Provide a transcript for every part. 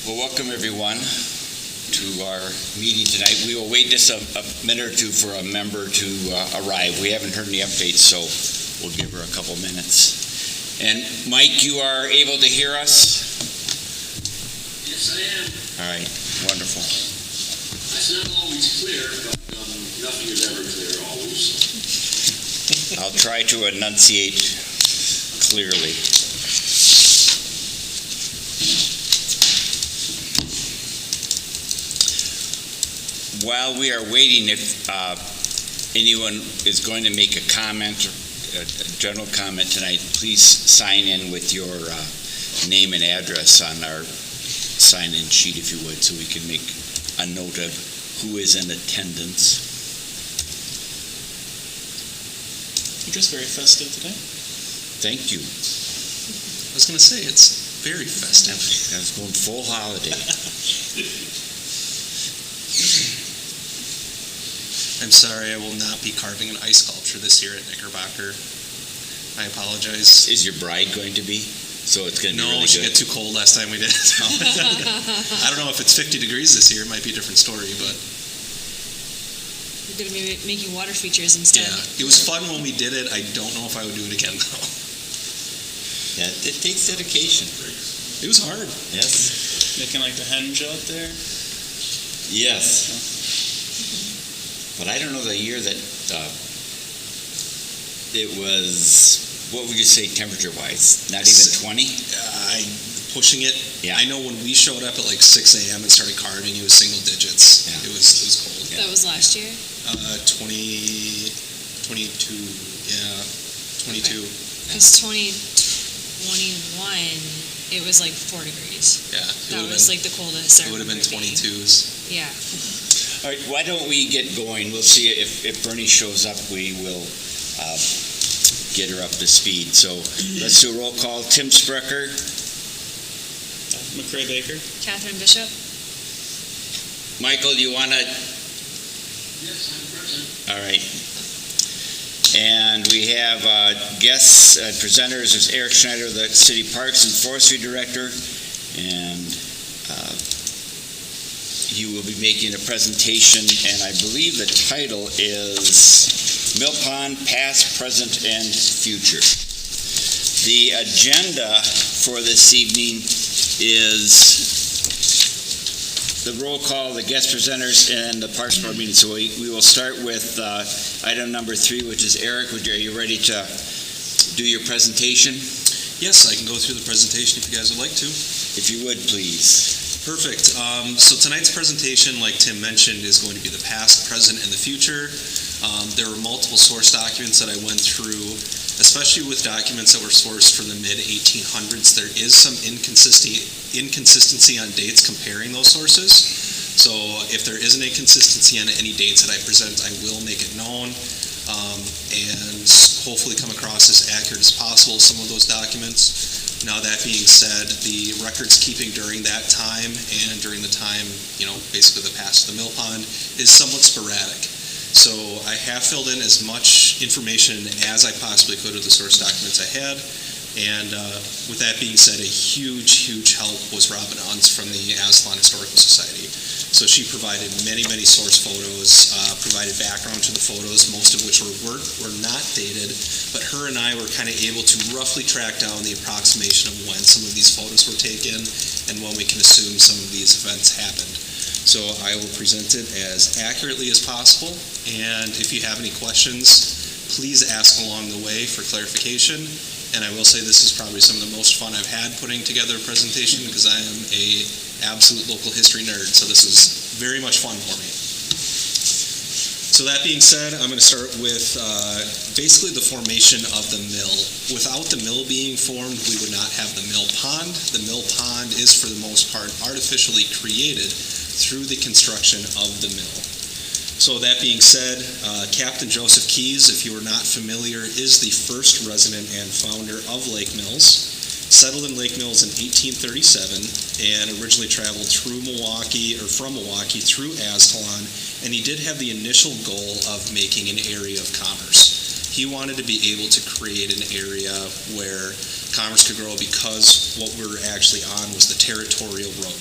Well, welcome everyone to our meeting tonight. We will wait just a minute or two for a member to arrive. We haven't heard any updates, so we'll give her a couple minutes. And Mike, you are able to hear us? Yes, I am. All right, wonderful. It's not always clear, but nothing is ever clear always. I'll try to enunciate clearly. While we are waiting, if anyone is going to make a comment, a general comment tonight, please sign in with your name and address on our sign-in sheet, if you would, so we can make a note of who is in attendance. You're just very festive today. Thank you. I was going to say, it's very festive. I was going full holiday. I'm sorry, I will not be carving an ice sculpture this year at Knickerbocker. I apologize. Is your bride going to be? So it's going to be No, really she good? got too cold last time we did it. I don't know if it's 50 degrees this year. It might be a different story, but We're going to be making water features instead. yeah, it was fun when we did it. I don't know if I would do it again, though. Yeah, it takes dedication. It was hard. Yes. Making like the henge out there. Yes. But I don't know the year that it was, what would you say temperature-wise? Not even 20? Pushing it. Yeah. I know when we showed up at like 6 a.m. and started carving, it was single digits. Yeah. It was cold. That was last year? 22, yeah, 22. Because 2021, it was like 4 degrees. Yeah. That was like the coldest. It would have been 22s. Yeah. All right, why don't we get going? We'll see if Bernie shows up, we will get her up to speed. So let's do a roll call. Tim Sprecher. McCray Baker. Catherine Bishop? Michael, do you want to? Yes, I'm present. All right. And we have guests, presenters. There's Eric Schneider, the City Parks and Forestry Director, and he will be making a presentation, and I believe the title is Mill Pond, Past, Present, and Future. The agenda for this evening is the roll call, the guest presenters, and the Parks Board meeting. So we will start with item number 3, which is Eric. Are you ready to do your presentation? Yes, I can go through the presentation if you guys would like to. If you would, please. Perfect. So tonight's presentation, like Tim mentioned, is going to be the past, present, and the future. There were multiple source documents that I went through, especially with documents that were sourced from the mid-1800s. There is some inconsistency on dates comparing those sources. So if there is an inconsistency on any dates that I present, I will make it known and hopefully come across as accurate as possible some of those documents. Now, that being said, the records keeping during that time and during the time, basically the past of the mill pond is somewhat sporadic. So I have filled in as much information as I possibly could with the source documents I had. And with that being said, a huge help was Robin Unz from the Aslan Historical Society. So she provided many source photos, provided background to the photos, most of which were not dated, but her and I were kind of able to roughly track down the approximation of when some of these photos were taken and when we can assume some of these events happened. So I will present it as accurately as possible, and if you have any questions, please ask along the way for clarification. And I will say this is probably some of the most fun I've had putting together a presentation because I am a absolute local history nerd, so this is very much fun for me. So that being said, I'm going to start with basically the formation of the mill. Without the mill being formed, we would not have the mill pond. The mill pond is, for the most part, artificially created through the construction of the mill. So that being said, Captain Joseph Keyes, if you are not familiar, is the first resident and founder of Lake Mills. Settled in Lake Mills in 1837 and originally traveled through from Milwaukee through Aztalan, and he did have the initial goal of making an area of commerce. He wanted to be able to create an area where commerce could grow because what we were actually on was the territorial road.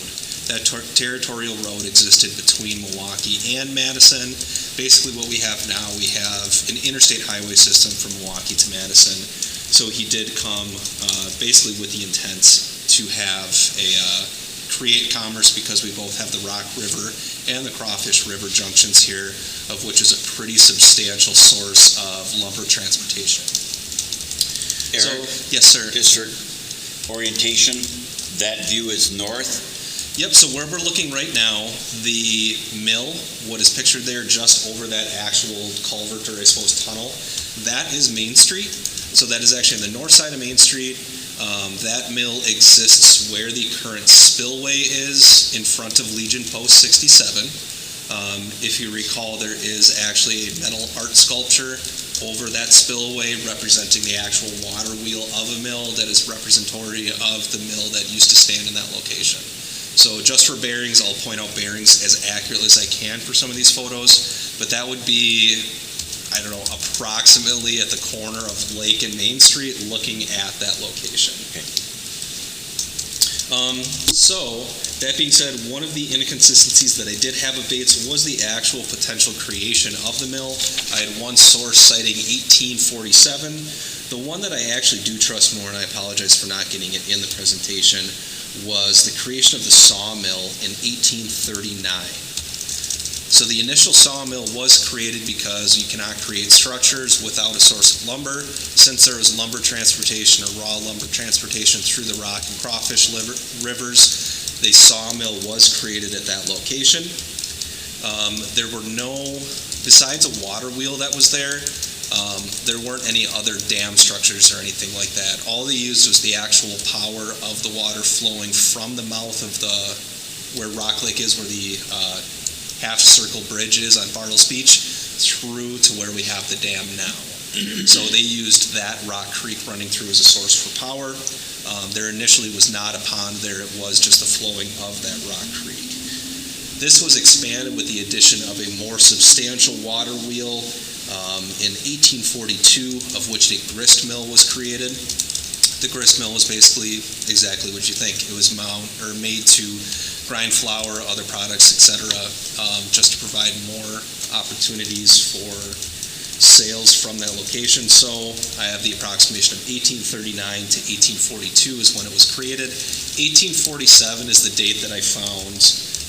That territorial road existed between Milwaukee and Madison. Basically what we have now, we have an interstate highway system from Milwaukee to Madison. So he did come basically with the intent to have create commerce, because we both have the Rock River and the Crawfish River junctions here, of which is a pretty substantial source of lumber transportation. Eric? Yes, sir. District orientation, that view is north. Yep, so where we're looking right now, the mill, what is pictured there just over that actual culvert, or I suppose tunnel, that is Main Street. So that is actually on the north side of Main Street. That mill exists where the current spillway is in front of Legion Post 67. If you recall, there is actually a metal art sculpture over that spillway representing the actual water wheel of a mill that is representatory of the mill that used to stand in that location. So just for bearings, I'll point out bearings as accurately as I can for some of these photos, but that would be, I don't know, approximately at the corner of Lake and Main Street looking at that location. Okay. So, that being said, one of the inconsistencies that I did have of dates was the actual potential creation of the mill. I had one source citing 1847. The one that I actually do trust more, and I apologize for not getting it in the presentation, was the creation of the sawmill in 1839. So the initial sawmill was created because you cannot create structures without a source of lumber. Since there was lumber transportation or raw lumber transportation through the Rock and Crawfish rivers, the sawmill was created at that location. There were no, besides a water wheel that was there weren't any other dam structures or anything like that. All they used was the actual power of the water flowing from the mouth of where Rock Lake is, where the half-circle bridge is on Bartles Beach, through to where we have the dam now. So they used that Rock Creek running through as a source for power. There initially was not a pond there, it was just the flowing of that Rock Creek. This was expanded with the addition of a more substantial water wheel in 1842, of which the grist mill was created. The grist mill was basically exactly what you think. It was made to grind flour, other products, etc., just to provide more opportunities for sales from that location. So I have the approximation of 1839 to 1842 is when it was created. 1847 is the date that I found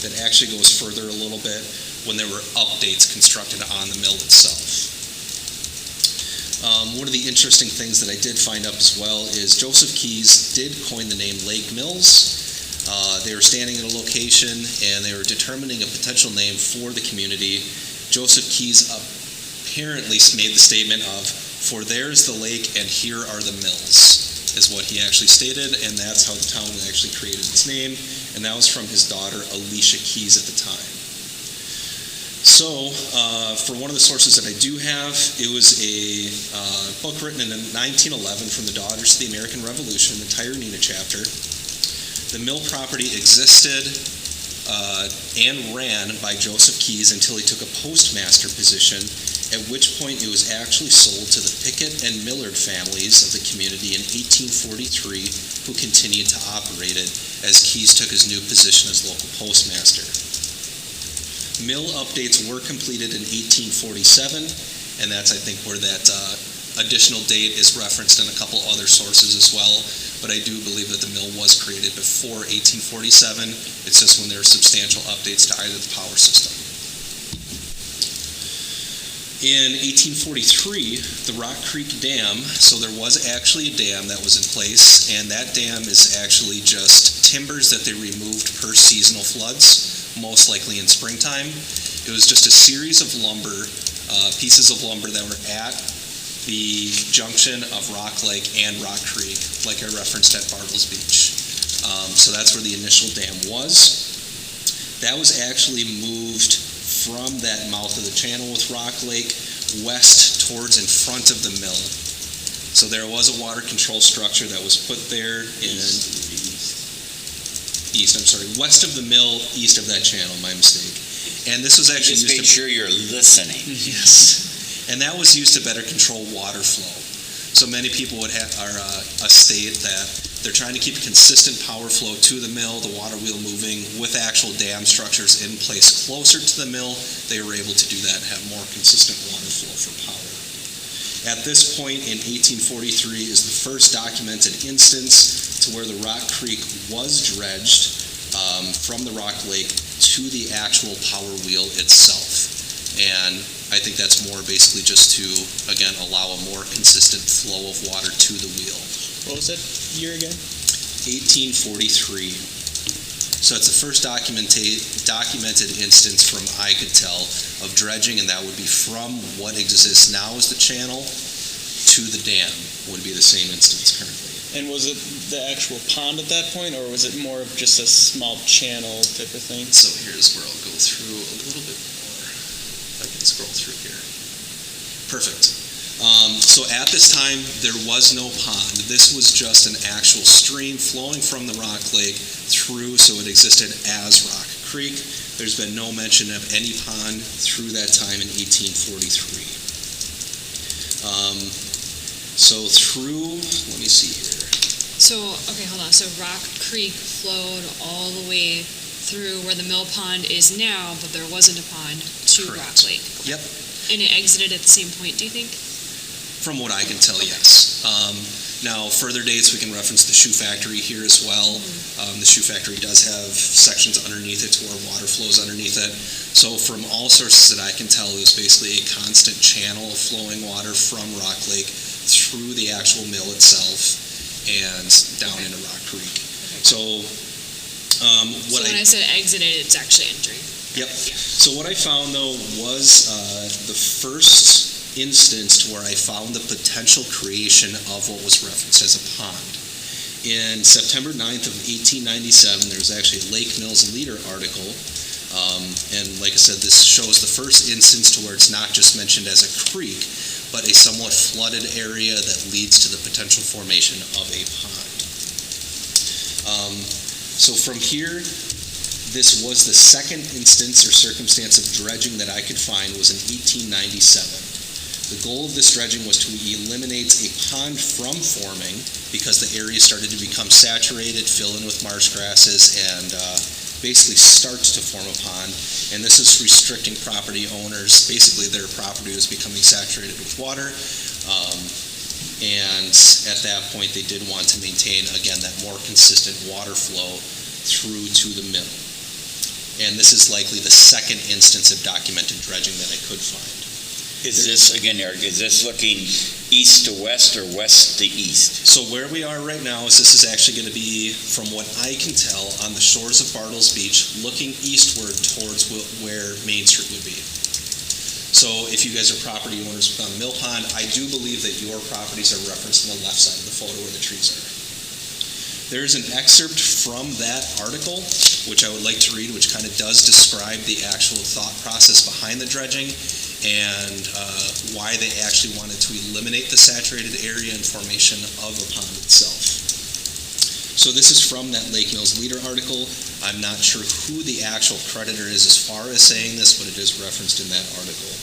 that actually goes further a little bit, when there were updates constructed on the mill itself. One of the interesting things that I did find up as well is Joseph Keyes did coin the name Lake Mills. They were standing at a location and they were determining a potential name for the community. Joseph Keyes apparently made the statement of, "For there's the lake and here are the mills," is what he actually stated, and that's how the town actually created its name, and that was from his daughter Alicia Keyes at the time. So, for one of the sources that I do have, it was a book written in 1911 from the Daughters of the American Revolution, the Tyranina chapter. The mill property existed and ran by Joseph Keyes until he took a postmaster position, at which point it was actually sold to the Pickett and Millard families of the community in 1843, who continued to operate it as Keyes took his new position as local postmaster. Mill updates were completed in 1847, and that's, I think, where that additional date is referenced in a couple other sources as well, but I do believe that the mill was created before 1847. It's just when there are substantial updates to either the power system. In 1843, the Rock Creek Dam, so there was actually a dam that was in place, and that dam is actually just timbers that they removed per seasonal floods, most likely in springtime. It was just a series of lumber, pieces of lumber that were at the junction of Rock Lake and Rock Creek, like I referenced at Bartles Beach. So that's where the initial dam was. That was actually moved from that mouth of the channel with Rock Lake west towards in front of the mill. So there was a water control structure that was put there in west of the mill, east of that channel, my mistake. And this was actually Just make sure you're listening. Yes. And that was used to better control water flow. So many people would state that They're trying to keep a consistent power flow to the mill, the water wheel moving with actual dam structures in place closer to the mill. They were able to do that and have more consistent water flow for power. At this point in 1843 is the first documented instance to where the Rock Creek was dredged from the Rock Lake to the actual power wheel itself. And I think that's more basically just to, again, allow a more consistent flow of water to the wheel. What was that year again? 1843. So it's the first documented instance from I could tell of dredging, and that would be from what exists now as the channel to the dam would be the same instance currently. And was it the actual pond at that point, or was it more of just a small channel type of thing? So here's where I'll go through a little bit more. If I can scroll through here. Perfect. So at this time, there was no pond. This was just an actual stream flowing from the Rock Lake through, so it existed as Rock Creek. There's been no mention of any pond through that time in 1843. So through, let me see here. So, okay, hold on. So Rock Creek flowed all the way through where the mill pond is now, but there wasn't a pond to Correct. Rock Lake. Yep. And it exited at the same point, do you think? From what I can tell, yes. Now, further dates, we can reference the shoe factory here as well. The shoe factory does have sections underneath it to where water flows underneath it. So from all sources that I can tell, it was basically a constant channel of flowing water from Rock Lake through the actual mill itself and down into Rock Creek. So So when I said exited, it's actually entering. Yep. So what I found, though, was the first instance to where I found the potential creation of what was referenced as a pond. In September 9th of 1897, there was actually a Lake Mills Leader article, and like I said, this shows the first instance to where it's not just mentioned as a creek, but a somewhat flooded area that leads to the potential formation of a pond. So from here, this was the second instance or circumstance of dredging that I could find was in 1897. The goal of this dredging was to eliminate a pond from forming because the area started to become saturated, fill in with marsh grasses, and basically start to form a pond. And this is restricting property owners. Basically, their property was becoming saturated with water. And at that point, they did want to maintain, again, that more consistent water flow through to the mill. And this is likely the second instance of documented dredging that I could find. Is this, again, Eric, is this looking east to west or west to east? So where we are right now is this is actually going to be, from what I can tell, on the shores of Bartles Beach, looking eastward towards where Main Street would be. So if you guys are property owners on the mill pond, I do believe that your properties are referenced on the left side of the photo where the trees are. There is an excerpt from that article, which I would like to read, which kind of does describe the actual thought process behind the dredging and why they actually wanted to eliminate the saturated area and formation of the pond itself. So this is from that Lake Mills Leader article. I'm not sure who the actual creditor is as far as saying this, but it is referenced in that article.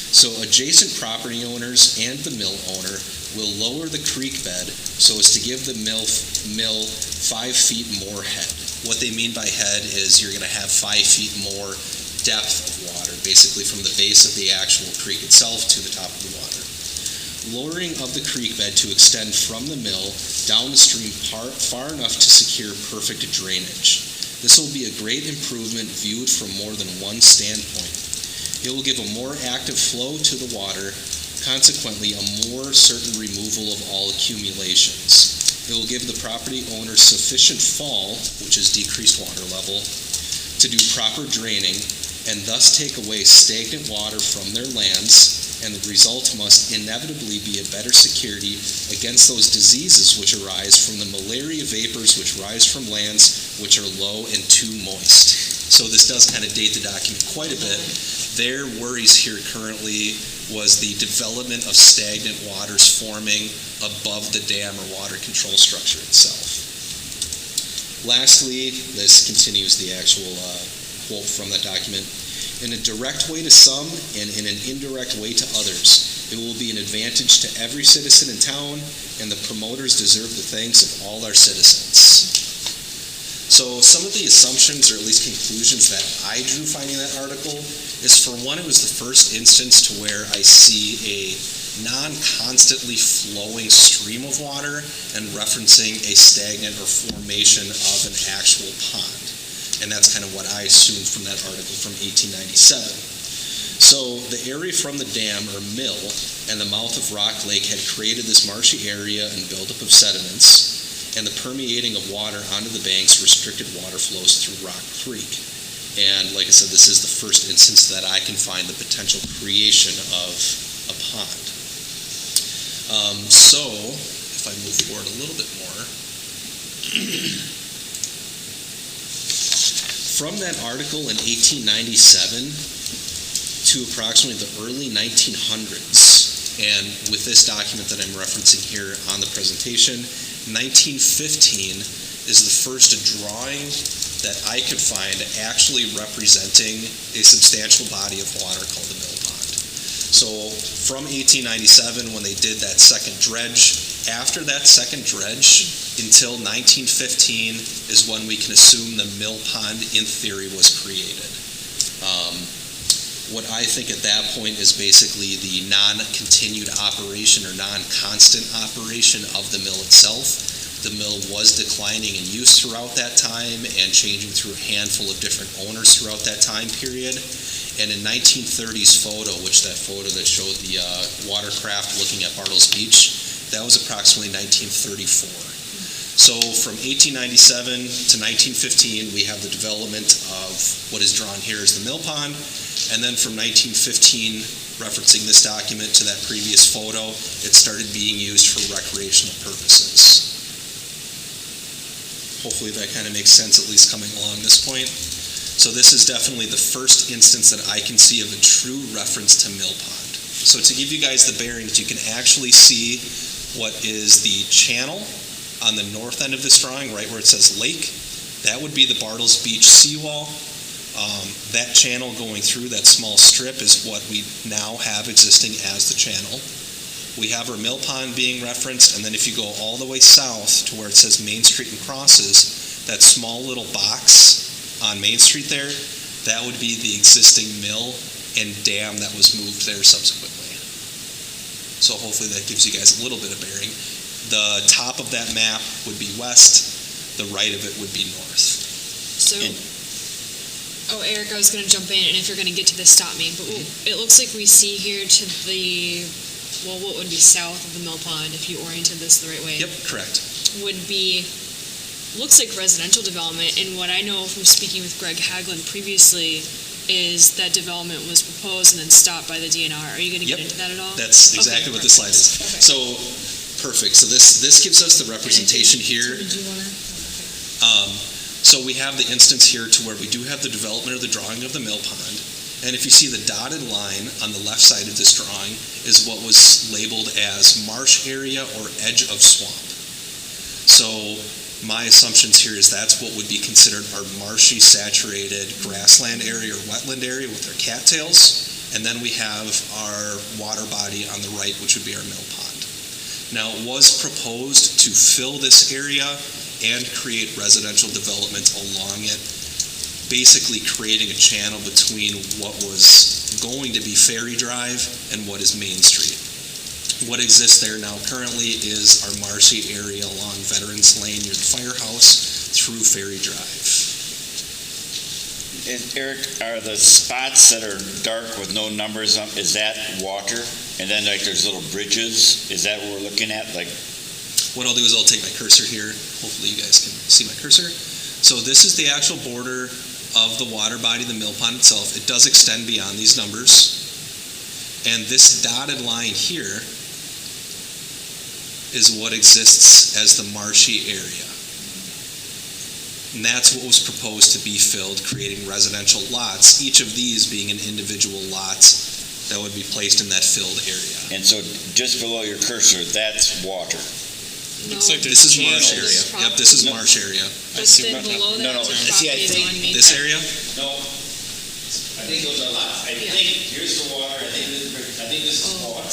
So adjacent property owners and the mill owner will lower the creek bed so as to give the mill 5 feet more head. What they mean by head is you're going to have 5 feet more depth of water, basically from the base of the actual creek itself to the top of the water. Lowering of the creek bed to extend from the mill down the stream far enough to secure perfect drainage. This will be a great improvement viewed from more than one standpoint. It will give a more active flow to the water, consequently a more certain removal of all accumulations. It will give the property owner sufficient fall, which is decreased water level, to do proper draining, and thus take away stagnant water from their lands, and the result must inevitably be a better security against those diseases which arise from the malaria vapors which rise from lands which are low and too moist. So this does kind of date the document quite a bit. Their worries here currently was the development of stagnant waters forming above the dam or water control structure itself. Lastly, this continues the actual quote from that document. In a direct way to some and in an indirect way to others, it will be an advantage to every citizen in town, and the promoters deserve the thanks of all our citizens. So some of the assumptions, or at least conclusions, that I drew finding that article is, for one, it was the first instance to where I see a non-constantly flowing stream of water and referencing a stagnant or formation of an actual pond. And that's kind of what I assumed from that article from 1897. So the area from the dam, or mill, and the mouth of Rock Lake had created this marshy area and buildup of sediments, and the permeating of water onto the banks restricted water flows through Rock Creek. And like I said, this is the first instance that I can find the potential creation of a pond. So if I move forward a little bit more, from that article in 1897 to approximately the early 1900s, and with this document that I'm referencing here on the presentation, 1915 is the first drawing that I could find actually representing a substantial body of water called the Mill Pond. So from 1897, when they did that second dredge, after that second dredge until 1915 is when we can assume the Mill Pond in theory was created. What I think at that point is basically the non-continued operation or non-constant operation of the mill itself. The mill was declining in use throughout that time and changing through a handful of different owners throughout that time period. And in 1930s photo, which that photo that showed the watercraft looking at Bartles Beach, that was approximately 1934. So from 1897 to 1915, we have the development of what is drawn here as the Mill Pond. And then from 1915, referencing this document to that previous photo, it started being used for recreational purposes. Hopefully that kind of makes sense, at least coming along this point. So this is definitely the first instance that I can see of a true reference to Mill Pond. So to give you guys the bearings, you can actually see what is the channel on the north end of this drawing, right where it says lake. That would be the Bartles Beach seawall. That channel going through that small strip is what we now have existing as the channel. We have our Mill Pond being referenced, and then if you go all the way south to where it says Main Street and crosses, that small little box on Main Street there, that would be the existing mill and dam that was moved there subsequently. So hopefully that gives you guys a little bit of bearing. The top of that map would be west, the right of it would be north. So, Eric, I was going to jump in, and if you're going to get to this, stop me. But it looks like we see here to the, well, what would be south of the Mill Pond, if you oriented this the right way? Yep, correct. Would be, looks like residential development. And what I know from speaking with Greg Haglund previously is that development was proposed and then stopped by the DNR. Are you going to get into that at all? That's exactly what the slide is. Okay. So, perfect. So this gives us the representation here. Did you want to? So we have the instance here to where we do have the development or the drawing of the Mill Pond. And if you see the dotted line on the left side of this drawing is what was labeled as marsh area or edge of swamp. So my assumptions here is that's what would be considered our marshy, saturated grassland area or wetland area with our cattails. And then we have our water body on the right, which would be our Mill Pond. Now, it was proposed to fill this area and create residential development along it, basically creating a channel between what was going to be Ferry Drive and what is Main Street. What exists there now currently is our marshy area along Veterans Lane near the firehouse through Ferry Drive. Eric, are the spots that are dark with no numbers on, is that water? And then like there's little bridges, is that what we're looking at? Like, what I'll do is I'll take my cursor here. Hopefully you guys can see my cursor. So this is the actual border of the water body, the Mill Pond itself. It does extend beyond these numbers. And this dotted line here is what exists as the marshy area. And that's what was proposed to be filled, creating residential lots, each of these being an individual lot that would be placed in that filled area. and so just below your cursor, that's water. Looks like This is there's marsh channels. area. Yep, this is marsh area. But see then what- below that no, is see, I properties think on Main This Street. area? No, I think those are lots. I Yeah. think, here's the water, I think this is Oh, water.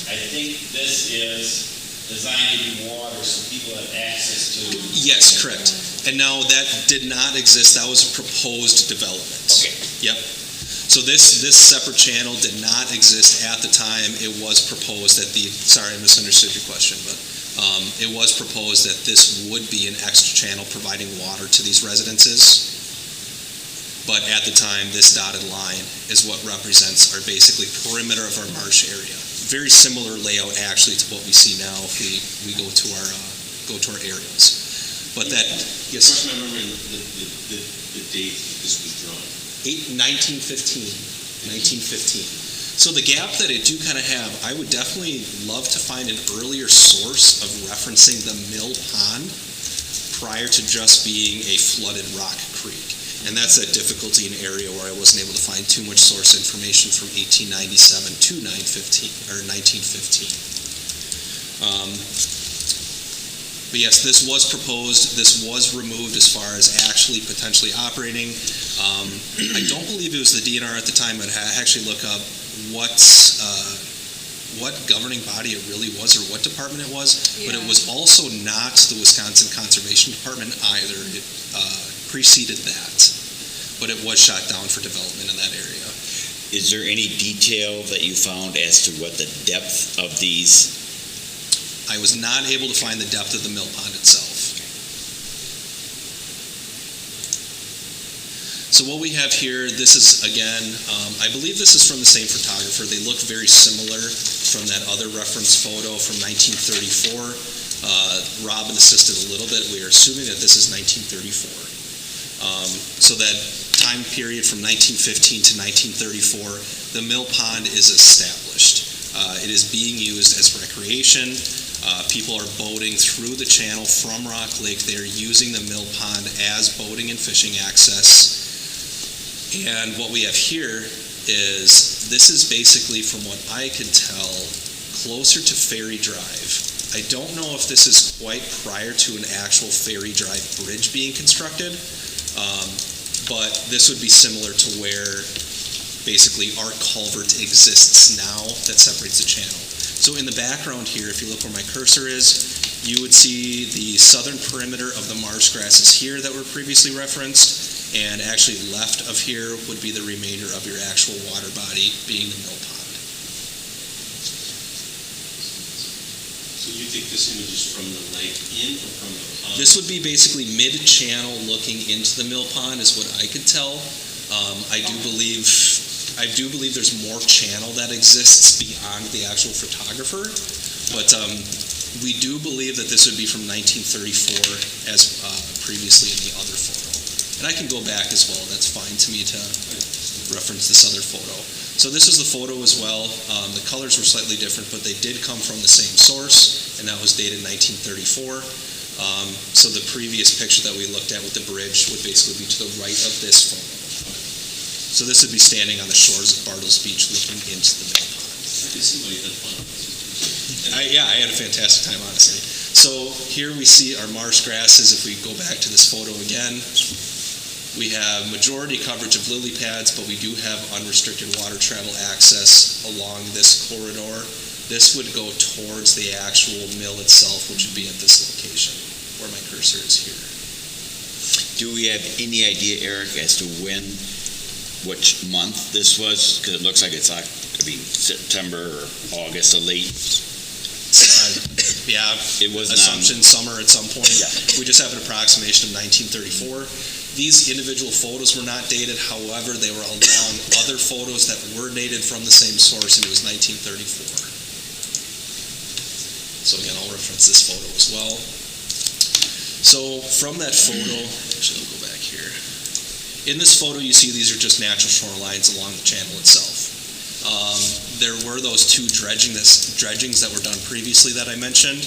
I think this is designed to be water so people have access to. Yes, correct. And now that did not exist, that was a proposed development. Okay. Yep. So this separate channel did not exist at the time. It was proposed that sorry, I misunderstood your question, but it was proposed that this would be an extra channel providing water to these residences. But at the time, this dotted line is what represents our basically perimeter of our marsh area. Very similar layout actually to what we see now if we go to our areas. But that, yes. Refresh my memory, the date this was drawn. 1915. So the gap that I do kind of have, I would definitely love to find an earlier source of referencing the mill pond prior to just being a flooded rock creek. And that's that difficulty in an area where I wasn't able to find too much source information from 1897 to 1915. But yes, this was proposed, this was removed as far as actually potentially operating. I don't believe it was the DNR at the time, but I actually look up what governing body it really was or what department it was, but it was also not the Wisconsin Conservation Department either. It preceded that, but it was shot down for development in that area. Is there any detail that you found as to what the depth of these? I was not able to find the depth of the mill pond itself. So what we have here, this is again, I believe this is from the same photographer. They look very similar from that other reference photo from 1934. Robin assisted a little bit. We are assuming that this is 1934. So that time period from 1915 to 1934, the mill pond is established. It is being used as recreation. People are boating through the channel from Rock Lake. They are using the mill pond as boating and fishing access. And what we have here is, this is basically, from what I can tell, closer to Ferry Drive. I don't know if this is quite prior to an actual Ferry Drive bridge being constructed, but this would be similar to where basically our culvert exists now that separates the channel. So in the background here, if you look where my cursor is, you would see the southern perimeter of the marsh grasses here that were previously referenced, and actually left of here would be the remainder of your actual water body, being the mill pond. So you think this image is from the lake in or from the pond? This would be basically mid-channel looking into the mill pond is what I could tell. I do believe there's more channel that exists beyond the actual photographer, but we do believe that this would be from 1934 as previously in the other photo. And I can go back as well, that's fine to me to reference this other photo. So this is the photo as well. The colors were slightly different, but they did come from the same source, and that was dated 1934. So the previous picture that we looked at with the bridge would basically be to the right of this photo. So this would be standing on the shores of Bartles Beach looking into the mill pond. I can see why you had fun. I had a fantastic time, honestly. So here we see our marsh grasses. If we go back to this photo again, we have majority coverage of lily pads, but we do have unrestricted water travel access along this corridor. This would go towards the actual mill itself, which would be at this location, where my cursor is here. Do we have any idea, Eric, as to which month this was? Because it looks like it's September or August, a late. Yeah, It was assumption summer at some point. Yeah. We just have an approximation of 1934. These individual photos were not dated, however, they were along other photos that were dated from the same source, and it was 1934. So again, I'll reference this photo as well. So from that photo, actually I'll go back here. In this photo, you see these are just natural shorelines along the channel itself. There were those two dredgings that were done previously that I mentioned.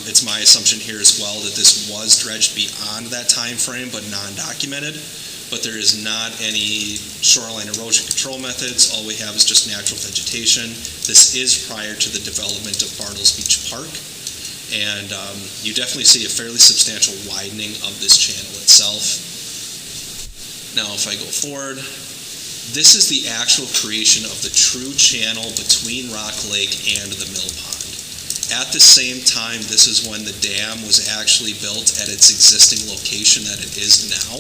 It's my assumption here as well that this was dredged beyond that time frame, but non-documented. But there is not any shoreline erosion control methods. All we have is just natural vegetation. This is prior to the development of Bartles Beach Park. And you definitely see a fairly substantial widening of this channel itself. Now, if I go forward, This is the actual creation of the true channel between Rock Lake and the mill pond. At the same time, this is when the dam was actually built at its existing location that it is now.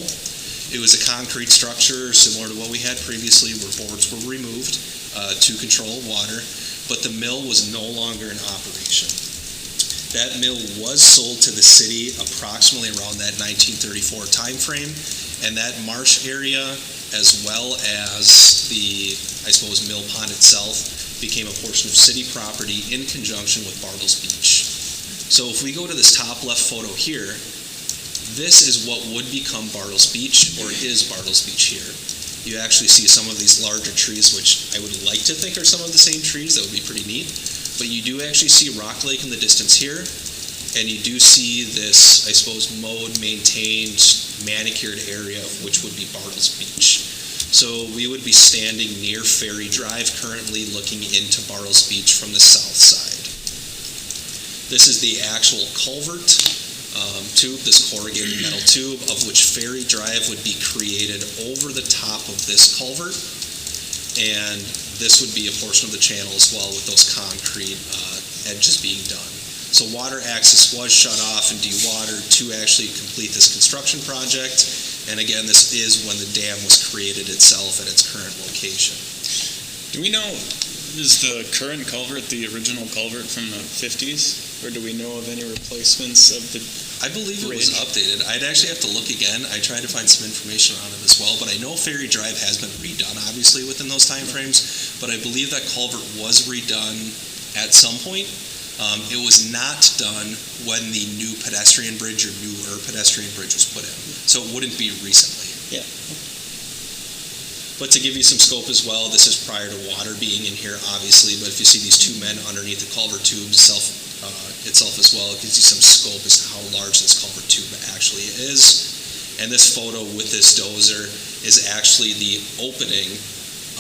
It was a concrete structure similar to what we had previously, where boards were removed to control water, but the mill was no longer in operation. That mill was sold to the city approximately around that 1934 timeframe, and that marsh area, as well as the, I suppose, mill pond itself, became a portion of city property in conjunction with Bartles Beach. So if we go to this top left photo here, this is what would become Bartles Beach, or is Bartles Beach here. You actually see some of these larger trees, which I would like to think are some of the same trees. That would be pretty neat. But you do actually see Rock Lake in the distance here, and you do see this, I suppose, mowed, maintained, manicured area, which would be Bartles Beach. So we would be standing near Ferry Drive currently, looking into Bartles Beach from the south side. This is the actual culvert tube, this corrugated metal tube, of which Ferry Drive would be created over the top of this culvert. And this would be a portion of the channel as well, with those concrete edges being done. So water access was shut off and dewatered to actually complete this construction project. And again, this is when the dam was created itself at its current location. Do we know, is the current culvert the original culvert from the 50s? Or do we know of any replacements of the I believe it was bridge? updated. I'd actually have to look again. I tried to find some information on it as well, but I know Ferry Drive has been redone, obviously, within those timeframes. But I believe that culvert was redone at some point. It was not done when the new pedestrian bridge or newer pedestrian bridge was put in. So it wouldn't be recently. Yeah. But to give you some scope as well, this is prior to water being in here, obviously. But if you see these two men underneath the culvert tube itself as well, it gives you some scope as to how large this culvert tube actually is. And this photo with this dozer is actually the opening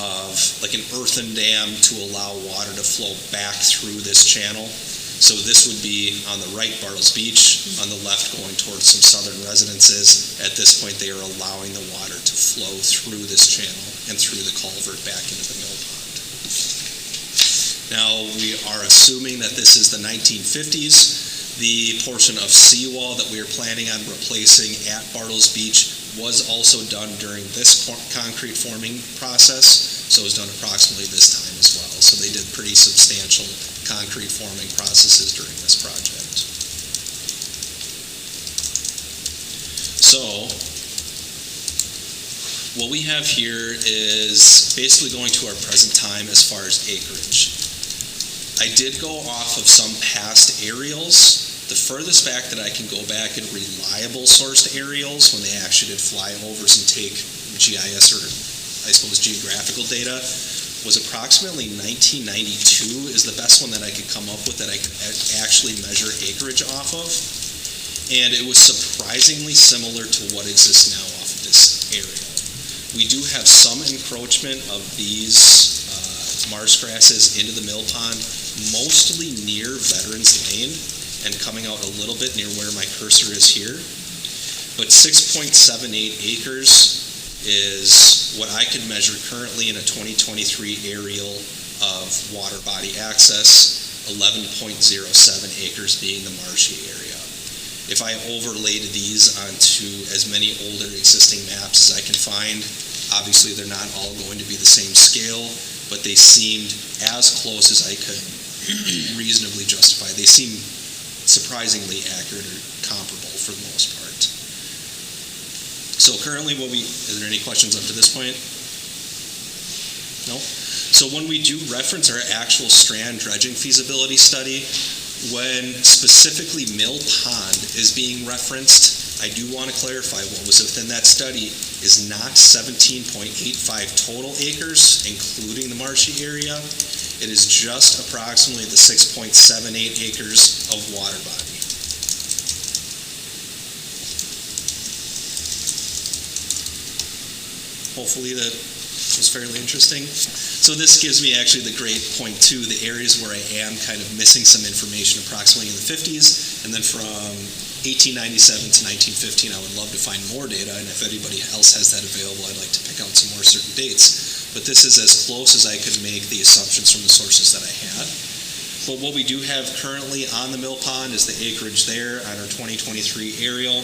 of like an earthen dam to allow water to flow back through this channel. So this would be on the right, Bartles Beach, on the left going towards some southern residences. At this point, they are allowing the water to flow through this channel and through the culvert back into the mill pond. Now, we are assuming that this is the 1950s. The portion of seawall that we are planning on replacing at Bartles Beach was also done during this concrete forming process, so it was done approximately this time as well. So they did pretty substantial concrete forming processes during this project. So, what we have here is basically going to our present time as far as acreage. I did go off of some past aerials. The furthest back that I can go back in reliable sourced aerials, when they actually did flyovers and take GIS, or I suppose geographical data, was approximately 1992 is the best one that I could come up with that I could actually measure acreage off of. And it was surprisingly similar to what exists now off of this area. We do have some encroachment of these marsh grasses into the mill pond, mostly near Veterans Lane and coming out a little bit near where my cursor is here. But 6.78 acres is what I could measure currently in a 2023 aerial of water body access, 11.07 acres being the marshy area. If I overlaid these onto as many older existing maps as I can find, obviously they're not all going to be the same scale, but they seemed as close as I could reasonably justify. They seem surprisingly accurate or comparable for the most part. So currently is there any questions up to this point? No? So when we do reference our actual Strand dredging feasibility study, when specifically Mill Pond is being referenced, I do want to clarify what was within that study is not 17.85 total acres, including the marshy area. It is just approximately the 6.78 acres of water body. Hopefully that was fairly interesting. So this gives me actually the great point too, the areas where I am kind of missing some information approximately in the 50s, and then from 1897 to 1915. I would love to find more data, and if anybody else has that available, I'd like to pick out some more certain dates. But this is as close as I could make the assumptions from the sources that I had. But what we do have currently on the mill pond is the acreage there on our 2023 aerial.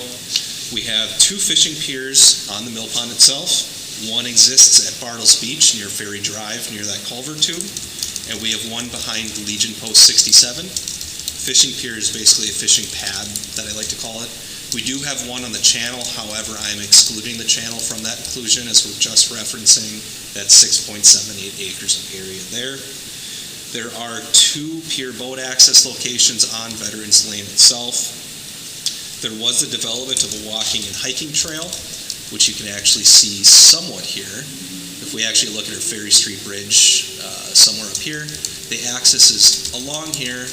We have 2 fishing piers on the mill pond itself. One exists at Bartles Beach near Ferry Drive, near that culvert tube. And we have one behind Legion Post 67. Fishing pier is basically a fishing pad that I like to call it. We do have one on the channel, however, I'm excluding the channel from that inclusion as we're just referencing that 6.78 acres of area there. There are 2 pier boat access locations on Veterans Lane itself. There was the development of a walking and hiking trail, which you can actually see somewhat here. If we actually look at our Ferry Street Bridge somewhere up here, the access is along here,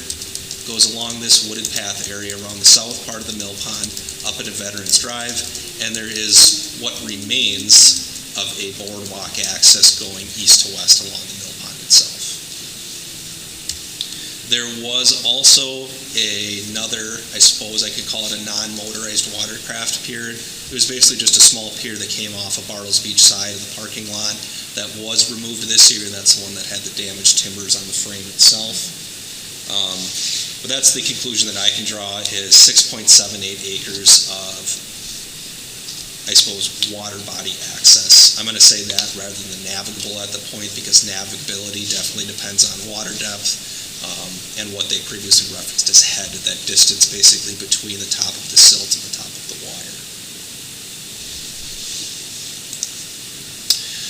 goes along this wooded path area around the south part of the mill pond, up into Veterans Drive, and there is what remains of a boardwalk access going east to west along the mill pond itself. There was also another, I suppose I could call it a non-motorized watercraft pier. It was basically just a small pier that came off of Bartles Beach side of the parking lot that was removed this year, and that's the one that had the damaged timbers on the frame itself. But that's the conclusion that I can draw is 6.78 acres of, I suppose, water body access. I'm going to say that rather than navigable at the point because navigability definitely depends on water depth and what they previously referenced as head, that distance basically between the top of the silt and the top of the wire.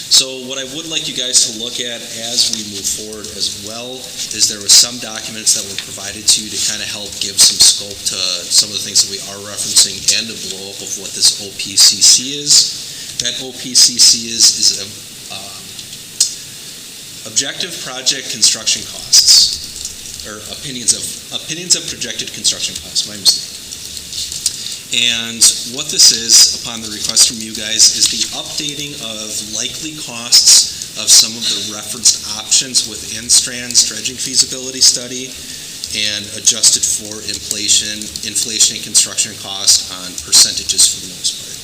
So what I would like you guys to look at as we move forward as well is there were some documents that were provided to you to kind of help give some scope to some of the things that we are referencing and a blow up of what this OPCC is. That OPCC is objective project construction costs, or opinions of projected construction costs, my mistake. And what this is, upon the request from you guys, is the updating of likely costs of some of the referenced options within Strand's dredging feasibility study and adjusted for inflation and construction cost on percentages for the most part.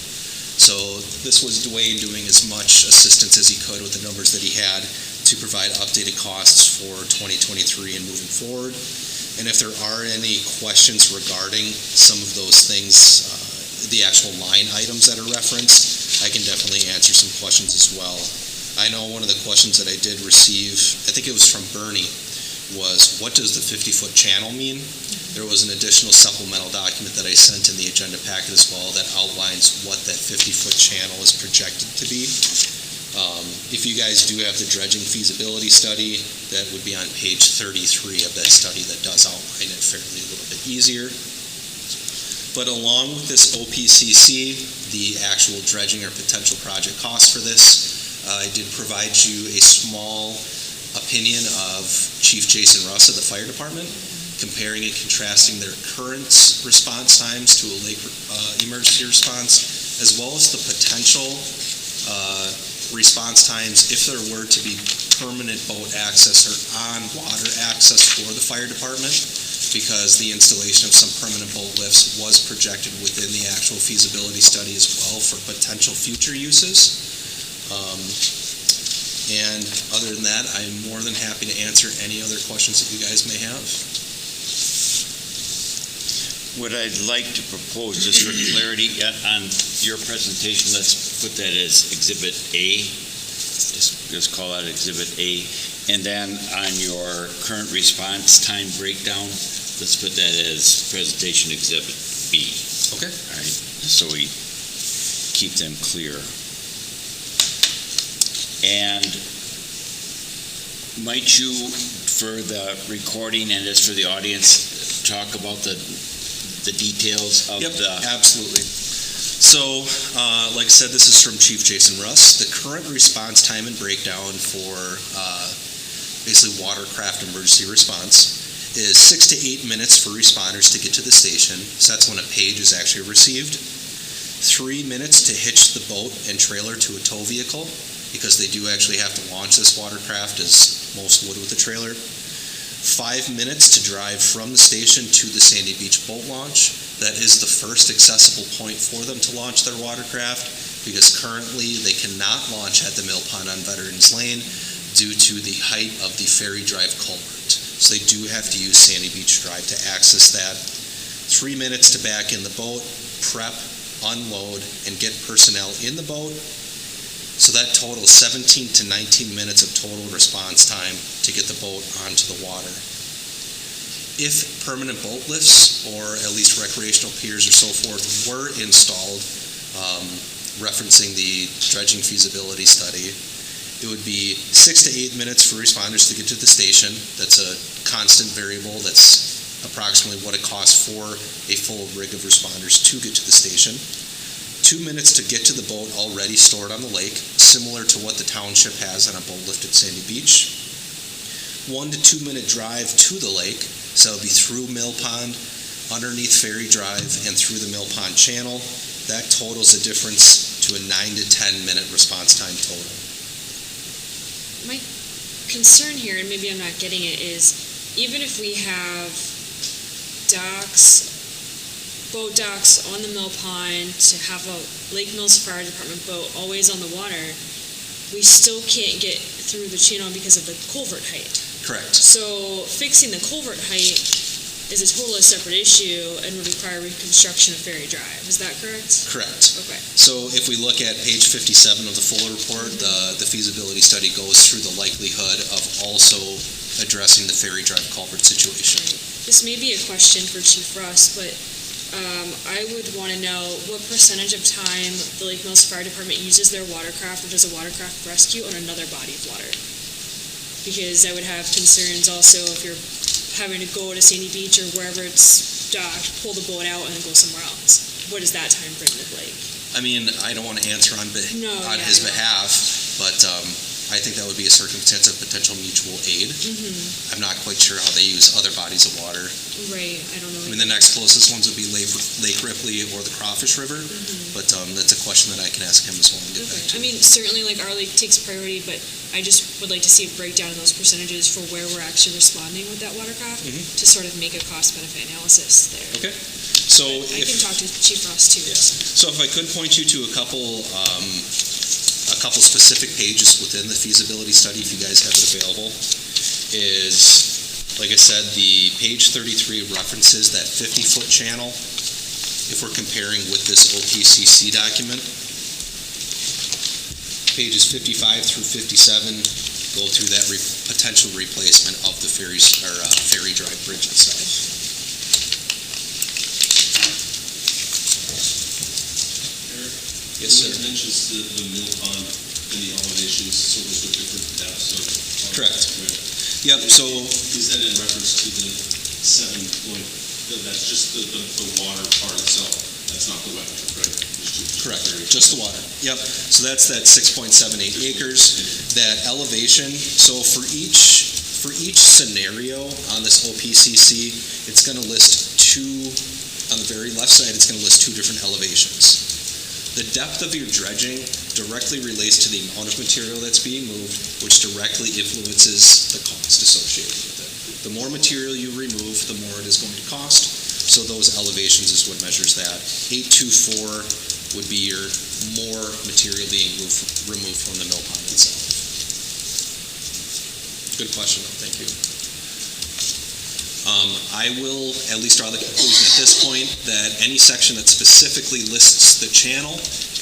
So this was Dwayne doing as much assistance as he could with the numbers that he had to provide updated costs for 2023 and moving forward. And if there are any questions regarding some of those things, the actual line items that are referenced, I can definitely answer some questions as well. I know one of the questions that I did receive, I think it was from Bernie, was what does the 50-foot channel mean? There was an additional supplemental document that I sent in the agenda packet as well that outlines what that 50-foot channel is projected to be. If you guys do have the dredging feasibility study, that would be on page 33 of that study that does outline it fairly a little bit easier. But along with this OPCC, the actual dredging or potential project cost for this, I did provide you a small opinion of Chief Jason Russ of the fire department, comparing and contrasting their current response times to a lake emergency response, as well as the potential response times if there were to be permanent boat access or on-water access for the fire department, because the installation of some permanent boat lifts was projected within the actual feasibility study as well for potential future uses. And other than that, I'm more than happy to answer any other questions that you guys may have. What I'd like to propose, just for clarity, on your presentation, let's put that as Exhibit A. Just call that Exhibit A. And then on your current response time breakdown, let's put that as Presentation Exhibit B. Okay. All right, so we keep them clear. And might you, for the recording and as for the audience, talk about the details of Yep, the... absolutely. So, like I said, this is from Chief Jason Russ. The current response time and breakdown for basically watercraft emergency response is 6 to 8 minutes for responders to get to the station. So that's when a page is actually received. 3 minutes to hitch the boat and trailer to a tow vehicle, because they do actually have to launch this watercraft, as most would with a trailer. 5 minutes to drive from the station to the Sandy Beach boat launch. That is the first accessible point for them to launch their watercraft, because currently they cannot launch at the Mill Pond on Veterans Lane due to the height of the Ferry Drive culvert. So they do have to use Sandy Beach Drive to access that. 3 minutes to back in the boat, prep, unload, and get personnel in the boat. So that totals 17 to 19 minutes of total response time to get the boat onto the water. If permanent boat lifts, or at least recreational piers or so forth, were installed, referencing the dredging feasibility study, it would be 6 to 8 minutes for responders to get to the station. That's a constant variable. That's approximately what it costs for a full rig of responders to get to the station. 2 minutes to get to the boat already stored on the lake, similar to what the township has on a boat lift at Sandy Beach. 1 to 2 minute drive to the lake, so it would be through Mill Pond, underneath Ferry Drive, and through the Mill Pond channel. That totals a difference to a 9 to 10 minute response time total. My concern here, and maybe I'm not getting it, is even if we have boat docks on the Mill Pond, to have a Lake Mills Fire Department boat always on the water, we still can't get through the channel because of the culvert height. Correct. So fixing the culvert height is a totally separate issue and would require reconstruction of Ferry Drive. Is that correct? Correct. Okay. So if we look at page 57 of the Fuller report, the feasibility study goes through the likelihood of also addressing the Ferry Drive culvert situation. This may be a question for Chief Russ, but I would want to know what percentage of time the Lake Mills Fire Department uses their watercraft or does a watercraft rescue on another body of water. Because I would have concerns also if you're having to go to Sandy Beach or wherever it's docked, pull the boat out and then go somewhere else. What does that time frame look like? I mean, I don't want to answer on his behalf, but I think that would be a circumstance of potential mutual aid. Mm-hmm. I'm not quite sure how they use other bodies of water. Right, I don't know. I mean, the next closest ones would be Lake Ripley or the Crawfish River, but that's a question that I can ask him as well and get back to. I mean, certainly like our lake takes priority, but I just would like to see a breakdown of those percentages for where we're actually responding with that watercraft to sort of make a cost-benefit analysis there. Okay. So I can talk to Chief Ross too. Yeah. So if I could point you to a couple specific pages within the feasibility study, if you guys have it available, is, like I said, the page 33 references that 50-foot channel. If we're comparing with this OPCC document, pages 55 through 57 go through that potential replacement of the Ferry Drive bridge itself. Yes, sir. It mentions the Mill Pond and the elevations, so those are different depths of. Correct. Yep, so. Is that in reference to the 7 point, that's just the water part itself? That's not the wetland, right? Correct, just the water. Yep, so that's that 6.78 acres, that elevation. So for each scenario on this OPCC, it's going to list on the very left side, it's going to list 2 different elevations. The depth of your dredging directly relates to the amount of material that's being moved, which directly influences the cost associated with it. The more material you remove, the more it is going to cost. So those elevations is what measures that. 824 would be your more material being removed from the mill pond itself. Good question, though. Thank you. I will at least draw the conclusion at this point that any section that specifically lists the channel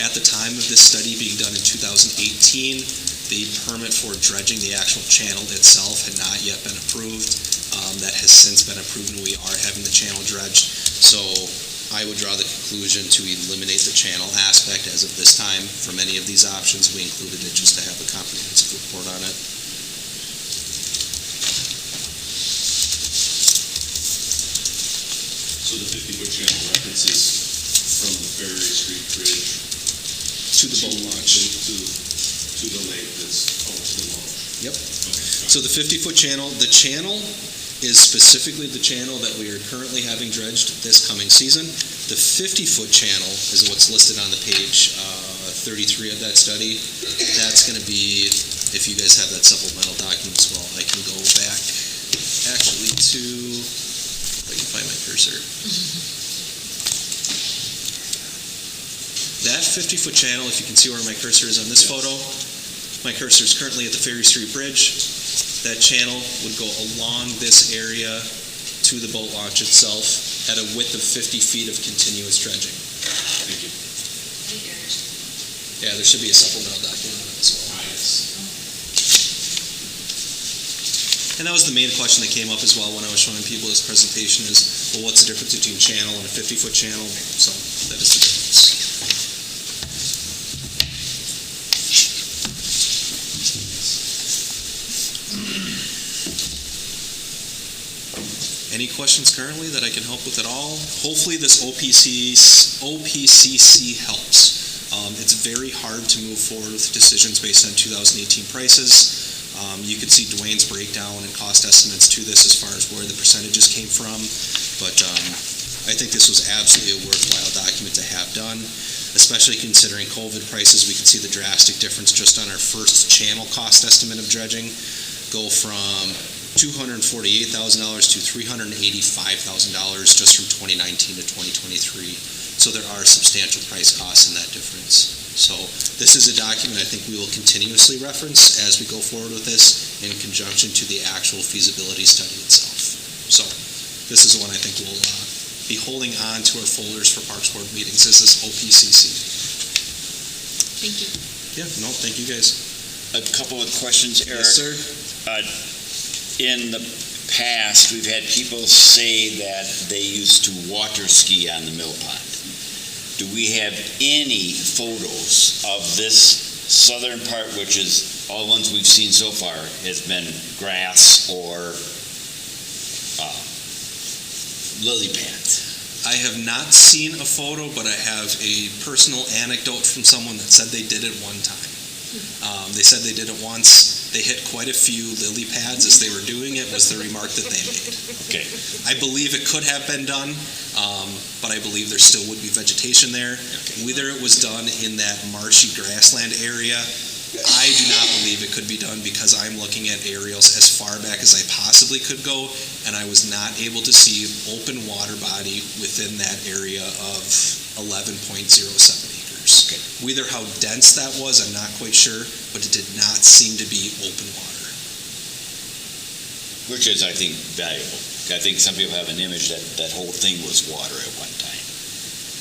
at the time of this study being done in 2018, the permit for dredging the actual channel itself had not yet been approved. That has since been approved and we are having the channel dredged. So I would draw the conclusion to eliminate the channel aspect as of this time. For many of these options, we included it just to have a comprehensive report on it. So the 50-foot channel references from the Ferry Street Bridge To the boat launch. to the lake that's to the launch. Yep. Okay. So the 50-foot channel, the channel is specifically the channel that we are currently having dredged this coming season. The 50-foot channel is what's listed on the page 33 of that study. That's going to be, if you guys have that supplemental document as well, I can go back actually to, if I can find my cursor. That 50-foot channel, if you can see where my cursor is on this photo, my cursor is currently at the Ferry Street Bridge. That channel would go along this area to the boat launch itself at a width of 50 feet of continuous dredging. Thank you. Yeah, there should be a supplemental document on it as well. And that was the main question that came up as well when I was showing people this presentation is, well, what's the difference between channel and a 50-foot channel? So that is the difference. Any questions currently that I can help with at all? Hopefully this OPCC helps. It's very hard to move forward with decisions based on 2018 prices. You can see Dwayne's breakdown and cost estimates to this as far as where the percentages came from. But I think this was absolutely a worthwhile document to have done, especially considering COVID prices. We can see the drastic difference just on our first channel cost estimate of dredging go from $248,000 to $385,000 just from 2019 to 2023. So there are substantial price costs in that difference. So this is a document I think we will continuously reference as we go forward with this in conjunction to the actual feasibility study itself. So this is one I think we'll be holding on to our folders for Parks Board meetings. This is OPCC. Thank you. Yeah, no, thank you guys. A couple of questions, Eric. Yes, sir. In the past, we've had people say that they used to water ski on the mill pond. Do we have any photos of this southern part, which is all the ones we've seen so far, has been grass or lily pads? I have not seen a photo, but I have a personal anecdote from someone that said they did it one time. They said they did it once. They hit quite a few lily pads as they were doing it, was the remark that they made. Okay. I believe it could have been done, but I believe there still would be vegetation there. Whether it was done in that marshy grassland area, I do not believe it could be done because I'm looking at aerials as far back as I possibly could go, and I was not able to see open water body within that area of 11.07 acres. Okay. Whether how dense that was, I'm not quite sure, but it did not seem to be open water. Which is, I think, valuable. I think some people have an image that that whole thing was water at one time.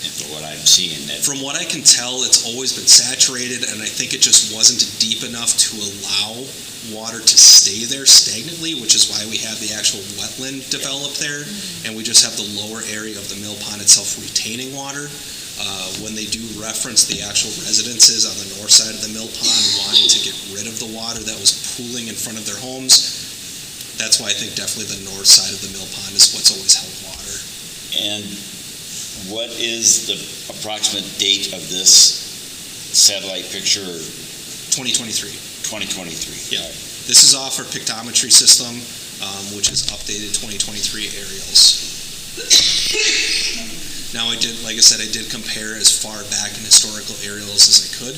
And from what I'm seeing, that From what I can tell, it's always been saturated, and I think it just wasn't deep enough to allow water to stay there stagnantly, which is why we have the actual wetland developed there, and we just have the lower area of the mill pond itself retaining water. When they do reference the actual residences on the north side of the mill pond wanting to get rid of the water that was pooling in front of their homes, that's why I think definitely the north side of the mill pond is what's always held water. And what is the approximate date of this satellite picture? 2023. 2023. Yeah. This is off our pictometry system, which is updated 2023 aerials. Now, like I said, I did compare as far back in historical aerials as I could,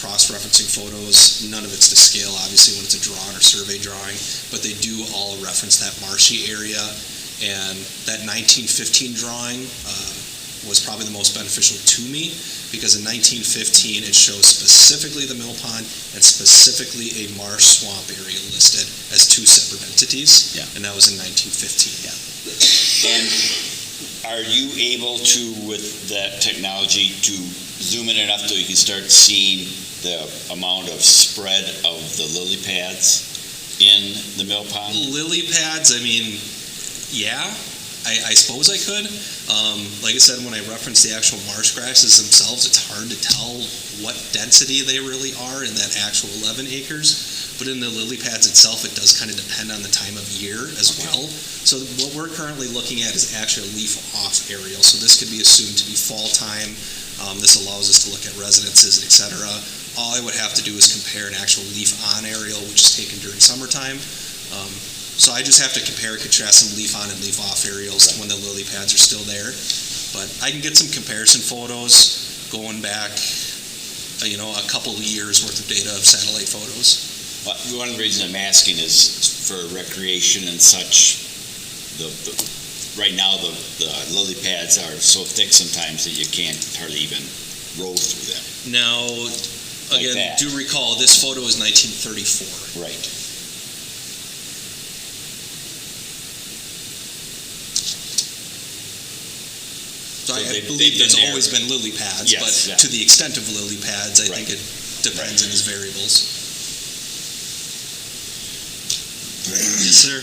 cross-referencing photos. None of it's to scale, obviously, when it's a drawn or survey drawing, but they do all reference that marshy area. And that 1915 drawing was probably the most beneficial to me, because in 1915 it shows specifically the mill pond and specifically a marsh swamp area listed as two separate entities. Yeah. And that was in 1915. Yeah. And are you able to, with that technology, to zoom in enough so you can start seeing the amount of spread of the lily pads in the mill pond? Lily pads, I mean, yeah, I suppose I could. Like I said, when I reference the actual marsh grasses themselves, it's hard to tell what density they really are in that actual 11 acres. But in the lily pads itself, it does kind of depend on the time of year as well. So what we're currently looking at is actually a leaf-off aerial. So this could be assumed to be fall time. This allows us to look at residences, et cetera. All I would have to do is compare an actual leaf-on aerial, which is taken during summertime. So I just have to compare, contrast some leaf-on and leaf-off aerials when the lily pads are still there. But I can get some comparison photos going back, a couple of years worth of data of satellite photos. One of the reasons I'm asking is for recreation and such, right now, the lily pads are so thick sometimes that you can't hardly even roll through them. Now, Like again, that. do recall, this photo is 1934. Right. So I they've believe been there's there. always been lily pads, Yes, but yeah. to the extent of lily pads, I Right. think it depends on its variables. Yes, sir.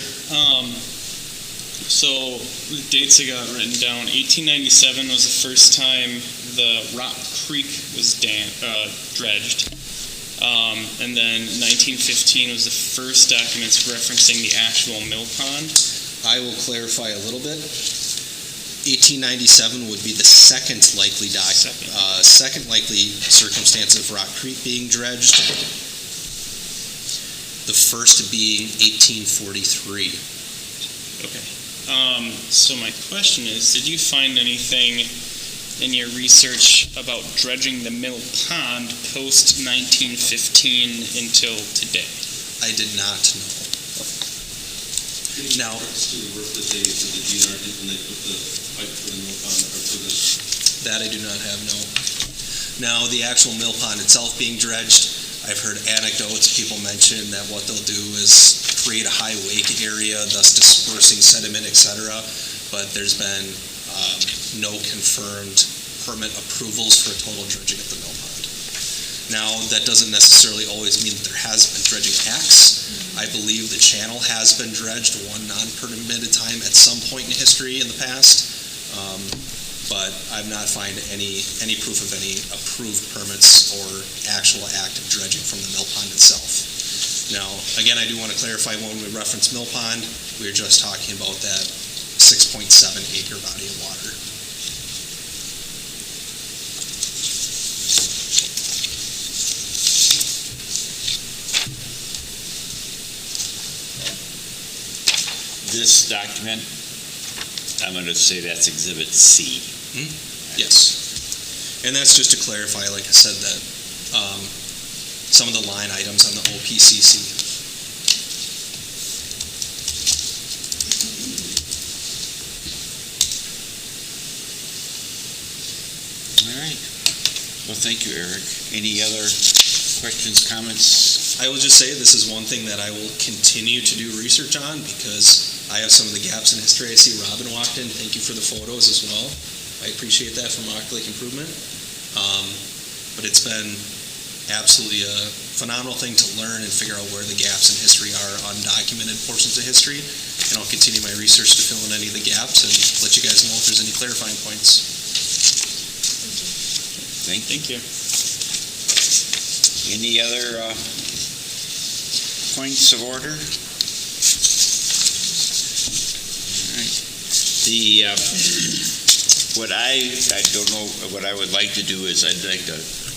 So the dates I got written down, 1897 was the first time the Rock Creek was dredged. And then 1915 was the first documents referencing the actual mill pond. I will clarify a little bit. 1897 would be the second likely second likely circumstance of Rock Creek being dredged. The first being 1843. Okay. So my question is, did you find anything in your research about dredging the mill pond post 1915 until today? I did not know. Now- To the work that they, for the DNR did when they put the pipe for the mill pond, or for the That I do not have, no. Now, the actual mill pond itself being dredged, I've heard anecdotes, people mention that what they'll do is create a high wake area, thus dispersing sediment, etc. But there's been no confirmed permit approvals for total dredging of the mill pond. Now, that doesn't necessarily always mean that there has been dredging acts. I believe the channel has been dredged one non-permitted time at some point in history in the past. But I've not found any proof of any approved permits or actual active dredging from the mill pond itself. Now, again, I do want to clarify, when we reference mill pond, we were just talking about that 6.7 acre body of water. This document, I'm going to say that's Exhibit C. Yes. And that's just to clarify, like I said, that some of the line items on the OPCC. All right. Well, thank you, Eric. Any other questions, comments? I will just say this is one thing that I will continue to do research on, because I have some of the gaps in history. I see Robin walked in. Thank you for the photos as well. I appreciate that from Rock Lake Improvement. But it's been absolutely a phenomenal thing to learn and figure out where the gaps in history are, undocumented portions of history. And I'll continue my research to fill in any of the gaps and let you guys know if there's any clarifying points. Thank you. Thank you. Any other points of order? All right. What I don't know, what I would like to do is I'd like to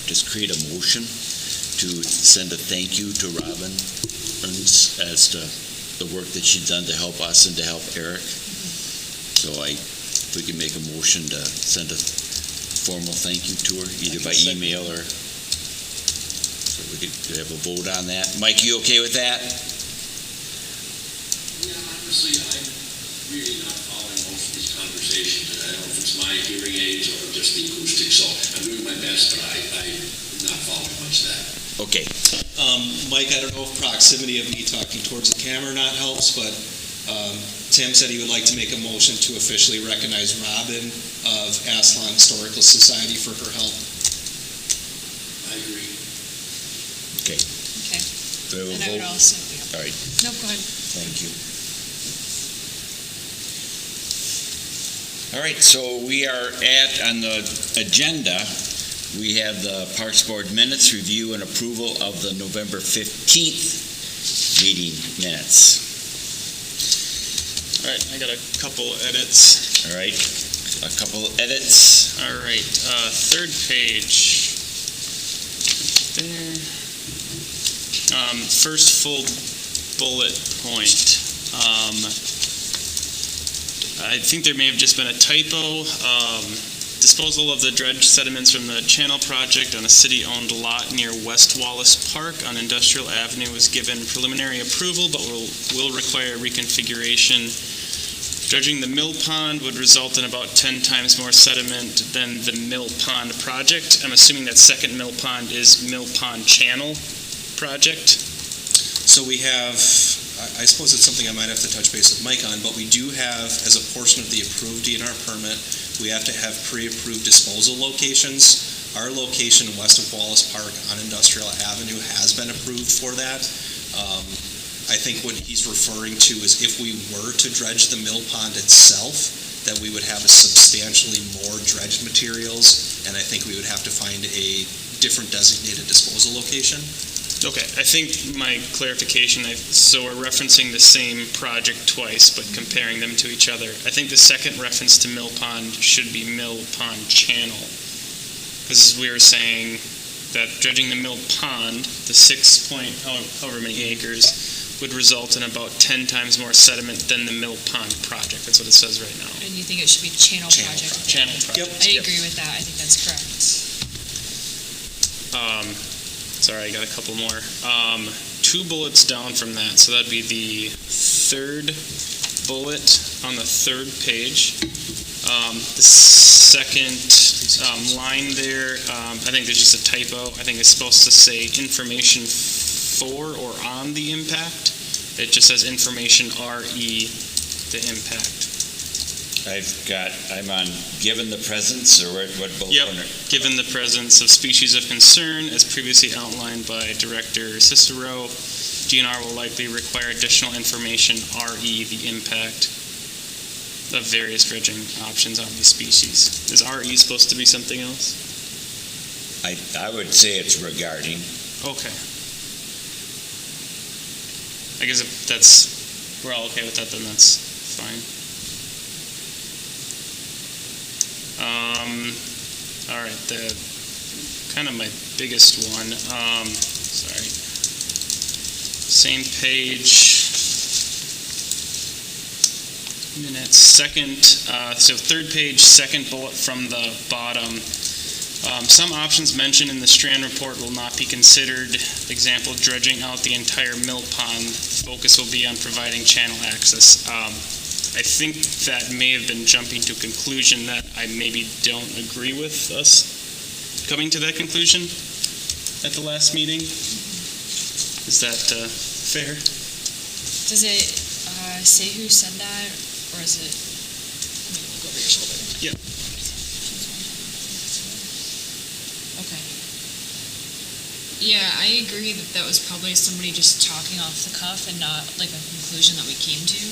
just create a motion to send a thank you to Robin Ernst as to the work that she's done to help us and to help Eric. So if we can make a motion to send a formal thank you to her, either by email or, so we could have a vote on that. Mike, you okay with that? Yeah, honestly, I'm really not following most of these conversations, and I don't know if it's my hearing aids or just the acoustics, so I'm doing my best, but I'm not following much of that. Okay. Mike, I don't know if proximity of me talking towards the camera or not helps, but Tim said he would like to make a motion to officially recognize Robin of Aslan Historical Society for her help. I agree. Okay. Do we And have I a would vote? also, All right, no, go ahead. thank you. All right, so we are on the agenda, we have the Parks Board minutes, review and approval of the November 15th meeting minutes. All right, I got a couple edits. All right, a couple edits. All right, third page. There. First full bullet point. I think there may have just been a typo. disposal of the dredged sediments from the channel project on a city-owned lot near West Wallace Park on Industrial Avenue was given preliminary approval, but will require reconfiguration. Dredging the mill pond would result in about 10 times more sediment than the mill pond project. I'm assuming that second mill pond is Mill Pond Channel project. So we have, I suppose it's something I might have to touch base with Mike on, but we do have, as a portion of the approved DNR permit, we have to have pre-approved disposal locations. Our location west of Wallace Park on Industrial Avenue has been approved for that. I think what he's referring to is if we were to dredge the mill pond itself, that we would have a substantially more dredged materials, and I think we would have to find a different designated disposal location. Okay, I think my clarification, so we're referencing the same project twice, but comparing them to each other. I think the second reference to Mill Pond should be Mill Pond Channel. Because we were saying that dredging the Mill Pond, the 6 point, however many acres, would result in about 10 times more sediment than the Mill Pond project. That's what it says right now. And you think it should be channel project? Channel project. I agree with that. I think that's correct. Sorry, I got a couple more. 2 bullets down from that, so that'd be the third bullet on the third page. The second line there, I think there's just a typo. I think it's supposed to say information for or on the impact. It just says information RE, the impact. I'm on given the presence, or what both? Yep. Given the presence of species of concern, as previously outlined by Director Cicero, DNR will likely require additional information, RE, the impact of various dredging options on these species. Is RE supposed to be something else? I would say it's regarding. Okay. I guess if we're all okay with that, then that's fine. All right, the kind of my biggest one. Sorry. Same page. Minutes. Second. So third page, second bullet from the bottom. Some options mentioned in the Strand report will not be considered. Example: dredging out the entire mill pond. Focus will be on providing channel access. I think that may have been jumping to a conclusion that I maybe don't agree with us coming to that conclusion at the last meeting. Is that fair? Does it say who said that, or is it? Let me look over your shoulder. Yeah. Okay. Yeah, I agree that that was probably somebody just talking off the cuff and not like a conclusion that we came to.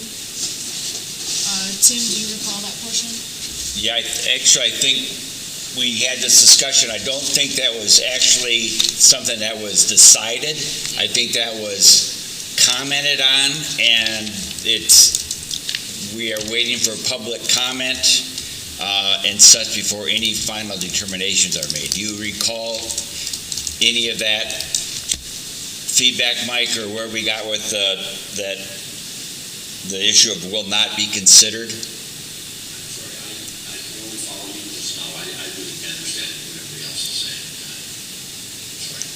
Tim, do you recall that portion? Yeah, I think we had this discussion. I don't think that was actually something that was decided. I think that was commented on, and we are waiting for public comment and such before any final determinations are made. Do you recall any of that feedback, Mike, or where we got with the issue of will not be considered? I'm sorry, I can only follow you just now. I really can't understand what everybody else is saying. Sorry.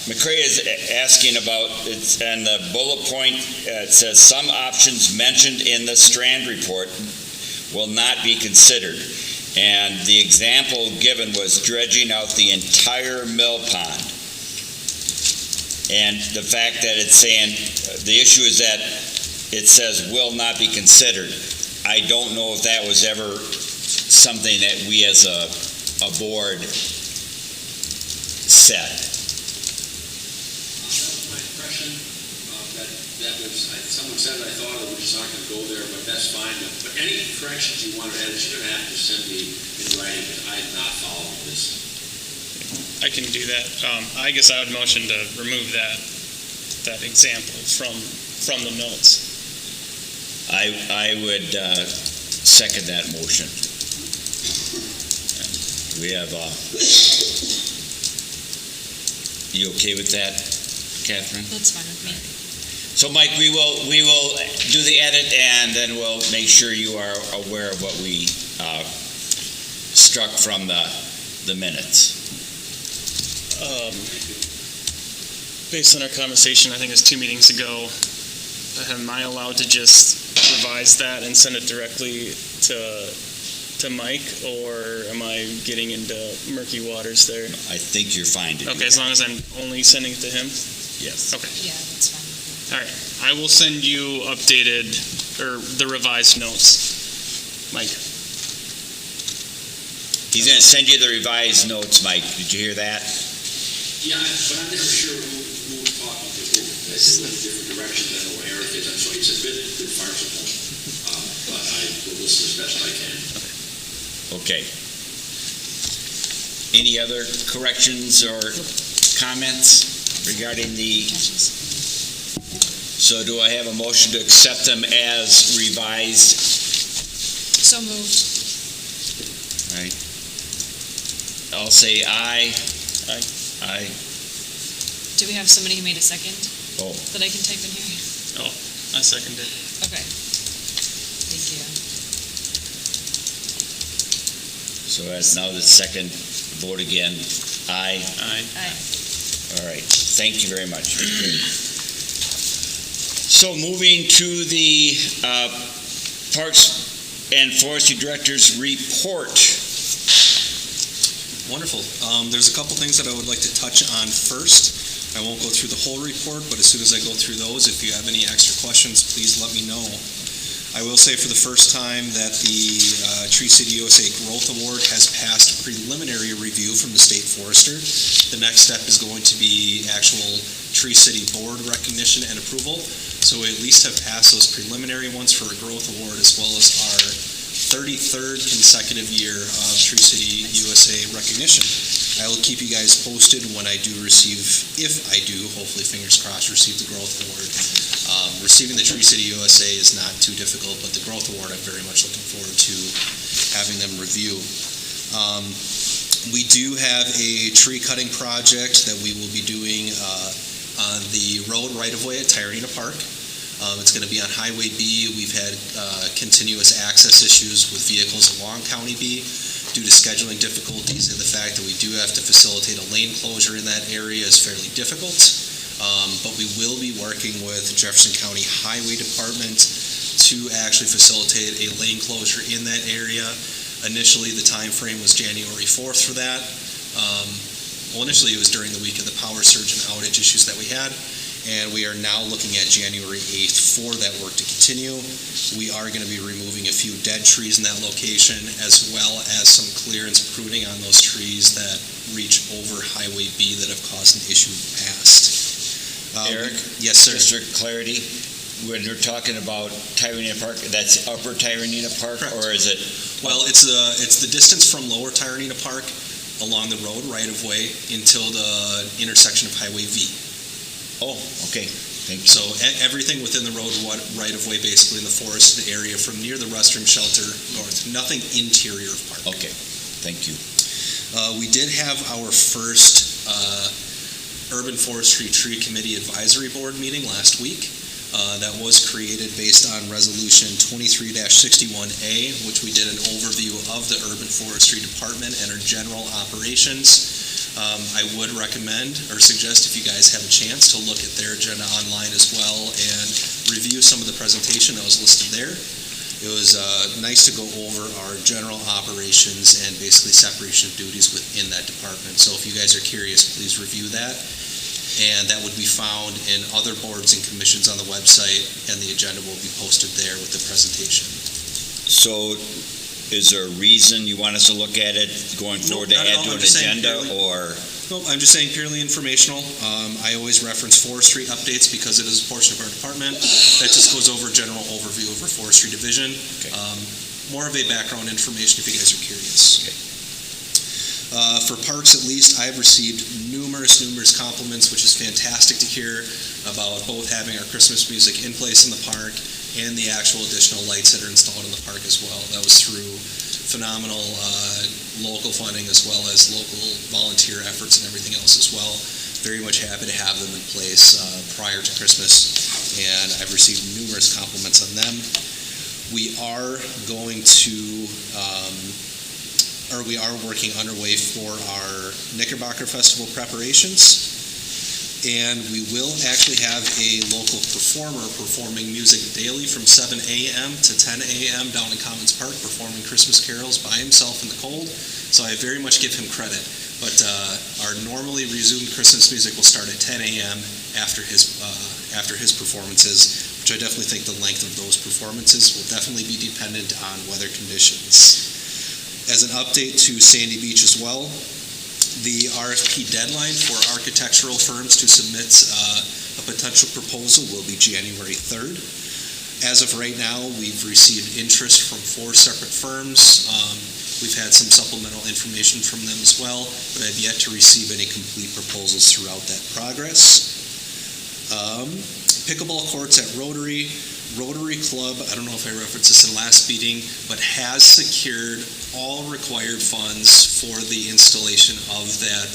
McCray is asking about, and the bullet point, it says some options mentioned in the Strand report will not be considered. And the example given was dredging out the entire mill pond. And the fact that it's saying, the issue is that it says will not be considered. I don't know if that was ever something that we as a board said. That was my impression. That was, someone said I thought we were just not going to go there, but that's fine. But any corrections you want to add, you're going to have to send me in writing, because I am not following this. I can do that. I guess I would motion to remove that example from the notes. I would second that motion. We have, you okay with that, Catherine? That's fine with me. So Mike, we will do the edit and then we'll make sure you are aware of what we struck from the minutes. Based on our conversation, I think it was 2 meetings ago, am I allowed to just revise that and send it directly to Mike, or am I getting into murky waters there? I think you're fine to do Okay, as that. long as I'm only sending it to him? Yes. Okay. Yeah, that's fine. All right, I will send you updated, or the revised notes, Mike. He's going to send you the revised notes, Mike. Did you hear that? Yeah, but I'm never sure who we're talking to. It's in a different direction than where Eric is. So it's a bit farcical. But I will listen as best I can. Okay. Any other corrections or comments regarding the, so do I have a motion to accept them as revised? So moved. Right. I'll say aye. Aye. Aye. Do we have somebody who made a second? Oh. That I can type in here? I second it. Okay. Thank you. So that's now the second vote again. Aye. Aye. Aye. All right. Thank you very much. So moving to the Parks and Forestry Director's report. Wonderful. There's a couple things that I would like to touch on first. I won't go through the whole report, but as soon as I go through those, if you have any extra questions, please let me know. I will say for the first time that the Tree City USA Growth Award has passed preliminary review from the State Forester. The next step is going to be actual Tree City Board recognition and approval. So we at least have passed those preliminary ones for a Growth Award, as well as our 33rd consecutive year of Tree City USA recognition. I will keep you guys posted when I do receive, if I do, hopefully fingers crossed, receive the Growth Award. Receiving the Tree City USA is not too difficult, but the Growth Award I'm very much looking forward to having them review. We do have a tree cutting project that we will be doing on the road right-of-way at Tyrena Park. It's going to be on Highway B. We've had continuous access issues with vehicles along County B due to scheduling difficulties, and the fact that we do have to facilitate a lane closure in that area is fairly difficult. But we will be working with Jefferson County Highway Department to actually facilitate a lane closure in that area. Initially, the time frame was January 4th for that. Well, initially it was during the week of the power surge and outage issues that we had. And we are now looking at January 8th for that work to continue. We are going to be removing a few dead trees in that location, as well as some clearance pruning on those trees that reach over Highway B that have caused an issue in the past. Eric? Yes, sir. Just for clarity, when you're talking about Tyrena Park, that's Upper Tyrena Park, Correct. or is it? Well, it's the distance from Lower Tyrena Park along the road right-of-way until the intersection of Highway V. Oh, okay. Thank you. So everything within the road right-of-way, basically in the forested area from near the restroom shelter north, nothing interior of park. Okay, thank you. We did have our first Urban Forestry Tree Committee Advisory Board meeting last week. That was created based on Resolution 23-61A, which we did an overview of the Urban Forestry Department and our general operations. I would recommend or suggest, if you guys have a chance, to look at their agenda online as well and review some of the presentation that was listed there. It was nice to go over our general operations and basically separation of duties within that department. So if you guys are curious, please review that. And that would be found in other boards and commissions on the website, and the agenda will be posted there with the presentation. So is there a reason you want us to look at it going forward to not at add all. to I'm an just saying agenda, purely- or? Nope, I'm just saying purely informational. I always reference forestry updates because it is a portion of our department. That just goes over a general overview of our forestry division. Okay. More of a background information if you guys are curious. Okay. For parks, at least, I've received numerous compliments, which is fantastic to hear, about both having our Christmas music in place in the park and the actual additional lights that are installed in the park as well. That was through phenomenal local funding as well as local volunteer efforts and everything else as well. Very much happy to have them in place prior to Christmas. and I've received numerous compliments on them. We are going to, we are working underway for our Knickerbocker Festival preparations. And we will actually have a local performer performing music daily from 7 a.m. to 10 a.m. down in Commons Park, performing Christmas carols by himself in the cold. So I very much give him credit. But our normally resumed Christmas music will start at 10 a.m. after his performances, which I definitely think the length of those performances will definitely be dependent on weather conditions. As an update to Sandy Beach as well, the RFP deadline for architectural firms to submit a potential proposal will be January 3rd. As of right now, we've received interest from 4 separate firms. We've had some supplemental information from them as well, but I've yet to receive any complete proposals throughout that progress. Pickleball courts at Rotary. Rotary Club, I don't know if I referenced this in the last meeting, but has secured all required funds for the installation of that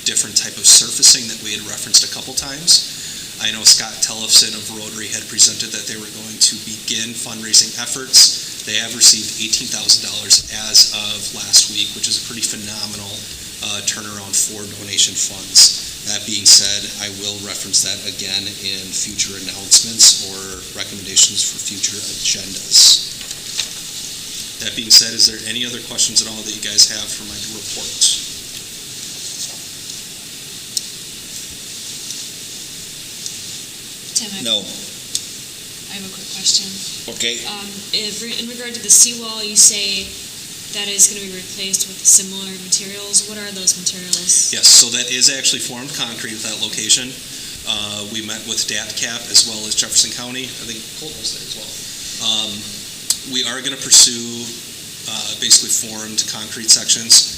different type of surfacing that we had referenced a couple times. I know Scott Tellefson of Rotary had presented that they were going to begin fundraising efforts. They have received $18,000 as of last week, which is a pretty phenomenal turnaround for donation funds. That being said, I will reference that again in future announcements or recommendations for future agendas. That being said, is there any other questions at all that you guys have for my report? Tim, No. I have a quick question. Okay. In regard to the seawall, you say that is going to be replaced with similar materials. What are those materials? Yes, so that is actually formed concrete at that location. We met with DATCAP as well as Jefferson County. I think Colton was there as well. We are going to pursue basically formed concrete sections.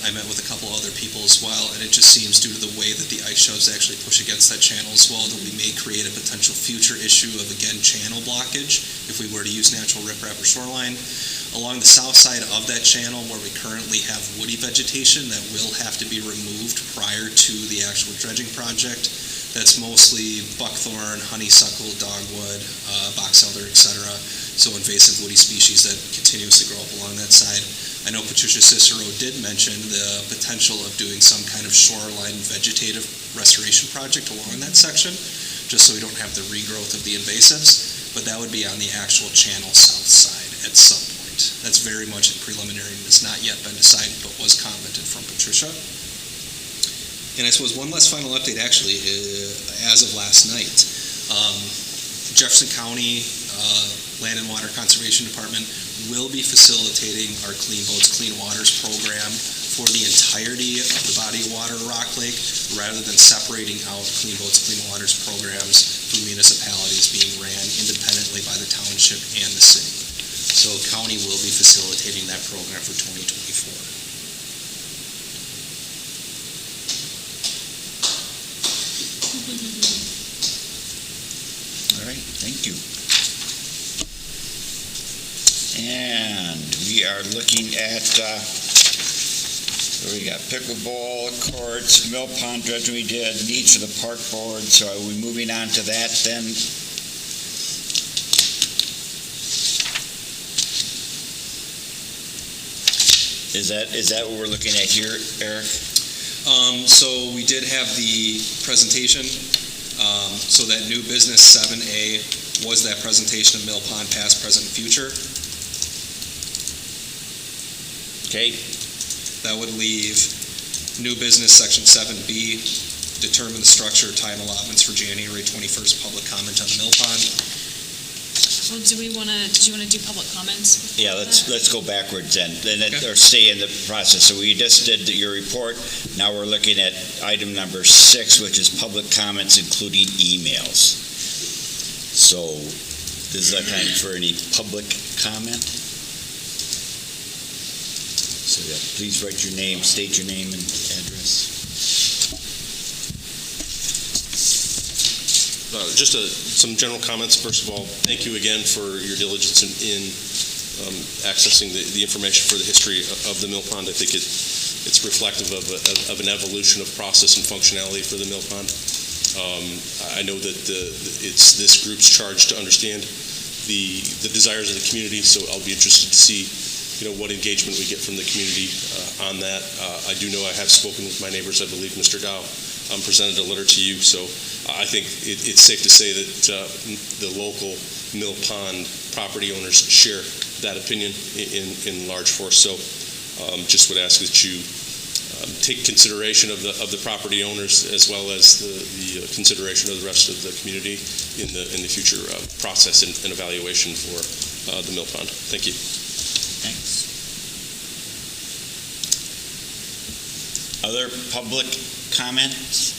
I met with a couple other people as well, and it just seems due to the way that the ice shelves actually push against that channel as well that we may create a potential future issue of, again, channel blockage if we were to use natural riprap or shoreline. Along the south side of that channel where we currently have woody vegetation that will have to be removed prior to the actual dredging project. That's mostly buckthorn, honeysuckle, dogwood, box elder, etc. So invasive woody species that continuously grow up along that side. I know Patricia Cicero did mention the potential of doing some kind of shoreline vegetative restoration project along that section, just so we don't have the regrowth of the invasives, but that would be on the actual channel south side at some point. That's very much in preliminary and has not yet been decided, but was commented from Patricia. And I suppose one last final update actually, as of last night, Jefferson County Land and Water Conservation Department will be facilitating our Clean Boats, Clean Waters program for the entirety of the body of water Rock Lake, rather than separating out Clean Boats, Clean Waters programs for municipalities being ran independently by the township and the city. So county will be facilitating that program for 2024. All right, thank you. And we are looking at, we got pickleball courts, mill pond dredging we did, needs for the park board, so are we moving on to that then? Is that what we're looking at here, Eric? So we did have the presentation. So that new business 7A was that presentation of Mill Pond past, present, and future. Okay. That would leave new business section 7B, determine the structure, time allotments for January 21st public comment on the Mill Pond. Well, did you want to do public comments? Yeah, let's go backwards then, Okay. or stay in the process. So we just did your report. Now we're looking at item number 6, which is public comments, including emails. So, is that time for any public comment? So, yeah, please write your name, state your name and address. Just some general comments. First of all, thank you again for your diligence in accessing the information for the history of the Mill Pond. I think it's reflective of an evolution of process and functionality for the Mill Pond. I know that it's this group's charge to understand the desires of the community, so I'll be interested to see, what engagement we get from the community on that. I do know I have spoken with my neighbors. I believe Mr. Dow presented a letter to you, so I think it's safe to say that the local Mill Pond property owners share that opinion in large force. So just would ask that you take consideration of the property owners as well as the consideration of the rest of the community in the future process and evaluation for the Mill Pond. Thank you. Thanks. Other public comments?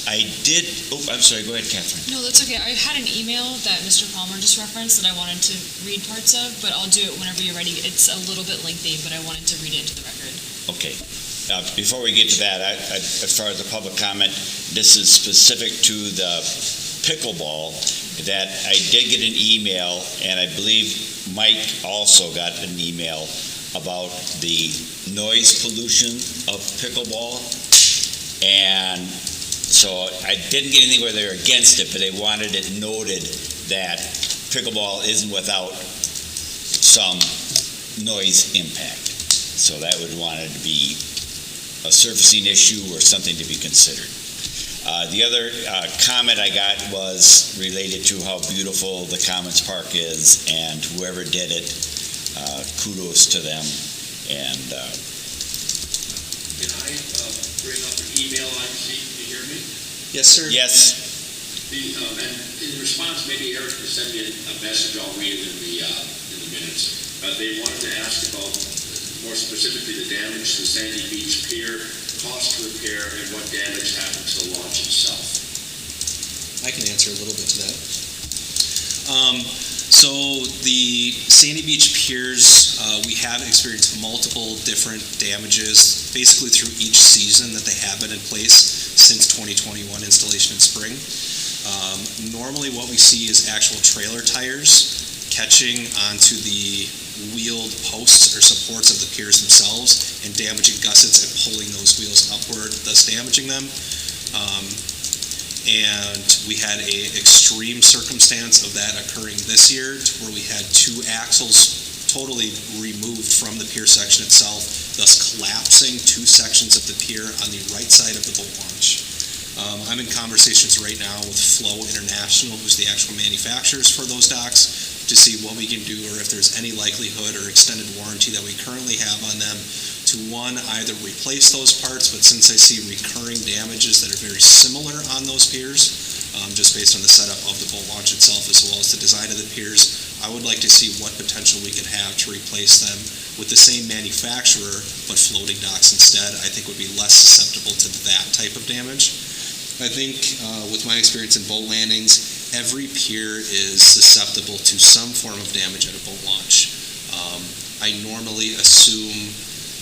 I'm sorry, go ahead, Catherine. No, that's okay. I had an email that Mr. Palmer just referenced that I wanted to read parts of, but I'll do it whenever you're ready. It's a little bit lengthy, but I wanted to read it into the record. Okay. Before we get to that, as far as the public comment, this is specific to the pickleball, that I did get an email, and I believe Mike also got an email about the noise pollution of pickleball. And so I didn't get anything where they're against it, but they wanted it noted that pickleball isn't without some noise impact. So that would want it to be a surfacing issue or something to be considered. The other comment I got was related to how beautiful the Commons Park is, and whoever did it, kudos to them. And Can I bring up an email I received? Can you hear me? Yes, sir. yes, And in response, maybe Eric can send me a message. I'll read it in the minutes. They wanted to ask about, more specifically, the damage to Sandy Beach Pier, cost to repair, and what damage happened to the launch itself. I can answer a little bit to that. So the Sandy Beach piers, we have experienced multiple different damages basically through each season that they have been in place since 2021 installation in spring. Normally what we see is actual trailer tires catching onto the wheeled posts or supports of the piers themselves and damaging gussets and pulling those wheels upward, thus damaging them. And we had an extreme circumstance of that occurring this year, to where we had two axles totally removed from the pier section itself, thus collapsing two sections of the pier on the right side of the boat launch. I'm in conversations right now with Flow International, who's the actual manufacturers for those docks, to see what we can do, or if there's any likelihood or extended warranty that we currently have on them to, one, either replace those parts, but since I see recurring damages that are very similar on those piers, just based on the setup of the boat launch itself as well as the design of the piers, I would like to see what potential we could have to replace them with the same manufacturer, but floating docks instead. I think would be less susceptible to that type of damage. I think with my experience in boat landings, every pier is susceptible to some form of damage at a boat launch. I normally assume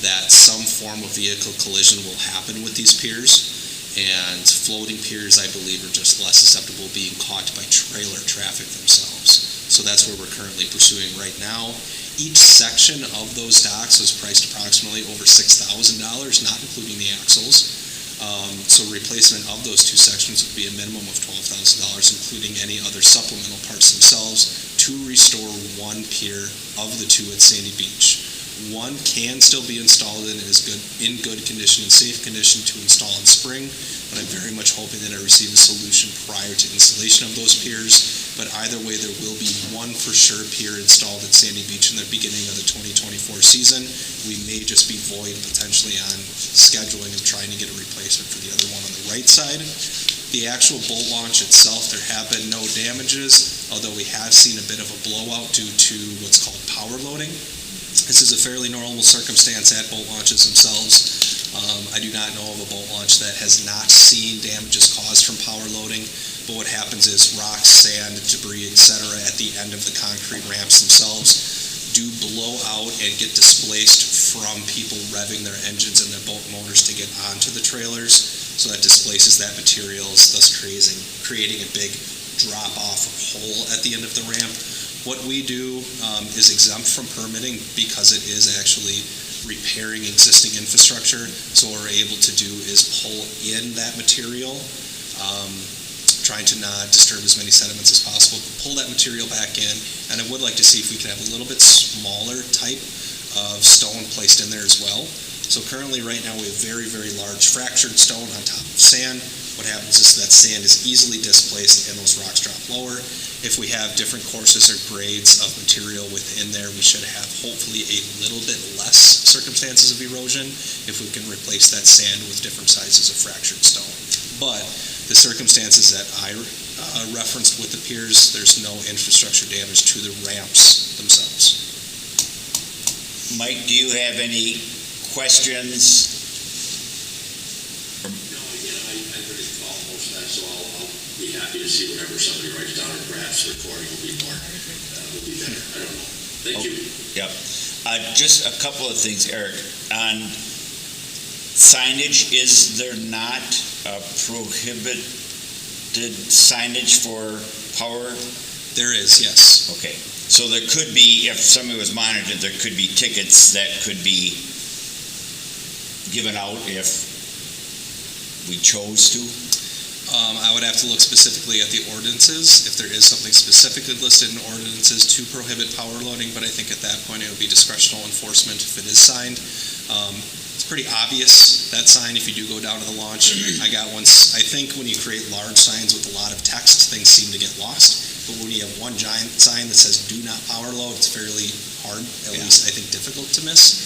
that some form of vehicle collision will happen with these piers, and floating piers, I believe, are just less susceptible to being caught by trailer traffic themselves. So that's where we're currently pursuing right now. Each section of those docks is priced approximately over $6,000, not including the axles. So replacement of those two sections would be a minimum of $12,000, including any other supplemental parts themselves, to restore one pier of the two at Sandy Beach. One can still be installed and is in good condition and safe condition to install in spring, but I'm very much hoping that I receive a solution prior to installation of those piers. But either way, there will be one for sure pier installed at Sandy Beach in the beginning of the 2024 season. We may just be void potentially on scheduling of trying to get a replacement for the other one on the right side. The actual boat launch itself, there have been no damages, although we have seen a bit of a blowout due to what's called power loading. This is a fairly normal circumstance at boat launches themselves. I do not know of a boat launch that has not seen damages caused from power loading, but what happens is rocks, sand, debris, etc. at the end of the concrete ramps themselves do blow out and get displaced from people revving their engines and their boat motors to get onto the trailers. So that displaces that material, thus creating a big drop-off hole at the end of the ramp. What we do is exempt from permitting because it is actually repairing existing infrastructure. So what we're able to do is pull in that material, trying to not disturb as many sediments as possible, pull that material back in. And I would like to see if we could have a little bit smaller type of stone placed in there as well. So currently, right now, we have very, very large fractured stone on top of sand. What happens is that sand is easily displaced and those rocks drop lower. If we have different courses or grades of material within there, we should have hopefully a little bit less circumstances of erosion if we can replace that sand with different sizes of fractured stone. But the circumstances that I referenced with the piers, there's no infrastructure damage to the ramps themselves. Mike, do you have any questions? No, again, I already followed most of that, so I'll be happy to see whatever somebody writes down, or perhaps the recording will be more, will be better. I don't know. Thank you. Just a couple of things, Eric. On signage, is there not prohibited signage for power? There is, yes. Okay. So there could be, if somebody was monitored, there could be tickets that could be given out if we chose to? I would have to look specifically at the ordinances, if there is something specifically listed in ordinances to prohibit power loading, but I think at that point it would be discretional enforcement if it is signed. It's pretty obvious, that sign, if you do go down to the launch. I got once, I think when you create large signs with a lot of text, things seem to get lost. But when you have one giant sign that says "Do not power load," it's fairly hard, at least I think difficult to miss.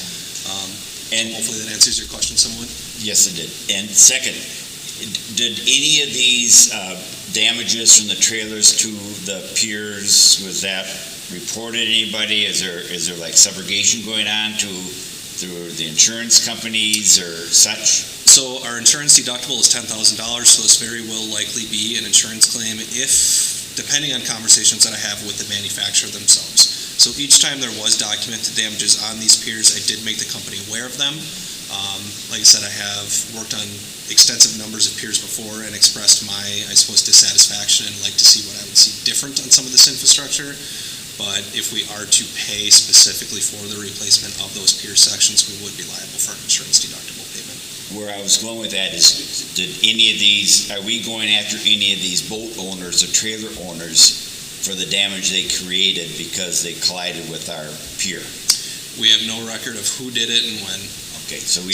And hopefully that answers your question somewhat. Yes, it did. And second, did any of these damages from the trailers to the piers, was that reported to anybody? Is there like subrogation going on through the insurance companies or such? So our insurance deductible is $10,000, so this very will likely be an insurance claim depending on conversations that I have with the manufacturer themselves. So each time there was documented damages on these piers, I did make the company aware of them. Like I said, I have worked on extensive numbers of piers before and expressed my, I suppose, dissatisfaction and like to see what I would see different on some of this infrastructure. But if we are to pay specifically for the replacement of those pier sections, we would be liable for an insurance deductible payment. Where I was going with that is, are we going after any of these boat owners or trailer owners for the damage they created because they collided with our pier? We have no record of who did it and when. Okay, so we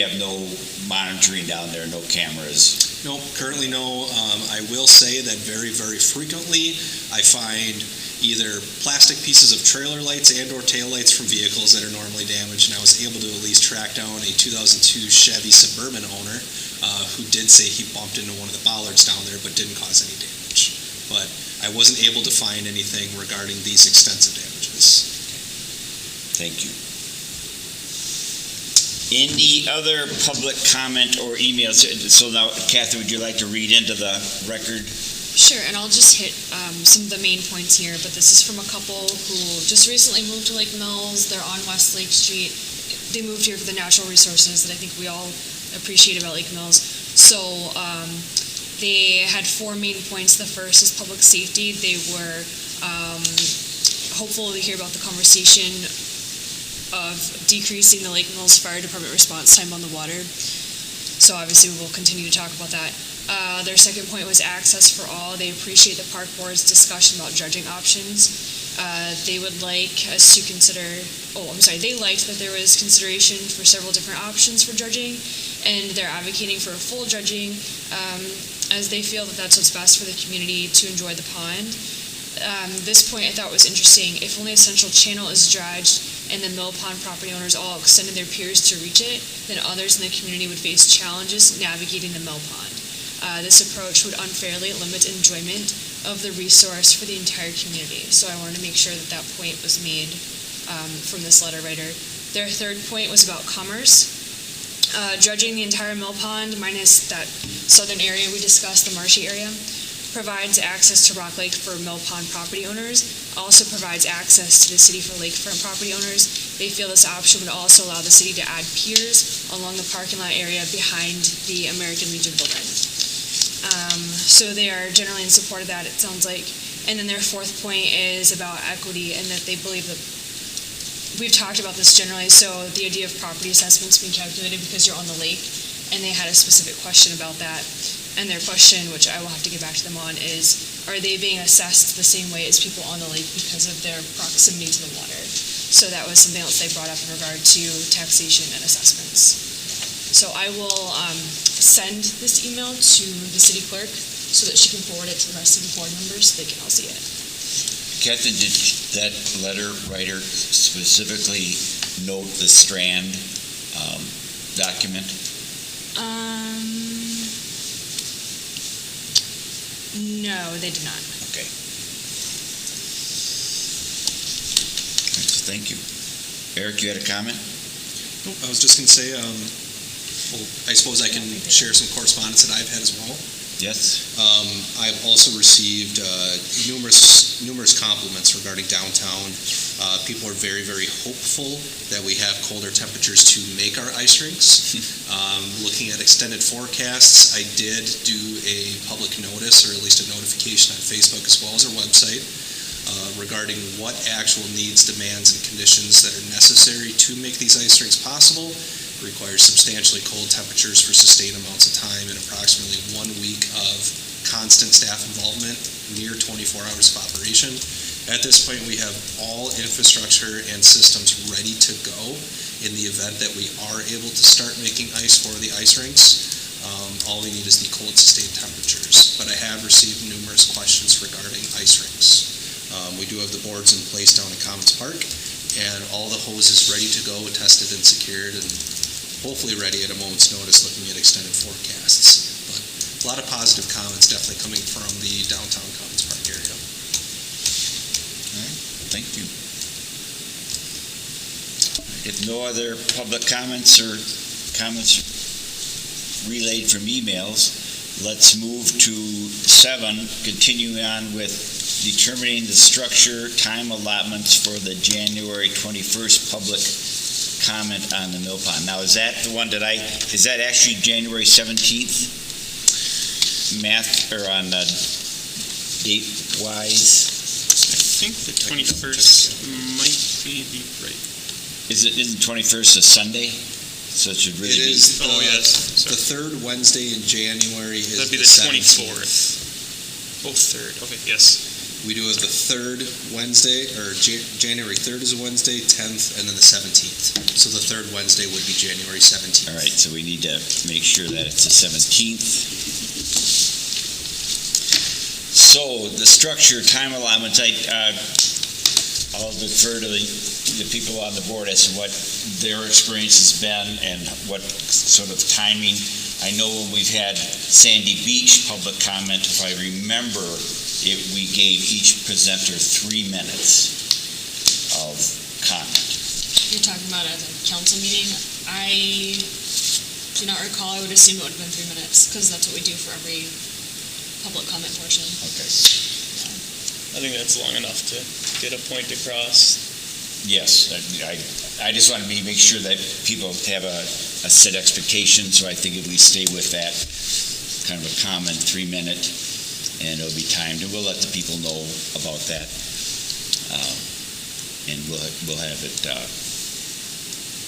have no monitoring down there, no cameras. No, currently no. I will say that very, very frequently I find either plastic pieces of trailer lights and or taillights from vehicles that are normally damaged, and I was able to at least track down a 2002 Chevy Suburban owner who did say he bumped into one of the bollards down there but didn't cause any damage. But I wasn't able to find anything regarding these extensive damages. Thank you. Any other public comment or emails? So now, Kathy, would you like to read into the record? Sure, and I'll just hit some of the main points here, but this is from a couple who just recently moved to Lake Mills. They're on West Lake Street. They moved here for the natural resources that I think we all appreciate about Lake Mills. So they had 4 main points. The first is public safety. They were hopeful to hear about the conversation of decreasing the Lake Mills Fire Department response time on the water. So obviously we'll continue to talk about that. Their second point was access for all. They appreciate the park board's discussion about dredging options. They would like us to consider, they liked that there was consideration for several different options for dredging, and they're advocating for a full dredging, as they feel that that's what's best for the community to enjoy the pond. This point I thought was interesting. If only a central channel is dredged and the Mill Pond property owners all extended their piers to reach it, then others in the community would face challenges navigating the Mill Pond. This approach would unfairly limit enjoyment of the resource for the entire community. So I wanted to make sure that that point was made from this letter writer. Their third point was about commerce. Dredging the entire Mill Pond, minus that southern area we discussed, the marshy area, provides access to Rock Lake for Mill Pond property owners, also provides access to the city for lakefront property owners. They feel this option would also allow the city to add piers along the parking lot area behind the American Legion building. So they are generally in support of that, it sounds like. And then their fourth point is about equity, and that they believe that we've talked about this generally, so the idea of property assessments being calculated because you're on the lake, and they had a specific question about that. And their question, which I will have to get back to them on, is, are they being assessed the same way as people on the lake because of their proximity to the water? So that was something else they brought up in regard to taxation and assessments. So I will send this email to the city clerk so that she can forward it to the rest of the board members so they can all see it. Captain, did that letter writer specifically note the Strand document? No, they did not. Okay. Thank you. Eric, you had a comment? Nope, I was just going to say, well, I suppose I can share some correspondence that I've had as well. Yes? I've also received numerous compliments regarding downtown. People are very, very hopeful that we have colder temperatures to make our ice rinks. Looking at extended forecasts, I did do a public notice, or at least a notification on Facebook as well as our website, regarding what actual needs, demands, and conditions that are necessary to make these ice rinks possible. It requires substantially cold temperatures for sustained amounts of time and approximately 1 week of constant staff involvement, near 24 hours of operation. At this point, we have all infrastructure and systems ready to go in the event that we are able to start making ice for the ice rinks. All we need is the cold sustained temperatures. But I have received numerous questions regarding ice rinks. We do have the boards in place down at Commons Park, and all the hoses ready to go, tested and secured, and hopefully ready at a moment's notice looking at extended forecasts. But a lot of positive comments definitely coming from the downtown Commons Park area. Thank you. If no other public comments or comments relayed from emails, let's move to 7, continuing on with determining the structure, time allotments for the January 21st public comment on the mill pond. Now, is that the one is that actually January 17th? Math, or on date-wise? I think the 21st might be right. Isn't 21st a Sunday? So it should really It be. is Oh, yes. the third Wednesday in January is That'd be the 17th. 24th. Oh, 3rd. Okay, yes. We do have the third Wednesday, or January 3rd is a Wednesday, 10th, and then the 17th. So the third Wednesday would be January 17th. All right, so we need to make sure that it's the 17th. So the structure, time allotments, I'll defer to the people on the board as to what their experience has been and what sort of timing. I know when we've had Sandy Beach public comment, if I remember, we gave each presenter 3 minutes of comment. You're talking about at a council meeting. I do not recall. I would assume it would have been 3 minutes because that's what we do for every public comment portion. Okay. I think that's long enough to get a point across. Yes, I just want to make sure that people have a set expectation, so I think if we stay with that kind of a common 3 minute, and it'll be timed, and we'll let the people know about that, and we'll have it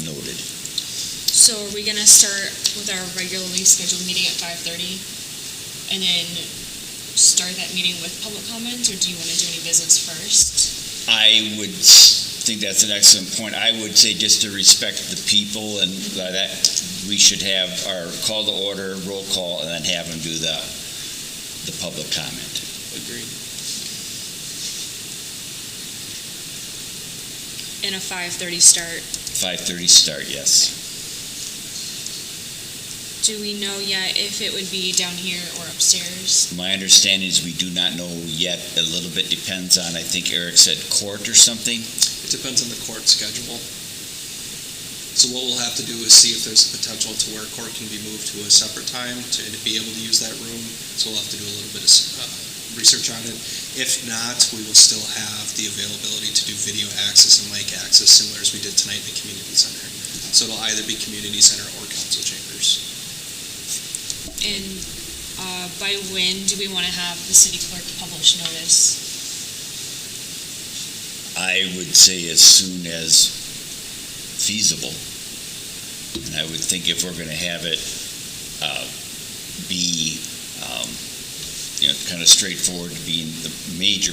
noted. So are we going to start with our regularly scheduled meeting at 5:30 and then start that meeting with public comments, or do you want to do any business first? I would think that's an excellent point. I would say just to respect the people, and that we should have our call to order, roll call, and then have them do the public comment. Agreed. And a 5:30 start. 5:30 start, yes. Do we know yet if it would be down here or upstairs? My understanding is we do not know yet. A little bit depends on, I think Eric said court or something. It depends on the court schedule. So what we'll have to do is see if there's a potential to where court can be moved to a separate time to be able to use that room. So we'll have to do a little bit of research on it. If not, we will still have the availability to do video access and mic access, similar as we did tonight in the community center. So it'll either be community center or council chambers. And by when do we want to have the city clerk publish notice? I would say as soon as feasible. And I would think if we're going to have it be, kind of straightforward, being the major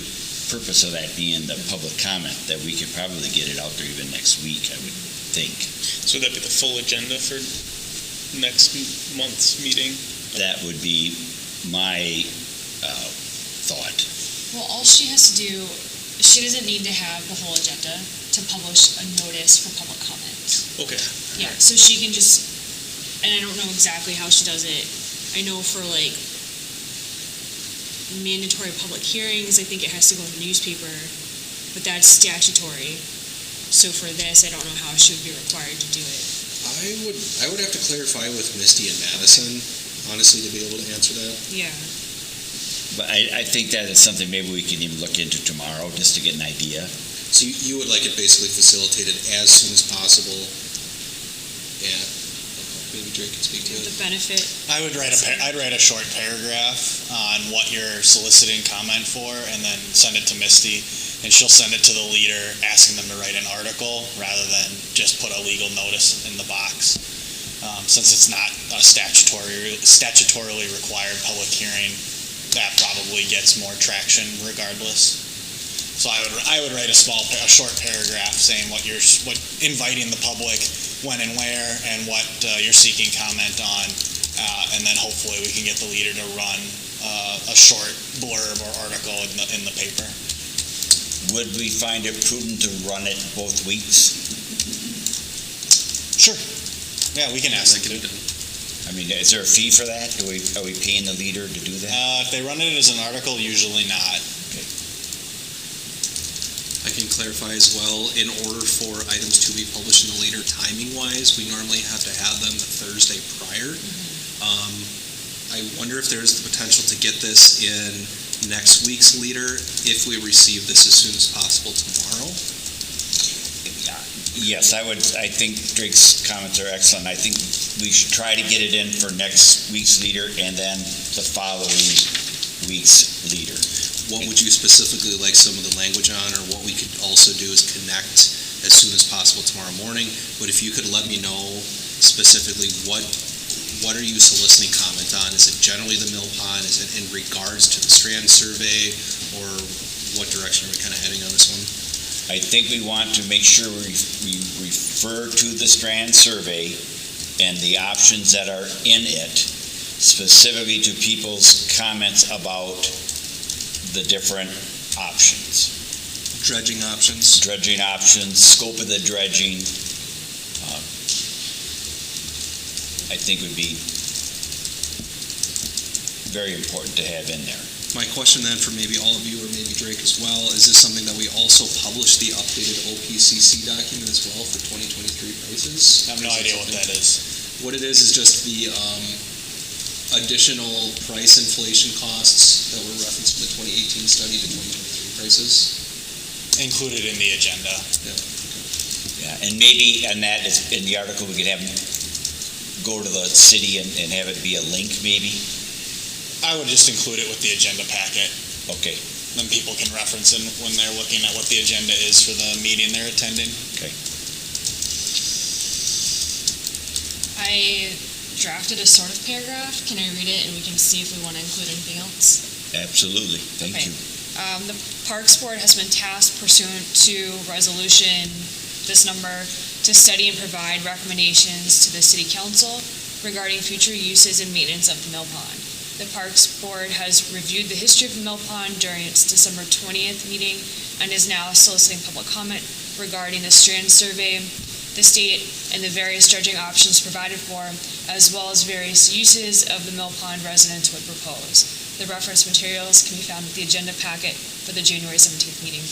purpose of that being the public comment, that we could probably get it out there even next week, I would think. So would that be the full agenda for next month's meeting? That would be my thought. Well, all she has to do, she doesn't need to have the whole agenda to publish a notice for public comment. Okay. Yeah, so she can just, and I don't know exactly how she does it. I know for like mandatory public hearings, I think it has to go in the newspaper, but that's statutory. So for this, I don't know how she would be required to do it. I would have to clarify with Misty and Madison, honestly, to be able to answer that. Yeah. But I think that is something maybe we can even look into tomorrow, just to get an idea. So you would like it basically facilitated as soon as possible, and maybe Drake can speak to it. The benefit. I'd write a short paragraph on what you're soliciting comment for, and then send it to Misty, and she'll send it to the leader, asking them to write an article rather than just put a legal notice in the box. Since it's not a statutorily required public hearing, that probably gets more traction regardless. So I would write a short paragraph saying what inviting the public when and where, and what you're seeking comment on, and then hopefully we can get the leader to run a short blurb or article in the paper. Would we find it prudent to run it both weeks? Sure. Yeah, we can ask them to. I mean, is there a fee for that? Are we paying the leader to do that? If they run it as an article, usually not. I can clarify as well, in order for items to be published in the leader timing-wise, we normally have to have them the Thursday prior. I wonder if there's the potential to get this in next week's leader if we receive this as soon as possible tomorrow. Yes, I think Drake's comments are excellent. I think we should try to get it in for next week's leader and then the following week's leader. What would you specifically like some of the language on, or what we could also do is connect as soon as possible tomorrow morning? But if you could let me know specifically what are you soliciting comment on? Is it generally the mill pond? Is it in regards to the Strand survey, or what direction are we kind of heading on this one? I think we want to make sure we refer to the Strand survey and the options that are in it, specifically to people's comments about the different options. Dredging options. Dredging options, scope of the dredging, I think would be very important to have in there. My question then for maybe all of you, or maybe Drake as well, is this something that we also publish the updated OPCC document as well for 2023 prices? I have no idea what that is. What it is just the additional price inflation costs that were referenced in the 2018 study to 2023 prices. Included in the agenda. Yeah, and maybe, and that is in the article, we could have them go to the city and have it be a link, maybe? I would just include it with the agenda packet. Okay. Then people can reference it when they're looking at what the agenda is for the meeting they're attending. Okay. I drafted a sort of paragraph. Can I read it and we can see if we want to include anything else? Absolutely. Thank Okay. you. The Parks Board has been tasked pursuant to resolution, this number, to study and provide recommendations to the City Council regarding future uses and maintenance of the mill pond. The Parks Board has reviewed the history of the mill pond during its December 20th meeting and is now soliciting public comment regarding the Strand survey, the state, and the various dredging options provided for, as well as various uses of the mill pond residents would propose. The reference materials can be found with the agenda packet for the January 17th meeting.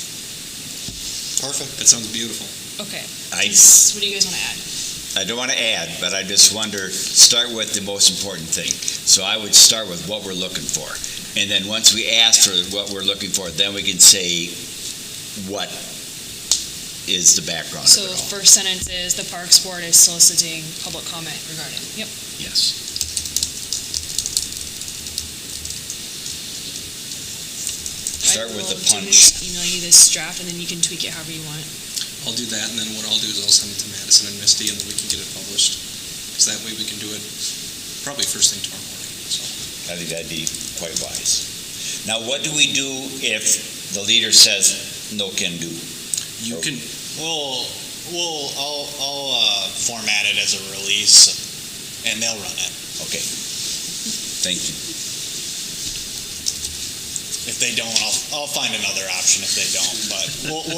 Perfect. That sounds beautiful. Okay. I What do you guys want to add? I don't want to add, but I just wonder, start with the most important thing. So I would start with what we're looking for. And then once we ask for what we're looking for, then we can say what is the background So of it the all. first sentence is the Parks Board is soliciting public comment regarding. Yep. Yes. Start with the I will punch. email you this draft and then you can tweak it however you want. I'll do that, and then what I'll do is I'll send it to Madison and Misty, and then we can get it published. Because that way we can do it probably first thing tomorrow morning, so. I think that'd be quite wise. Now, what do we do if the leader says no can do? You can, I'll format it as a release, and they'll run it. Okay. Thank you. If they don't, I'll find another option if they don't, but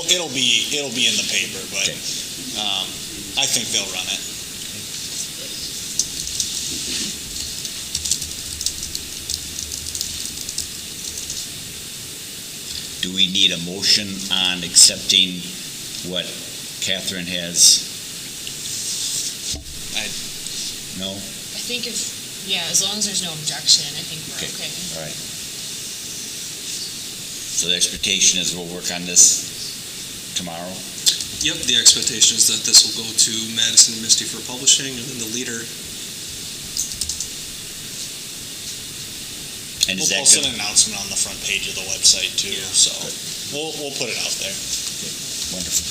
it'll be in the paper, but Okay. I think they'll run it. Do we need a motion on accepting what Catherine has? No? I think as long as there's no objection, I think we're Okay. okay. All right. So the expectation is we'll work on this tomorrow? yep, the expectation is that this will go to Madison and Misty for publishing, and then the leader, And We'll is that post good? an announcement on the front page of the website too, Yeah, so we'll put it out there. Wonderful.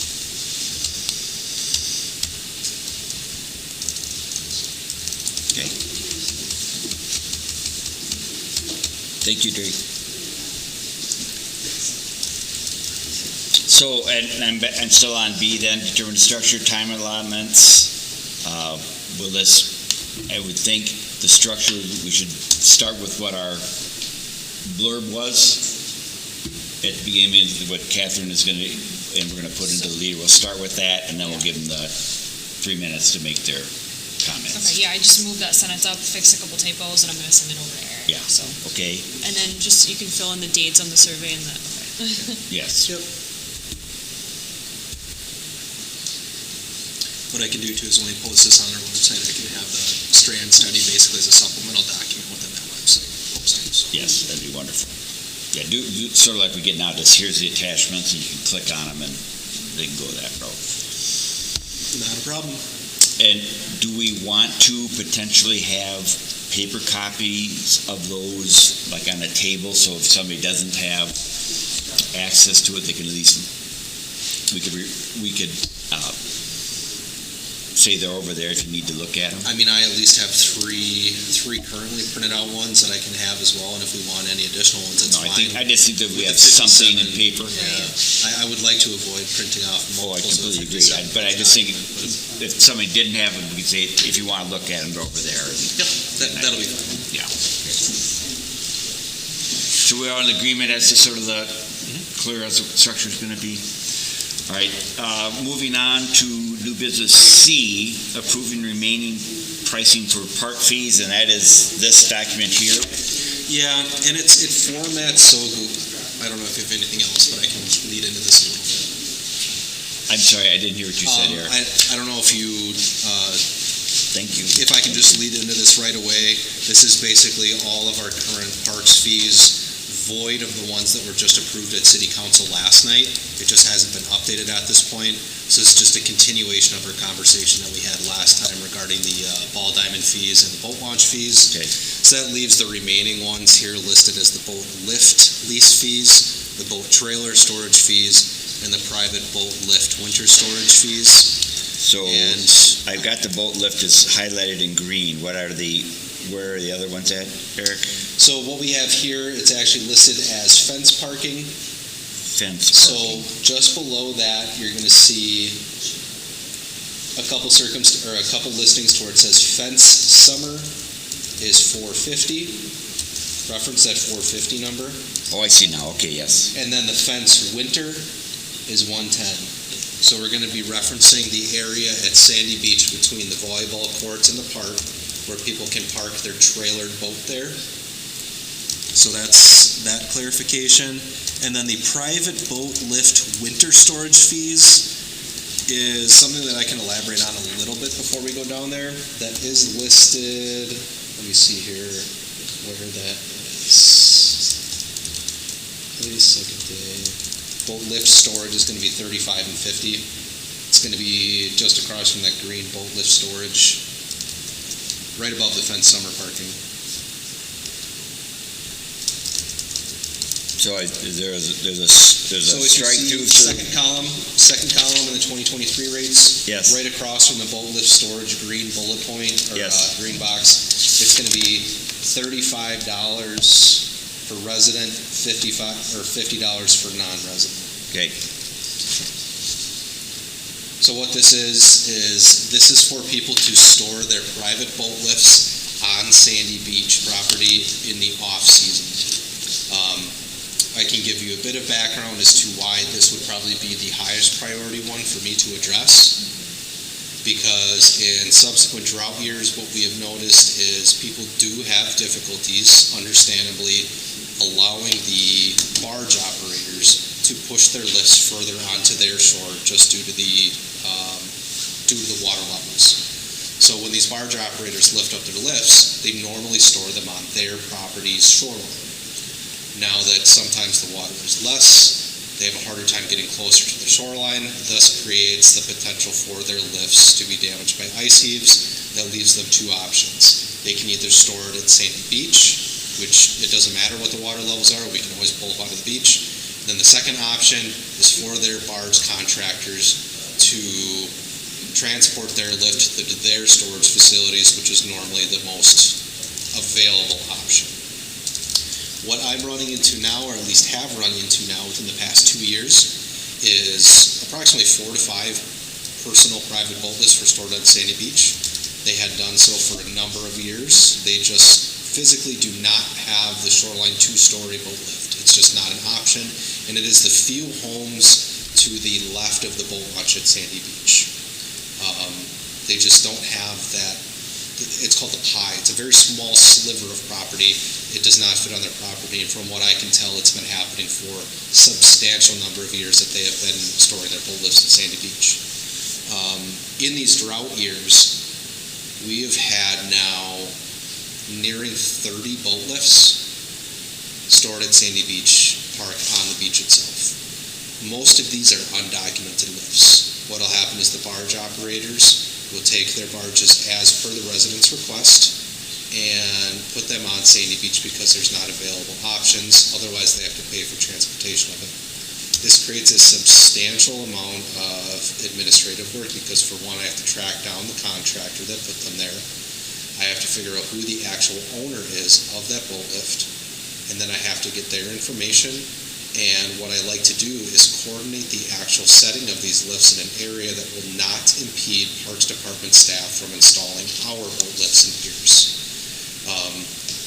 Okay. Thank you, Drake. So, and I'm still on B then, determine structure, time allotments. Will this, I would think the structure, we should start with what our blurb was at the beginning, what Catherine is gonna, and we're gonna put into the leader. We'll start with that, and then we'll give them the 3 minutes to make their comments. Okay, yeah, I just moved that sentence up, fixed a couple typos, and I'm gonna send it over to Eric. Yeah. So, Okay? and then just, you can fill in the dates on the survey and that, okay. Yes. what I can do too is when we post this on our website, I can have the Strand study basically as a supplemental document within that website posting, so. Yes, that'd be wonderful. Yeah, do sort of like we get now, just here's the attachments, and you can click on them, and they can go that route. Not a problem. And do we want to potentially have paper copies of those, like on a table, so if somebody doesn't have access to it, they can at least, we could say they're over there if you need to look at them? I mean, I at least have three currently printed out ones that I can have as well, and if we want any additional ones, it's No, fine. I just think that we With have the something in 57, paper. Yeah, I would like to avoid printing off Oh, I multiples of completely agree. 57. But I just think if somebody didn't have them, we could say, if you want to look at them, they're over there. Yep, that'll be fine. Yeah. So we're all in agreement as to sort of the clear as the structure is going to be. All right, moving on to new business C, approving remaining pricing for park fees, and that is this document here. Yeah, and it formats so good. I don't know if you have anything else, but I can lead into this a little bit. I'm sorry, I didn't hear what you said, Eric. I don't know if you, Thank you. if I can just lead into this right away. This is basically all of our current parks fees, void of the ones that were just approved at City Council last night. It just hasn't been updated at this point. So it's just a continuation of our conversation that we had last time regarding the ball diamond fees and the boat launch fees. Okay. So that leaves the remaining ones here listed as the boat lift lease fees, the boat trailer storage fees, and the private boat lift winter storage fees. So And I've got the boat lift is highlighted in green. Where are the other ones at, Eric? so what we have here, it's actually listed as fence parking. Fence So parking. just below that, you're going to see a couple listings to where it says fence summer is $450. Reference that 450 number. Oh, I see now. Okay, yes. And then the fence winter is 110. So we're going to be referencing the area at Sandy Beach between the volleyball courts and the park where people can park their trailered boat there. So that's that clarification. And then the private boat lift winter storage fees is something that I can elaborate on a little bit before we go down there. That is listed, let me see here where that is. Please, second day. Boat lift storage is going to be $35 and $50. It's going to be just across from that green boat lift storage, right above the fence summer parking. So there's a So if you strike see through. second column in the 2023 rates. Yes. Right across from the boat lift storage green bullet point, or Yes. green box, it's gonna be $35 for resident, $50 for non-resident. Okay. So what this is for people to store their private boat lifts on Sandy Beach property in the off-season. I can give you a bit of background as to why this would probably be the highest priority one for me to address. Because in subsequent drought years, what we have noticed is people do have difficulties, understandably, allowing the barge operators to push their lifts further onto their shore just due to the water levels. So when these barge operators lift up their lifts, they normally store them on their property's shoreline. Now that sometimes the water is less, they have a harder time getting closer to the shoreline, thus creates the potential for their lifts to be damaged by ice heaves. That leaves them two options. They can either store it at Sandy Beach, which it doesn't matter what the water levels are, we can always pull up onto the beach. Then the second option is for their barge contractors to transport their lift to their storage facilities, which is normally the most available option. What I'm running into now, or at least have run into now within the past 2 years, is approximately 4 to 5 personal private boat lifts were stored on Sandy Beach. They had done so for a number of years. They just physically do not have the shoreline 2-story boat lift. It's just not an option, and it is the few homes to the left of the boat launch at Sandy Beach. They just don't have that. It's called the pie. It's a very small sliver of property. It does not fit on their property, and from what I can tell, it's been happening for a substantial number of years that they have been storing their boat lifts at Sandy Beach. In these drought years, we have had now nearing 30 boat lifts stored at Sandy Beach Park on the beach itself. Most of these are undocumented lifts. What'll happen is the barge operators will take their barges as per the resident's request and put them on Sandy Beach because there's not available options. Otherwise, they have to pay for transportation of it. This creates a substantial amount of administrative work because, for one, I have to track down the contractor that put them there. I have to figure out who the actual owner is of that boat lift, and then I have to get their information. And what I like to do is coordinate the actual setting of these lifts in an area that will not impede Parks Department staff from installing our boat lifts and piers.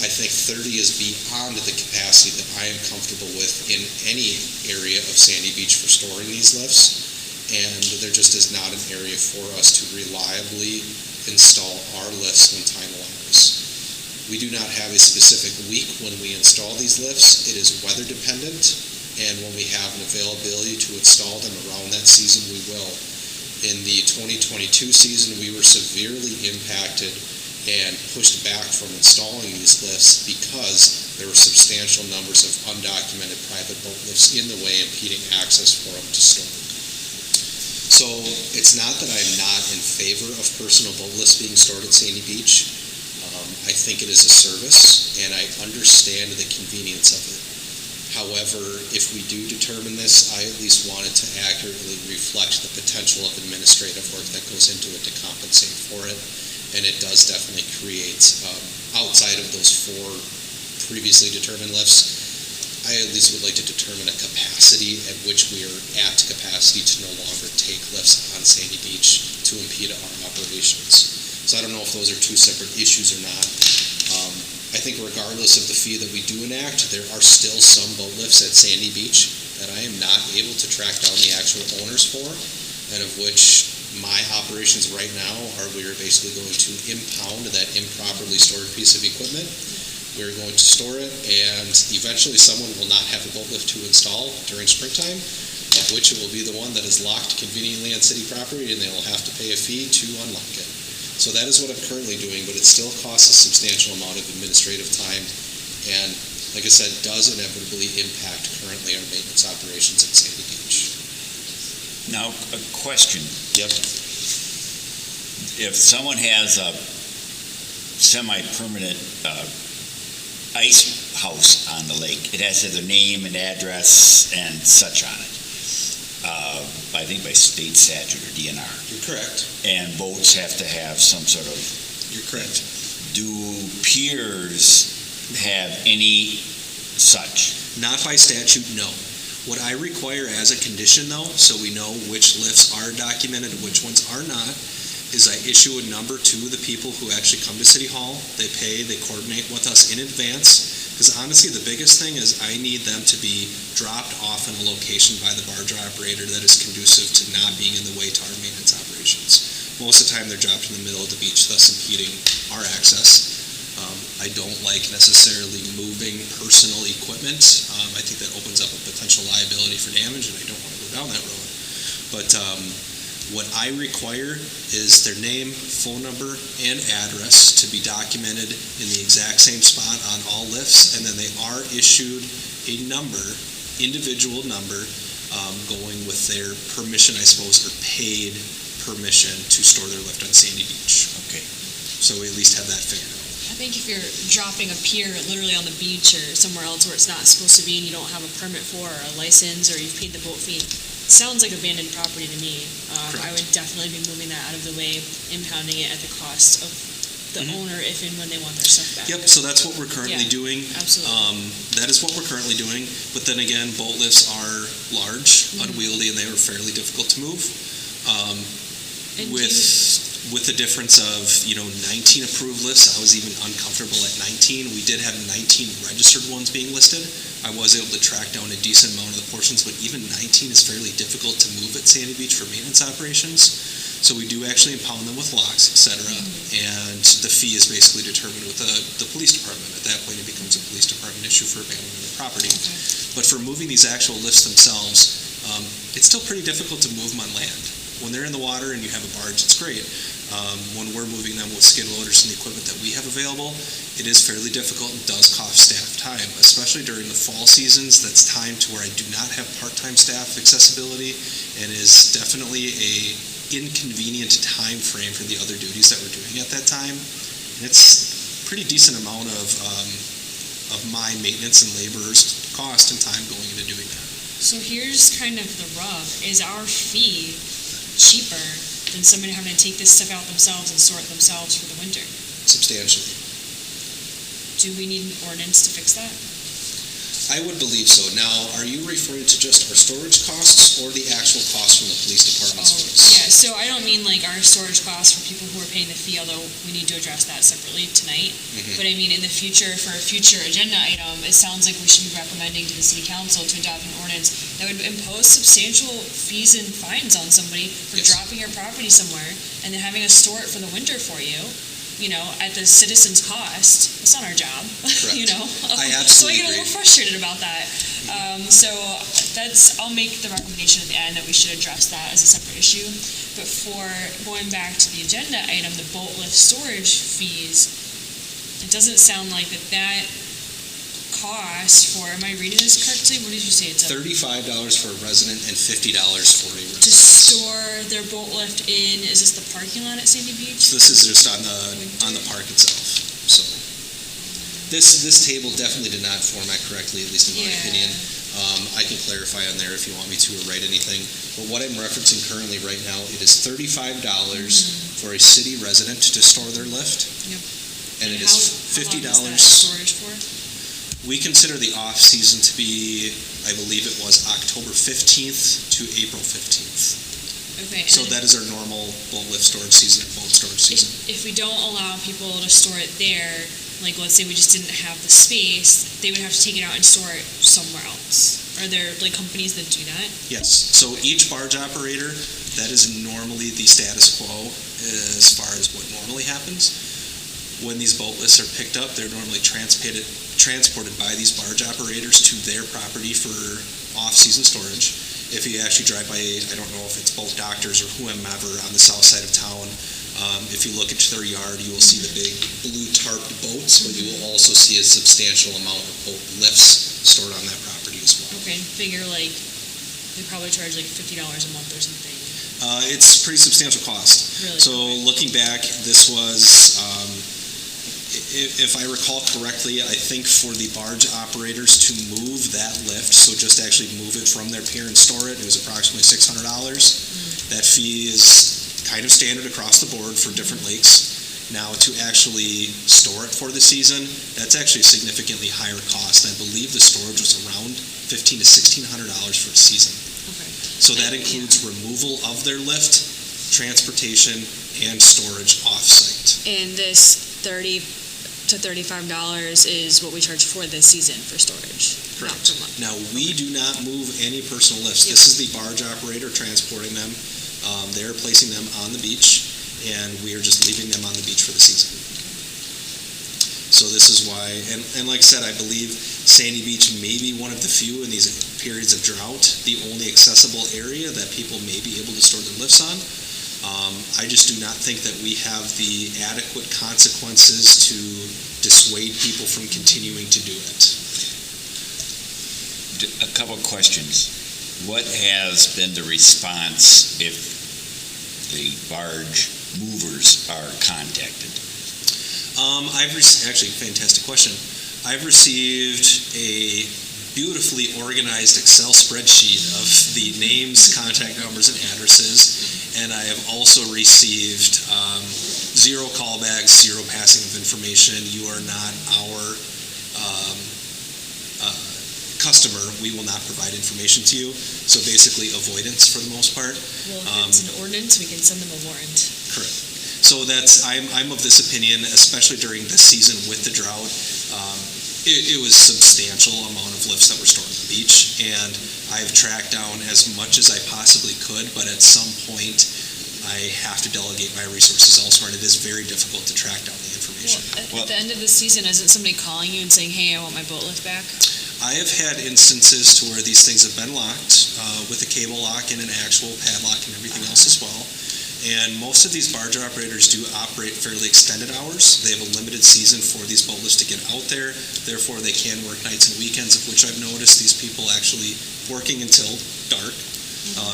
I think 30 is beyond the capacity that I am comfortable with in any area of Sandy Beach for storing these lifts, and there just is not an area for us to reliably install our lifts when time allows. We do not have a specific week when we install these lifts. It is weather dependent, and when we have an availability to install them around that season, we will. In the 2022 season, we were severely impacted and pushed back from installing these lifts because there were substantial numbers of undocumented private boat lifts in the way, impeding access for them to store. So it's not that I'm not in favor of personal boat lifts being stored at Sandy Beach. I think it is a service, and I understand the convenience of it. However, if we do determine this, I at least want it to accurately reflect the potential of administrative work that goes into it to compensate for it. And it does definitely create, outside of those 4 previously determined lifts, I at least would like to determine a capacity at which we are at capacity to no longer take lifts on Sandy Beach to impede our operations. So I don't know if those are 2 separate issues or not. I think regardless of the fee that we do enact, there are still some boat lifts at Sandy Beach that I am not able to track down the actual owners for, and of which my operations right now are we are basically going to impound that improperly stored piece of equipment. We're going to store it, and eventually someone will not have a boat lift to install during springtime, of which it will be the one that is locked conveniently on city property, and they will have to pay a fee to unlock it. So that is what I'm currently doing, but it still costs a substantial amount of administrative time, and like I said, does inevitably impact currently our maintenance operations at Sandy Beach. Now, a question. Yep. If someone has a semi-permanent ice house on the lake. It has their name and address and such on it. I think by state statute or DNR. You're correct. And boats have to have some sort of, You're correct. do piers have any such? Not by statute, no. What I require as a condition, though, so we know which lifts are documented and which ones are not, is I issue a number to the people who actually come to City Hall. They pay, they coordinate with us in advance. Because honestly, the biggest thing is I need them to be dropped off in a location by the barge operator that is conducive to not being in the way to our maintenance operations. Most of the time, they're dropped in the middle of the beach, thus impeding our access. I don't like necessarily moving personal equipment. I think that opens up a potential liability for damage, and I don't want to go down that road. But what I require is their name, phone number, and address to be documented in the exact same spot on all lifts, and then they are issued a number, individual number, going with their permission, I suppose, or paid permission to store their lift on Sandy Beach. Okay. So we at least have that figured out. I think if you're dropping a pier literally on the beach or somewhere else where it's not supposed to be and you don't have a permit for or a license or you've paid the boat fee, sounds like abandoned property to me. I would definitely be moving that out of the way, impounding it at the cost of the owner if and when they want their stuff back. Yep, so that's what we're currently Yeah. doing. Absolutely. That is what we're currently doing, but then again, boat lifts are large, unwieldy, and they are fairly difficult to move. And With the difference of, 19 approved lifts, I was even uncomfortable at 19. We did have 19 registered ones being listed. I was able to track down a decent amount of the portions, but even 19 is fairly difficult to move at Sandy Beach for maintenance operations. So we do actually impound them with locks, et cetera, and the fee is basically determined with the police department. At that point, it becomes a police department issue for abandonment of property. But for moving these actual lifts themselves, it's still pretty difficult to move them on land. When they're in the water and you have a barge, it's great. When we're moving them with skid loaders and the equipment that we have available, it is fairly difficult and does cost staff time, especially during the fall seasons. That's time to where I do not have part-time staff accessibility, and is definitely a inconvenient time frame for the other duties that we're doing at that time. And it's a pretty decent amount of my maintenance and laborers' cost and time going into doing that. So here's kind of the rub. Is our fee cheaper than somebody having to take this stuff out themselves and store it themselves for the winter? Substantially. Do we need an ordinance to fix that? I would believe so. Now, are you referring to just our storage costs or the actual cost from the police department's fees? Yeah, so I don't mean like our storage costs for people who are paying the fee, although we need to address that separately tonight. But I mean, in the future, for a future agenda item, it sounds like we should be recommending to the city council to adopt an ordinance that would impose substantial fees and fines on somebody for Yes. dropping your property somewhere and then having us store it for the winter for you, at the citizens' cost. It's not our job, Correct. I So I absolutely get a agree. little frustrated about that. So I'll make the recommendation at the end that we should address that as a separate issue. But for going back to the agenda item, the boat lift storage fees, it doesn't sound like that cost for, am I reading this correctly? What did you say? It's $35 for a resident and $50 for a to resident. store their boat lift in, is this the parking lot at Sandy Beach? So this is just on the park itself. So this table definitely did not format correctly, at least in my Yeah. opinion. I can clarify on there if you want me to or write anything. But what I'm referencing currently right now, it is $35 for a city resident to store their lift. Yep. And it how is long is that $50. storage for? We consider the off-season to be, I believe it was October 15th to April 15th. Okay. and So then that is our normal boat lift storage season, or boat storage season. if we don't allow people to store it there, like let's say we just didn't have the space, they would have to take it out and store it somewhere else. Are there like companies that do that? Yes, so each barge operator, that is normally the status quo as far as what normally happens. When these boat lifts are picked up, they're normally transported by these barge operators to their property for off-season storage. If you actually drive by, I don't know if it's boat doctors or whomever on the south side of town, if you look into their yard, you will see the big blue tarped boats, but you will also see a substantial amount of boat lifts stored on that property as well. Okay, figure like they probably charge like $50 a month or something. It's pretty substantial cost. Really? So looking back, this was, if I recall correctly, I think for the barge operators to move that lift, so just actually move it from their pier and store it, it was approximately $600. That fee is kind of standard across the board for different lakes. Now, to actually store it for the season, that's actually a significantly higher cost. I believe the storage was around $1,500 to $1,600 for a season. Okay. So that includes removal of their lift, transportation, and storage off-site. And this $30 to $35 is what we charge for this season for storage? Not Correct. per month. Now, we do not move any personal lifts. Yep. This is the barge operator transporting them. They're placing them on the beach, and we are just leaving them on the beach for the season. So this is why, and like I said, I believe Sandy Beach may be one of the few in these periods of drought, the only accessible area that people may be able to store their lifts on. I just do not think that we have the adequate consequences to dissuade people from continuing to do it. A couple of questions. What has been the response if the barge movers are contacted? Actually, fantastic question. I've received a beautifully organized Excel spreadsheet of the names, contact numbers, and addresses, and I have also received zero callbacks, zero passing of information. You are not our customer. We will not provide information to you. So basically, avoidance for the most part. Well, if it's an ordinance, we can send them a warrant. Correct. So I'm of this opinion, especially during this season with the drought. It was substantial amount of lifts that were stored on the beach, and I've tracked down as much as I possibly could, but at some point, I have to delegate my resources elsewhere, and it is very difficult to track down the information. Well, at the end of the season, isn't somebody calling you and saying, hey, I want my boat lift back? I have had instances to where these things have been locked with a cable lock and an actual padlock and everything else as well. And most of these barge operators do operate fairly extended hours. They have a limited season for these boat lifts to get out there. Therefore, they can work nights and weekends, of which I've noticed these people actually working until dark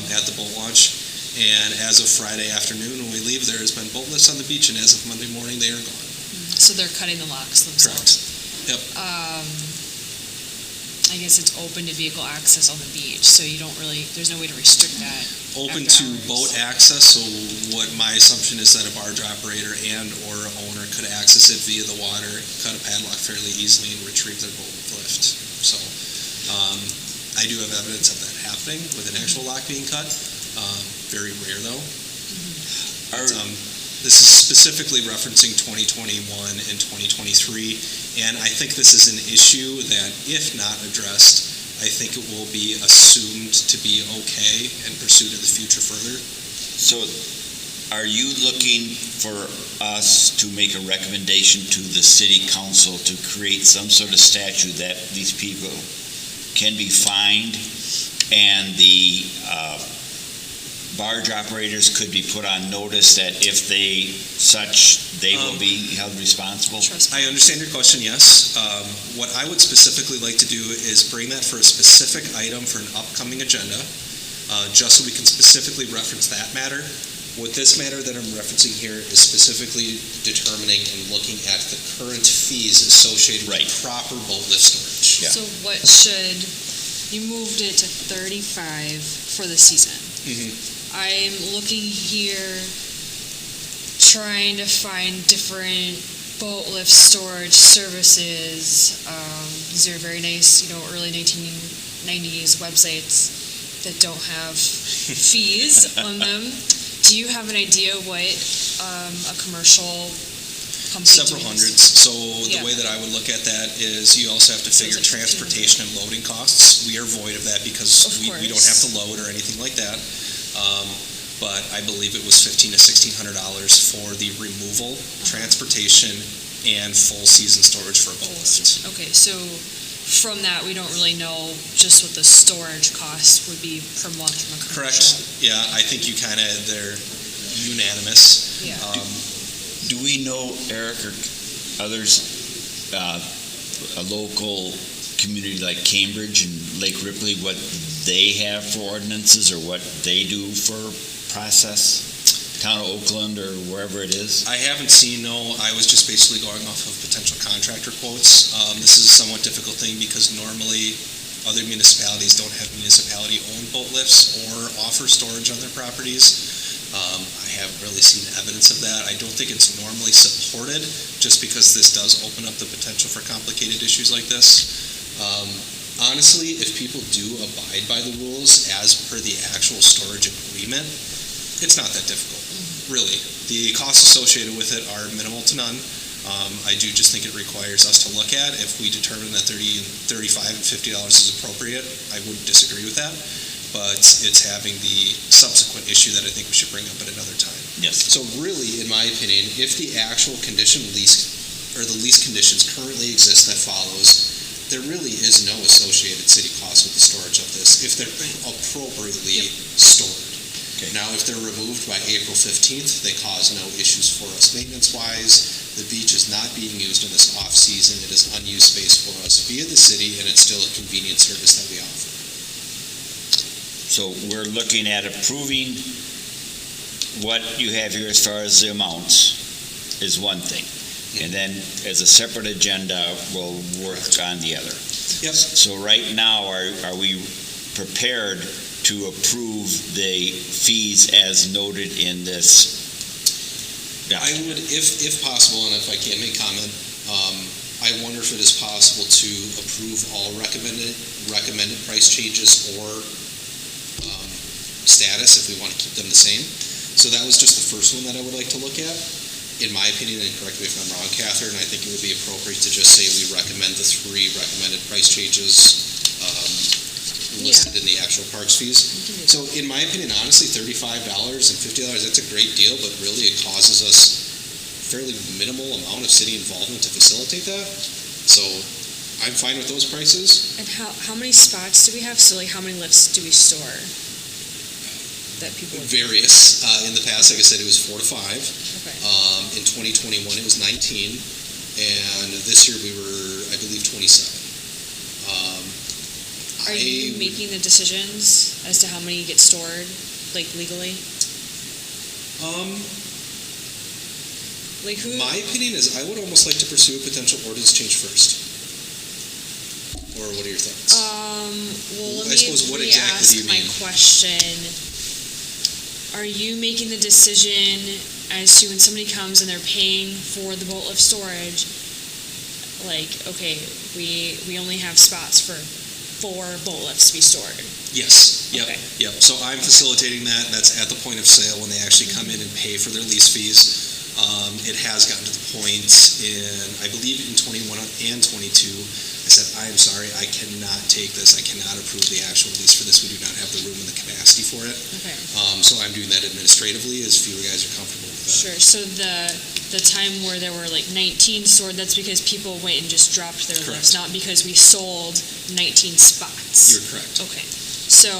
at the boat launch. And as of Friday afternoon, when we leave, there has been boat lifts on the beach, and as of Monday morning, they are gone. So they're cutting the locks themselves? Yep. I guess it's open to vehicle access on the beach, so you don't really, there's no way to restrict that. Open after to hours. boat access, so what my assumption is that a barge operator and or owner could access it via the water, cut a padlock fairly easily, and retrieve their boat lift. So I do have evidence of that happening with an actual lock being cut. Very rare though. But, this is specifically referencing 2021 and 2023, and I think this is an issue that, if not addressed, I think it will be assumed to be okay and pursued in the future further. So are you looking for us to make a recommendation to the city council to create some sort of statute that these people can be fined and the barge operators could be put on notice that if they will be held responsible? I understand your question, yes. What I would specifically like to do is bring that for a specific item for an upcoming agenda, just so we can specifically reference that matter. What this matter that I'm referencing here is specifically determining and looking at the current fees associated with proper boat lift storage. Yeah. So what should, you moved it to 35 for the season. I'm looking here, trying to find different boat lift storage services. These are very nice, early 1990s websites that don't have fees on them. Do you have an idea what a commercial company Several doing hundreds. this? So the way that I would look at that is you also have to figure it's like transportation and loading costs. We are void of that because Of we don't course. have to load or anything like that. But I believe it was $1,500 to $1,600 for the removal, transportation, and full season storage for a boat lift. Okay, so from that, we don't really know just what the storage cost would be per month from a commercial. Correct. Yeah, I think they're unanimous. Yeah. Do we know, Eric, or others, a local community like Cambridge and Lake Ripley, what they have for ordinances or what they do for process? town of Oakland or wherever it is? I haven't seen, no. I was just basically going off of potential contractor quotes. This is a somewhat difficult thing because normally other municipalities don't have municipality-owned boat lifts or offer storage on their properties. I haven't really seen evidence of that. I don't think it's normally supported just because this does open up the potential for complicated issues like this. Honestly, if people do abide by the rules as per the actual storage agreement, it's not that difficult, really. The costs associated with it are minimal to none. I do just think it requires us to look at. If we determine that $35 and $50 is appropriate, I wouldn't disagree with that. But it's having the subsequent issue that I think we should bring up at another time. Yes. So really, in my opinion, if the actual condition lease, or the lease conditions currently exist that follows, there really is no associated city cost with the storage of this if they're appropriately stored. Okay. Now, if they're removed by April 15th, they cause no issues for us maintenance-wise. The beach is not being used in this off-season. It is unused space for us via the city, and it's still a convenient service that we offer. So we're looking at approving what you have here as far as the amounts is one thing. And then as a separate agenda, we'll work on the other. Yep. So right now, are we prepared to approve the fees as noted in this I document? would, if possible, and if I can make comment, I wonder if it is possible to approve all recommended price changes or status if we want to keep them the same. So that was just the first one that I would like to look at. In my opinion, and correct me if I'm wrong, Catherine, I think it would be appropriate to just say we recommend the 3 recommended price changes listed in the actual parks fees. So in my opinion, honestly, $35 and $50, that's a great deal, but really it causes us fairly minimal amount of city involvement to facilitate that. So I'm fine with those prices. And how many spots do we have? So like how many lifts do we store that people would? Various. In the past, like I said, it was 4 to 5. Okay. In 2021, it was 19. And this year we were, I believe, 27. Are you making the decisions as to how many get stored, like legally? Like who? My opinion is I would almost like to pursue a potential ordinance change first. Or what are your thoughts? Well, I suppose, what exactly re-ask do you my mean? question. Are you making the decision as to when somebody comes and they're paying for the boat lift storage, like, okay, we only have spots for 4 boat lifts to be stored? Yes. Yep. Okay. Yep. So I'm facilitating that. That's at the point of sale when they actually come in and pay for their lease fees. It has gotten to the point in, I believe, in 21 and 22. I said, I am sorry, I cannot take this. I cannot approve the actual lease for this. We do not have the room and the capacity for it. Okay. So I'm doing that administratively, as few of you guys are comfortable with that. Sure. So the time where there were like 19 stored, that's because people went and just dropped their Correct. lifts, not because we sold 19 spots. You're correct. Okay. So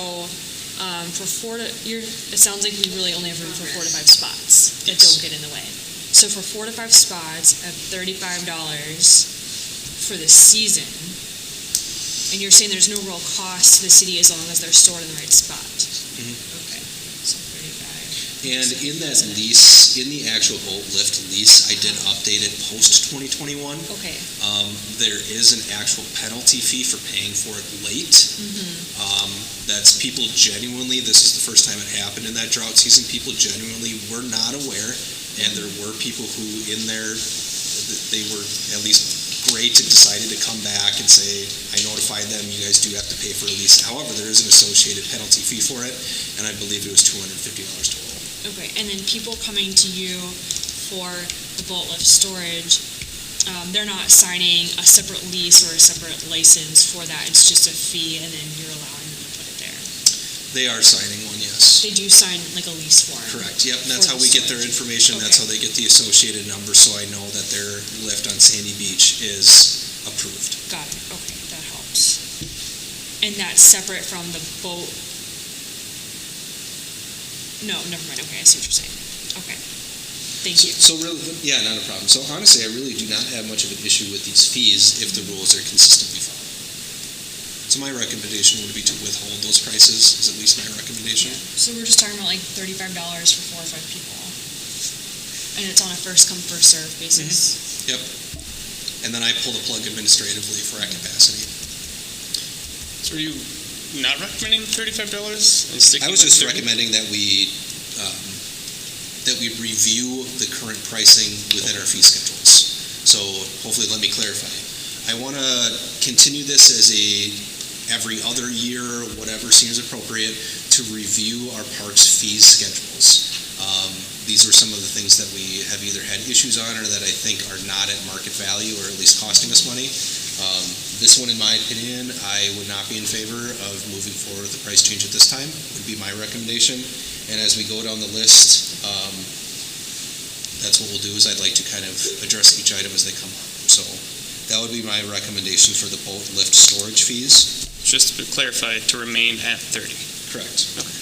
for it sounds like we really only have room for 4 to 5 spots that Yes. don't get in the way. So for 4 to 5 spots at $35 for the season, and you're saying there's no real cost to the city as long as they're stored in the right spot. Mhm. Okay. So 35. And in that lease, in the actual boat lift lease, I did update it post-2021. Okay. There is an actual penalty fee for paying for it late. That's people genuinely, this is the first time it happened in that drought season, people genuinely were not aware, and there were people who in there, they were at least great and decided to come back and say, I notified them, you guys do have to pay for a lease. However, there is an associated penalty fee for it, and I believe it was $250 total. Okay. And then people coming to you for the boat lift storage, they're not signing a separate lease or a separate license for that. It's just a fee, and then you're allowing them to put it there. They are signing one, yes. They do sign like a lease form. Correct, yep, and that's For how the we get their storage. information, that's Okay. how they get the associated number, so I know that their lift on Sandy Beach is approved. Got it. Okay, that helps. And that's separate from the boat? No, never mind. Okay, I see what you're saying. Okay. Thank you. So really, yeah, not a problem. So honestly, I really do not have much of an issue with these fees if the rules are consistently followed. So my recommendation would be to withhold those prices, is at least my recommendation. So we're just talking about like $35 for 4 or 5 people. And it's on a first come, first served basis. And then I pull the plug administratively for at capacity. So are you not recommending $35 and sticking I was with just 30? recommending that we review the current pricing within our fee schedules. So hopefully, let me clarify. I want to continue this as every other year, whatever seems appropriate, to review our parks fees schedules. These are some of the things that we have either had issues on or that I think are not at market value or at least costing us money. This one, in my opinion, I would not be in favor of moving forward with the price change at this time, would be my recommendation. And as we go down the list, that's what we'll do, is I'd like to kind of address each item as they come up. So that would be my recommendation for the boat lift storage fees. Just to clarify, to remain at 30. Correct. Okay.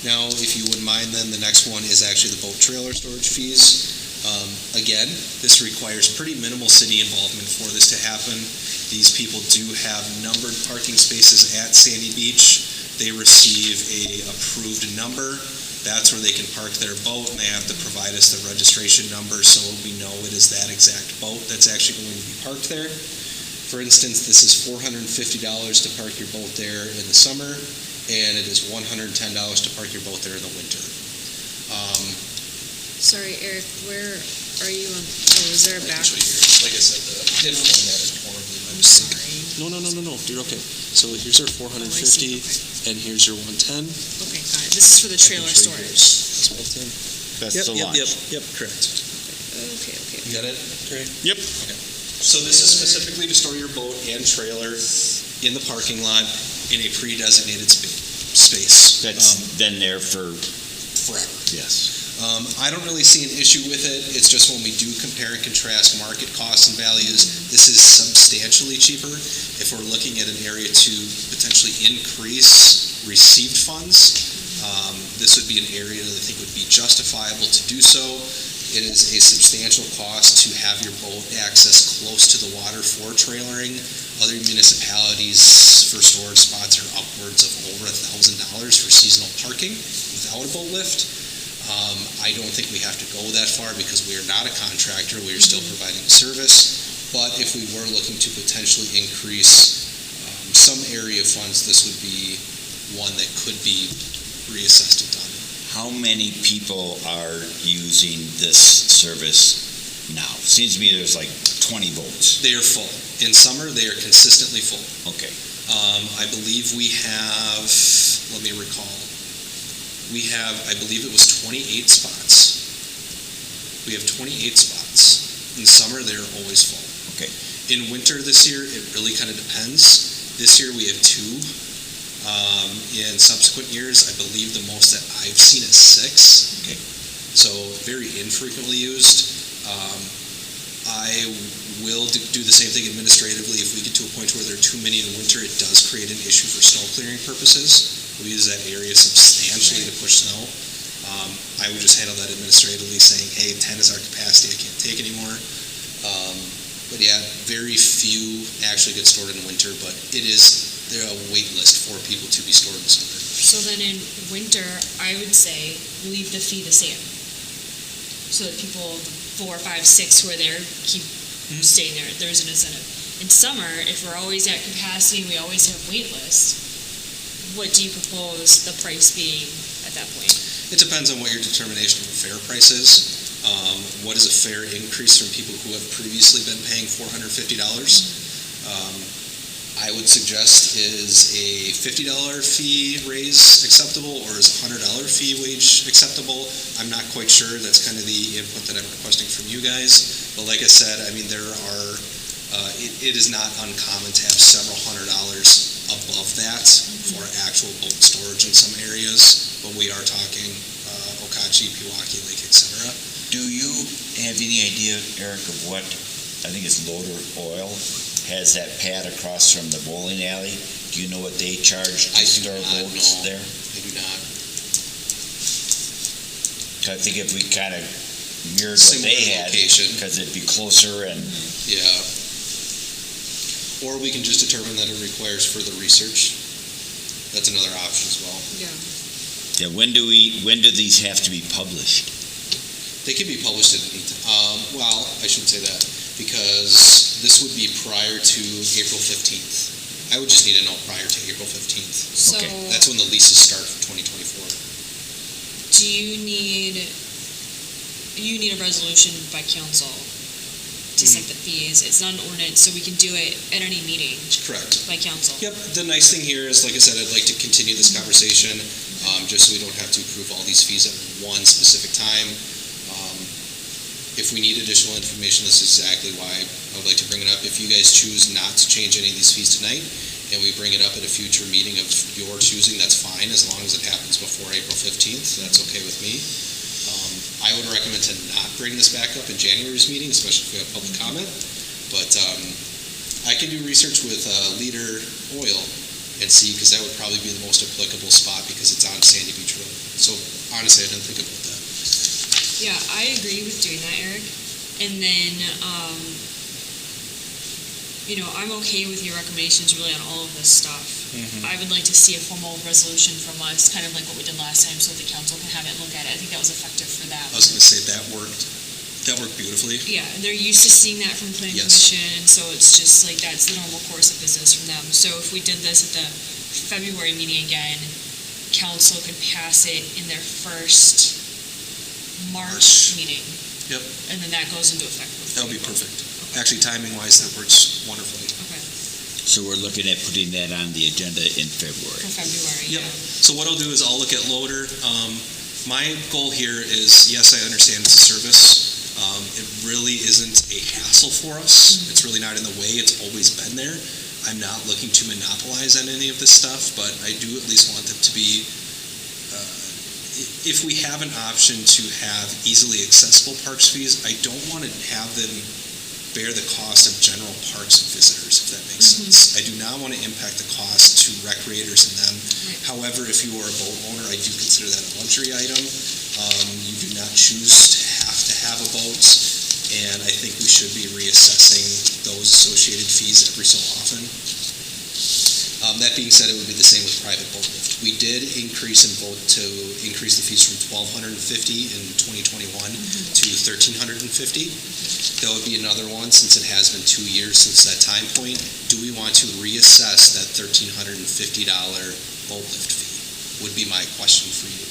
Now, if you wouldn't mind, then the next one is actually the boat trailer storage fees. Again, this requires pretty minimal city involvement for this to happen. These people do have numbered parking spaces at Sandy Beach. They receive a approved number. That's where they can park their boat, and they have to provide us the registration number so we know it is that exact boat that's actually going to be parked there. For instance, this is $450 to park your boat there in the summer, and it is $110 to park your boat there in the winter. Sorry, Eric, where are you on, is there a back? Actually, like I said, the diff format is horribly my I'm mistake. sorry. No, you're okay. So here's our 450, and here's your 110. Okay, got it. This is for the trailer storage. That's Yep, the yep, launch. yep, correct. Okay. You got it, Trey? Yep. So this is specifically to store your boat and trailer in the parking lot in a pre-designated space. That's been there for, Forever. yes. I don't really see an issue with it. It's just when we do compare and contrast market costs and values, this is substantially cheaper. If we're looking at an area to potentially increase received funds, this would be an area that I think would be justifiable to do so. It is a substantial cost to have your boat access close to the water for trailering. Other municipalities for storage spots are upwards of over $1,000 for seasonal parking without a boat lift. I don't think we have to go that far because we are not a contractor. We are still providing a service. But if we were looking to potentially increase some area of funds, this would be one that could be reassessed and done. How many people are using this service now? Seems to me there's like 20 boats. They are full. In summer, they are consistently full. Okay. I believe we have, let me recall, we have, I believe it was 28 spots. We have 28 spots. In summer, they're always full. Okay. In winter this year, it really kind of depends. This year, we have 2. In subsequent years, I believe the most that I've seen is 6. Okay. So very infrequently used. I will do the same thing administratively. If we get to a point where there are too many in winter, it does create an issue for snow clearing purposes. We use that area substantially to push snow. I would just handle that administratively, saying, hey, 10 is our capacity, I can't take anymore. But yeah, very few actually get stored in winter, but there are a wait list for people to be stored in summer. So then in winter, I would say leave the fee the same. So that people 4, 5, 6 who are there keep staying there. There's an incentive. In summer, if we're always at capacity and we always have wait lists, what do you propose the price being at that point? It depends on what your determination of a fair price is. What is a fair increase from people who have previously been paying $450? I would suggest, is a $50 fee raise acceptable, or is a $100 fee wage acceptable? I'm not quite sure. That's kind of the input that I'm requesting from you guys. But like I said, I mean, it is not uncommon to have several $100 above that for actual boat storage in some areas. But we are talking Okauchee, Pewaukee Lake, etc. Do you have any idea, Eric, of what, I think it's Loader Oil, has that pad across from the bowling alley? Do you know what they charge to I do store not boats know. there? I do not. I think if we kind of mirrored what they Similar had, location. because it'd be closer and, Yeah. Or we can just determine that it requires further research. That's another option as well. Yeah. Yeah, when do these have to be published? They can be published at any time. Well, I shouldn't say that, because this would be prior to April 15th. I would just need to know prior to April 15th. So, Okay. That's when the leases start for 2024. do you need a resolution by council to set the fees? It's not an ordinance, so we can do it at any meeting Correct. by council. Yep, the nice thing here is, like I said, I'd like to continue this conversation, just so we don't have to approve all these fees at one specific time. If we need additional information, this is exactly why I would like to bring it up. If you guys choose not to change any of these fees tonight, and we bring it up at a future meeting of your choosing, that's fine, as long as it happens before April 15th, that's okay with me. I would recommend to not bring this back up in January's meeting, especially if we have public comment, but I can do research with Leader Oil and see, because that would probably be the most applicable spot, because it's on Sandy Beach Road. So honestly, I didn't think about that. Yeah, I agree with doing that, Eric. And then, I'm okay with your recommendations really on all of this stuff. I would like to see a formal resolution from us, kind of like what we did last time, so the council can have it and look at it. I think that was effective for them. I was going to say that worked beautifully. Yeah, they're used to seeing that from planning Yes. commission, so it's just like, that's the normal course of business from them. So if we did this at the February meeting again, council could pass it in their first March meeting. Yep. And then that goes into effect. That would be perfect. Actually, timing-wise, that works wonderfully. Okay, So we're looking at putting that on the agenda in February. for February, Yep. yeah. So what I'll do is I'll look at loader. My goal here is, yes, I understand it's a service. It really isn't a hassle for us. It's really not in the way. It's always been there. I'm not looking to monopolize on any of this stuff, but I do at least want them to be, if we have an option to have easily accessible parks fees, I don't want to have them bear the cost of general parks visitors, if that makes sense. I do not want to impact the cost to recreators and them. Right. However, if you are a boat owner, I do consider that a luxury item. You do not choose to have a boat, and I think we should be reassessing those associated fees every so often. That being said, it would be the same with private boat lift. We did increase the fees from $1,250 in 2021 to $1,350. That would be another one, since it has been 2 years since that time point. Do we want to reassess that $1,350 boat lift fee? Would be my question for you.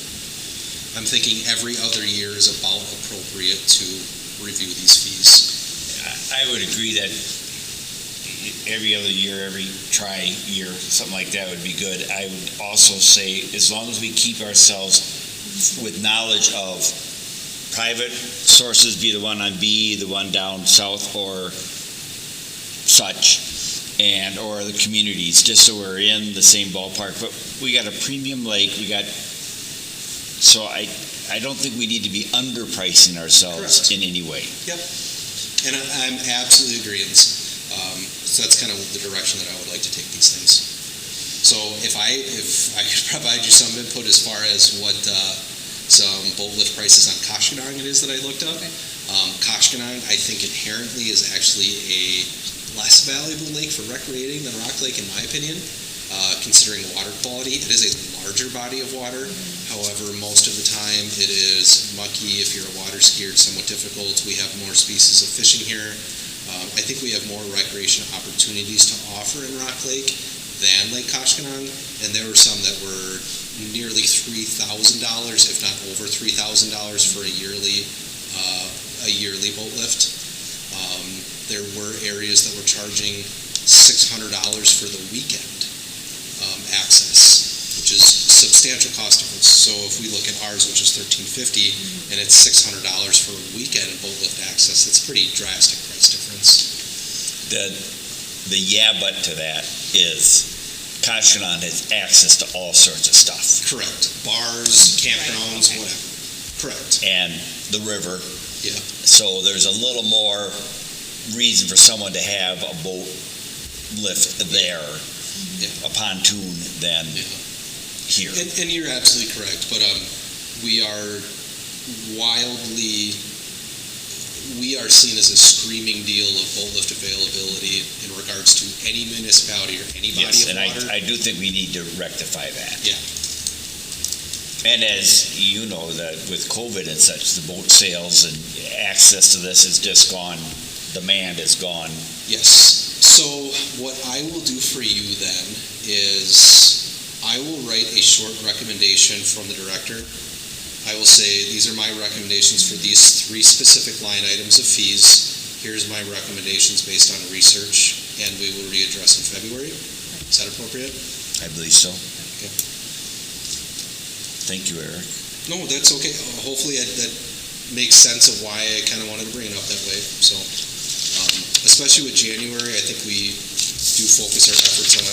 I'm thinking every other year is about appropriate to review these fees. I would agree that every other year, every year, something like that would be good. I would also say, as long as we keep ourselves with knowledge of private sources, be the one on B, the one down south, or such, or the communities, just so we're in the same ballpark. But we got a premium lake, so I don't think we need to be underpricing ourselves Correct. in any way. And I'm absolutely agreeing. So that's kind of the direction that I would like to take these things. So if I could provide you some input as far as what some boat lift prices on Koshkonong it is that I looked up. Okay. Koshkonong, I think inherently is actually a less valuable lake for recreating than Rock Lake, in my opinion, considering the water quality. It is a larger body of water. However, most of the time it is mucky. If you're a water skier, it's somewhat difficult. We have more species of fishing here. I think we have more recreation opportunities to offer in Rock Lake than Lake Koshkonong, and there were some that were nearly $3,000, if not over $3,000 for a yearly boat lift. There were areas that were charging $600 for the weekend access, which is substantial cost difference. So if we look at ours, which is $1,350, and it's $600 for a weekend boat lift access, it's pretty drastic price difference. The but to that is Koshkonong has access to all sorts of stuff. Correct. Bars, campgrounds, okay. whatever. Correct. And the river. Yeah. So there's a little more reason for someone to have a boat lift there, a pontoon, than here. And you're absolutely correct, but we are seen as a screaming deal of boat lift availability in regards to any municipality or any body Yes, of and water. I do think we need to rectify that. And as you know, that with COVID and such, the boat sales and access to this is just gone, demand is gone. Yes. So what I will do for you then is I will write a short recommendation from the director. I will say, these are my recommendations for these 3 specific line items of fees. Here's my recommendations based on research, and we will readdress in February. Is that appropriate? I believe so. Okay. Thank you, Eric. No, that's okay. Hopefully that makes sense of why I kind of wanted to bring it up that way. So, especially with January, I think we do focus our efforts on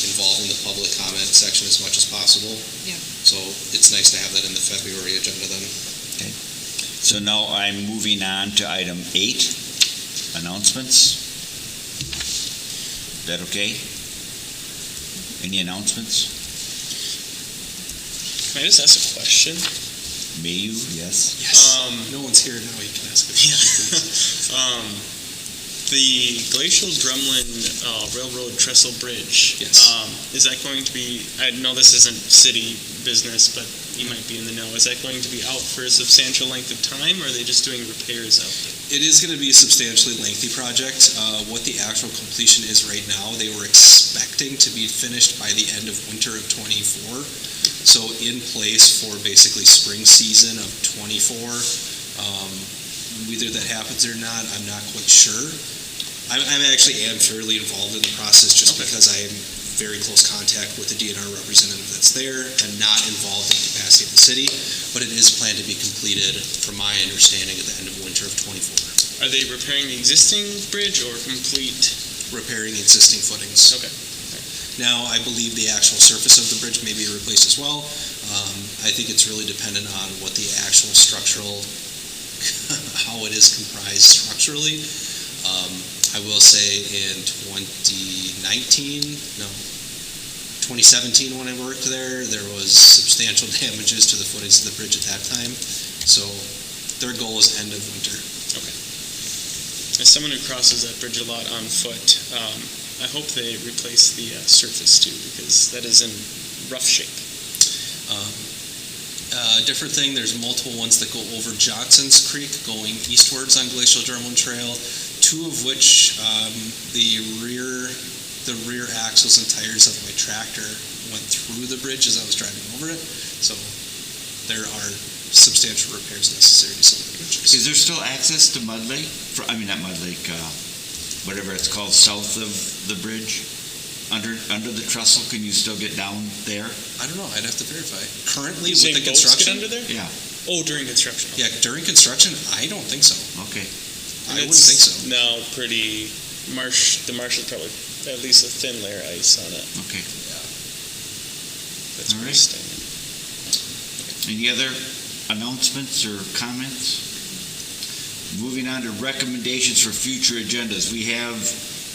involving the public comment section as much as possible. Yeah. So it's nice to have that in the February agenda then. So now I'm moving on to item 8, announcements. Is that okay? Any announcements? Can I just ask a question? May you? Yes. No one's here now, you can ask it. The Glacial Drumlin Railroad Trestle Bridge. Yes. Is that going to be, I know this isn't city business, but you might be in the know. Is that going to be out for a substantial length of time, or are they just doing repairs out there? It is going to be a substantially lengthy project. What the actual completion is right now, they were expecting to be finished by the end of winter of '24. So in place for basically spring season of '24. Whether that happens or not, I'm not quite sure. I'm actually fairly involved in the process just because I am very close contact with the DNR representative that's there. I'm not involved in the capacity of the city, but it is planned to be completed, from my understanding, at the end of winter of '24. Are they repairing the existing bridge or complete? Repairing existing footings. Okay. Now, I believe the actual surface of the bridge may be replaced as well. I think it's really dependent on what the actual structural, how it is comprised structurally. I will say in 2017, when I worked there was substantial damages to the footings of the bridge at that time. So their goal is end of winter. As someone who crosses that bridge a lot on foot, I hope they replace the surface too, because that is in rough shape. Different thing, there's multiple ones that go over Johnson's Creek going eastwards on Glacial Drumlin Trail, 2 of which the rear axles and tires of my tractor went through the bridge as I was driving over it. So there are substantial repairs necessary to some of the bridges. Is there still access to Mud Lake? Not Mud Lake, whatever it's called, south of the bridge? Under the trestle, can you still get down there? I don't know, I'd have to verify. Currently, You're with the saying boats construction, get under there? Yeah. Oh, during construction. yeah, during construction, I don't think so. Okay. I And wouldn't think so. it's now pretty marsh. The marsh is probably at least a thin layer of ice on it. Okay. That's All pretty right. standard. Any other announcements or comments? Moving on to recommendations for future agendas. We have,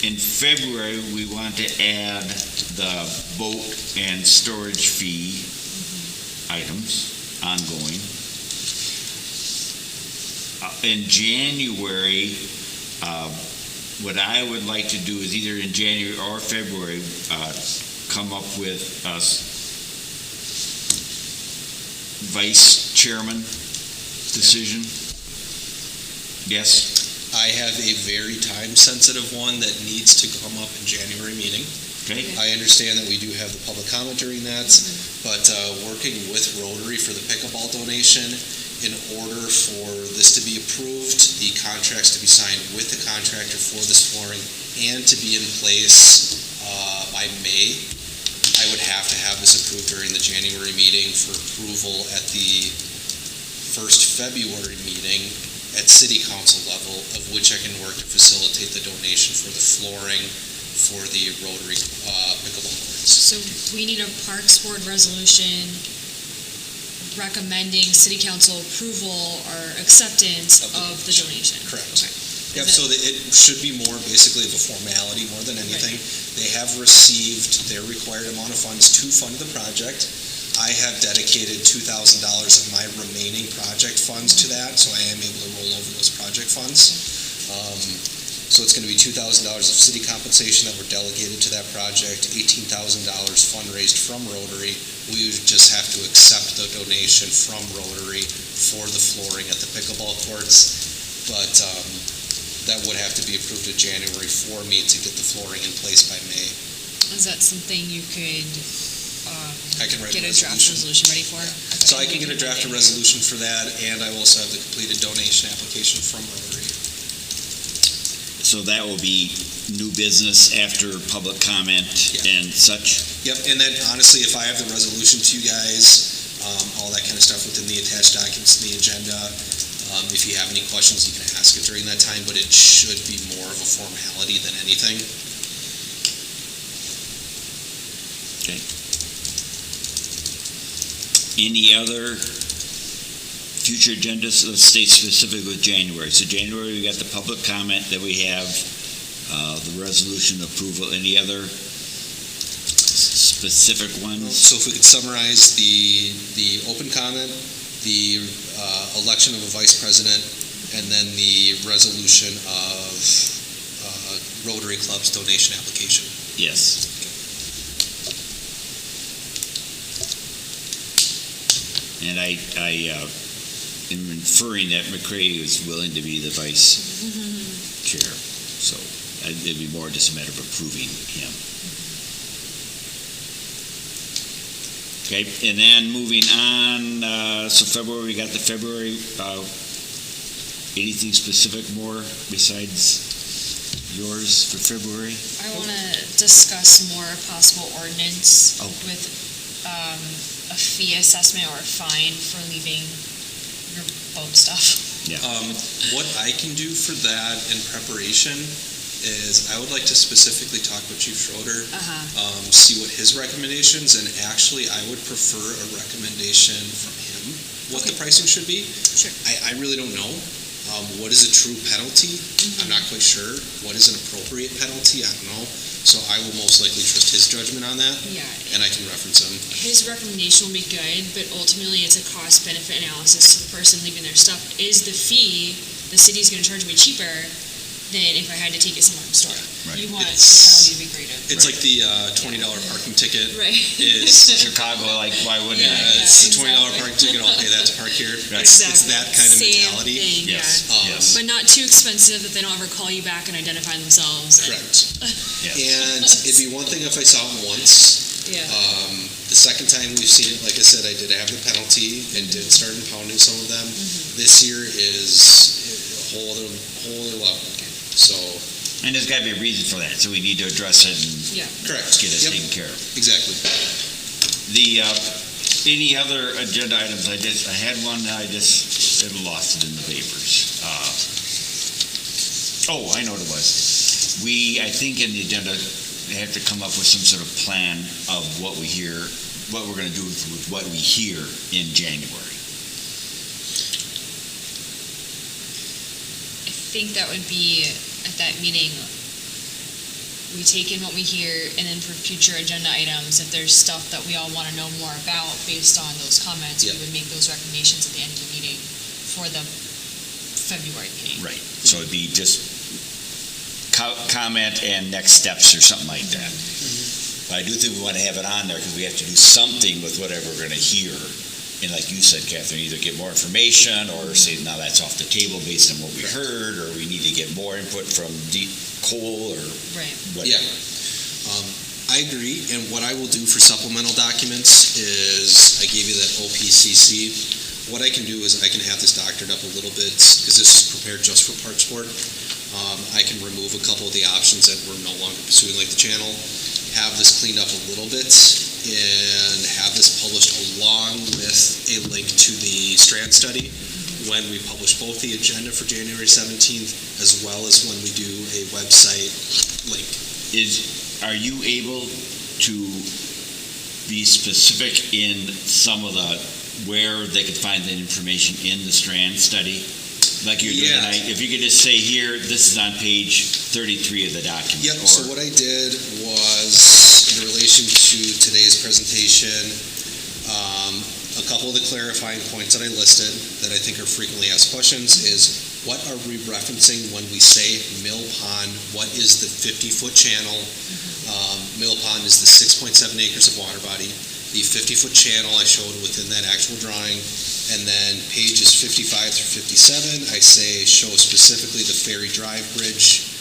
in February, we want to add the boat and storage fee items ongoing. In January, what I would like to do is either in January or February, come up with a vice chairman decision. Yes? I have a very time-sensitive one that needs to come up in January meeting. Okay. I understand that we do have the public comment during that, but working with Rotary for the pickleball donation, in order for this to be approved, the contracts to be signed with the contractor for this flooring, and to be in place by May, I would have to have this approved during the January meeting for approval at the first February meeting at city council level, of which I can work to facilitate the donation for the flooring for the Rotary pickleball courts. So we need a Parks Board resolution recommending city council approval or acceptance of the donation. Correct. Okay. Yep, Is so it should be more basically of a formality more than anything. They have received their required amount of funds to fund the project. I have dedicated $2,000 of my remaining project funds to that, so I am able to roll over those project funds. So it's going to be $2,000 of city compensation that were delegated to that project, $18,000 fundraised from Rotary. We would just have to accept the donation from Rotary for the flooring at the pickleball courts. But that would have to be approved in January for me to get the flooring in place by May. Is that something you could I can write get a a draft resolution ready for? So I can get a draft resolution for that, and I will also have the completed donation application from Rotary. So that will be new business after public comment and such? Yep, and then honestly, if I have the resolution to you guys, all that kind of stuff within the attached documents in the agenda, if you have any questions, you can ask it during that time, but it should be more of a formality than anything. Any other future agendas? Let's stay specific with January. So January, we got the public comment that we have, the resolution approval. Any other specific ones? So if we could summarize the open comment, the election of a vice president, and then the resolution of Rotary Club's donation application. Yes. And I am inferring that McCray is willing to be the vice chair. So it'd be more just a matter of approving him. Okay, and then moving on, so February, we got the February, anything specific more besides yours for February? I want to discuss more possible ordinance Oh. with a fee assessment or a fine for leaving your boat stuff. What I can do for that in preparation is I would like to specifically talk with Chief Schroeder, see what his recommendations, and actually I would prefer a recommendation from him, what the pricing should be. Sure. I really don't know. What is a true penalty? I'm not quite sure. What is an appropriate penalty? I don't know. So I will most likely trust his judgment on that, Yeah. and I can reference him. His recommendation will be good, but ultimately it's a cost-benefit analysis to the person leaving their stuff. Is the fee the city's going to charge me cheaper than if I had to take it somewhere in the store? Right. You want the It's- penalty to be greater. It's like the $20 parking ticket Right. is Chicago, like, why wouldn't Yeah. it? it's a $20 parking ticket, I'll pay that to park here. It's that kind of Same mentality. thing, Yes, yeah. yes. But not too expensive that they don't ever call you back and identify themselves. Correct. Yes. And it'd be one thing if I saw it once. Yeah. The second time we've seen it, like I said, I did have the penalty and did start impounding some of them. This year is a whole other level. So, And there's got to be a reason for that, so we need to address it and Yeah. correct. get it Yep, taken care of. exactly. The, any other agenda items? I had one, I just had lost it in the papers. I know what it was. I think in the agenda, they have to come up with some sort of plan of what we hear, what we're going to do with what we hear in January. I think that would be at that meeting, we take in what we hear, and then for future agenda items, if there's stuff that we all want to know more about based on those comments, we Yeah. would make those recommendations at the end of the meeting for the February meeting. Right. So it'd be just comment and next steps or something like that. But I do think we want to have it on there because we have to do something with whatever we're going to hear. And like you said, Catherine, either get more information or say, now that's off the table based on what we heard, or we need to get more input from Cole or Right. whatever. Yeah. I agree, and what I will do for supplemental documents is, I gave you that OPCC. What I can do is I can have this doctored up a little bit, because this is prepared just for Parks Board. I can remove a couple of the options that we're no longer pursuing, like the channel, have this cleaned up a little bit, and have this published along with a link to the Strand study when we publish both the agenda for January 17th, as well as when we do a website link. Are you able to be specific in some of the, where they could find the information in the Strand study? Like you're doing Yeah. tonight? If you could just say here, this is on page 33 of the document. Yep, or- so what I did was, in relation to today's presentation, a couple of the clarifying points that I listed that I think are frequently asked questions is, what are we referencing when we say Mill Pond? What is the 50-foot channel? Mill Pond is the 6.7 acres of water body. The 50-foot channel I showed within that actual drawing. And then pages 55 through 57, I say show specifically the Ferry Drive Bridge.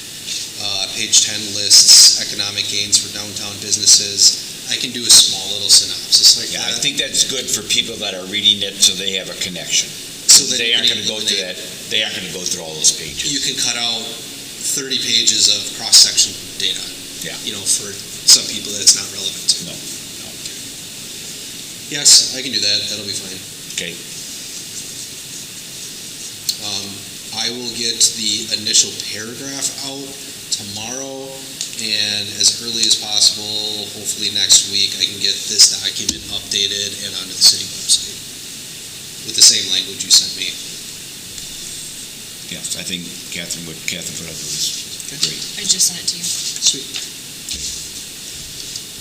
Page 10 lists economic gains for downtown businesses. I can do a small little synopsis like Yeah, I that. think that's good for people that are reading it so they have a connection. So that They you aren't can going to go through eliminate- that, they aren't going to go through all those pages. You can cut out 30 pages of cross-section data. Yeah. For some people that it's not relevant to. No. Yes, I can do that. That'll be fine. Okay. I will get the initial paragraph out tomorrow, and as early as possible, hopefully next week, I can get this document updated and onto the city website with the same language you sent me. Yes, I think Catherine Frederick was great. I just sent it to you. Sweet.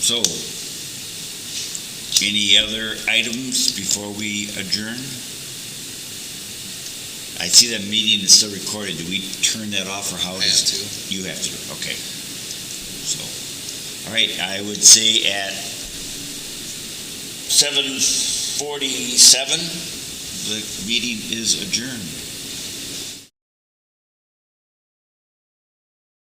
So, any other items before we adjourn? I see that meeting is still recorded. Do we turn that off or how I is have to. You have to, okay. So, all right, I would say at 7:47, the meeting is adjourned.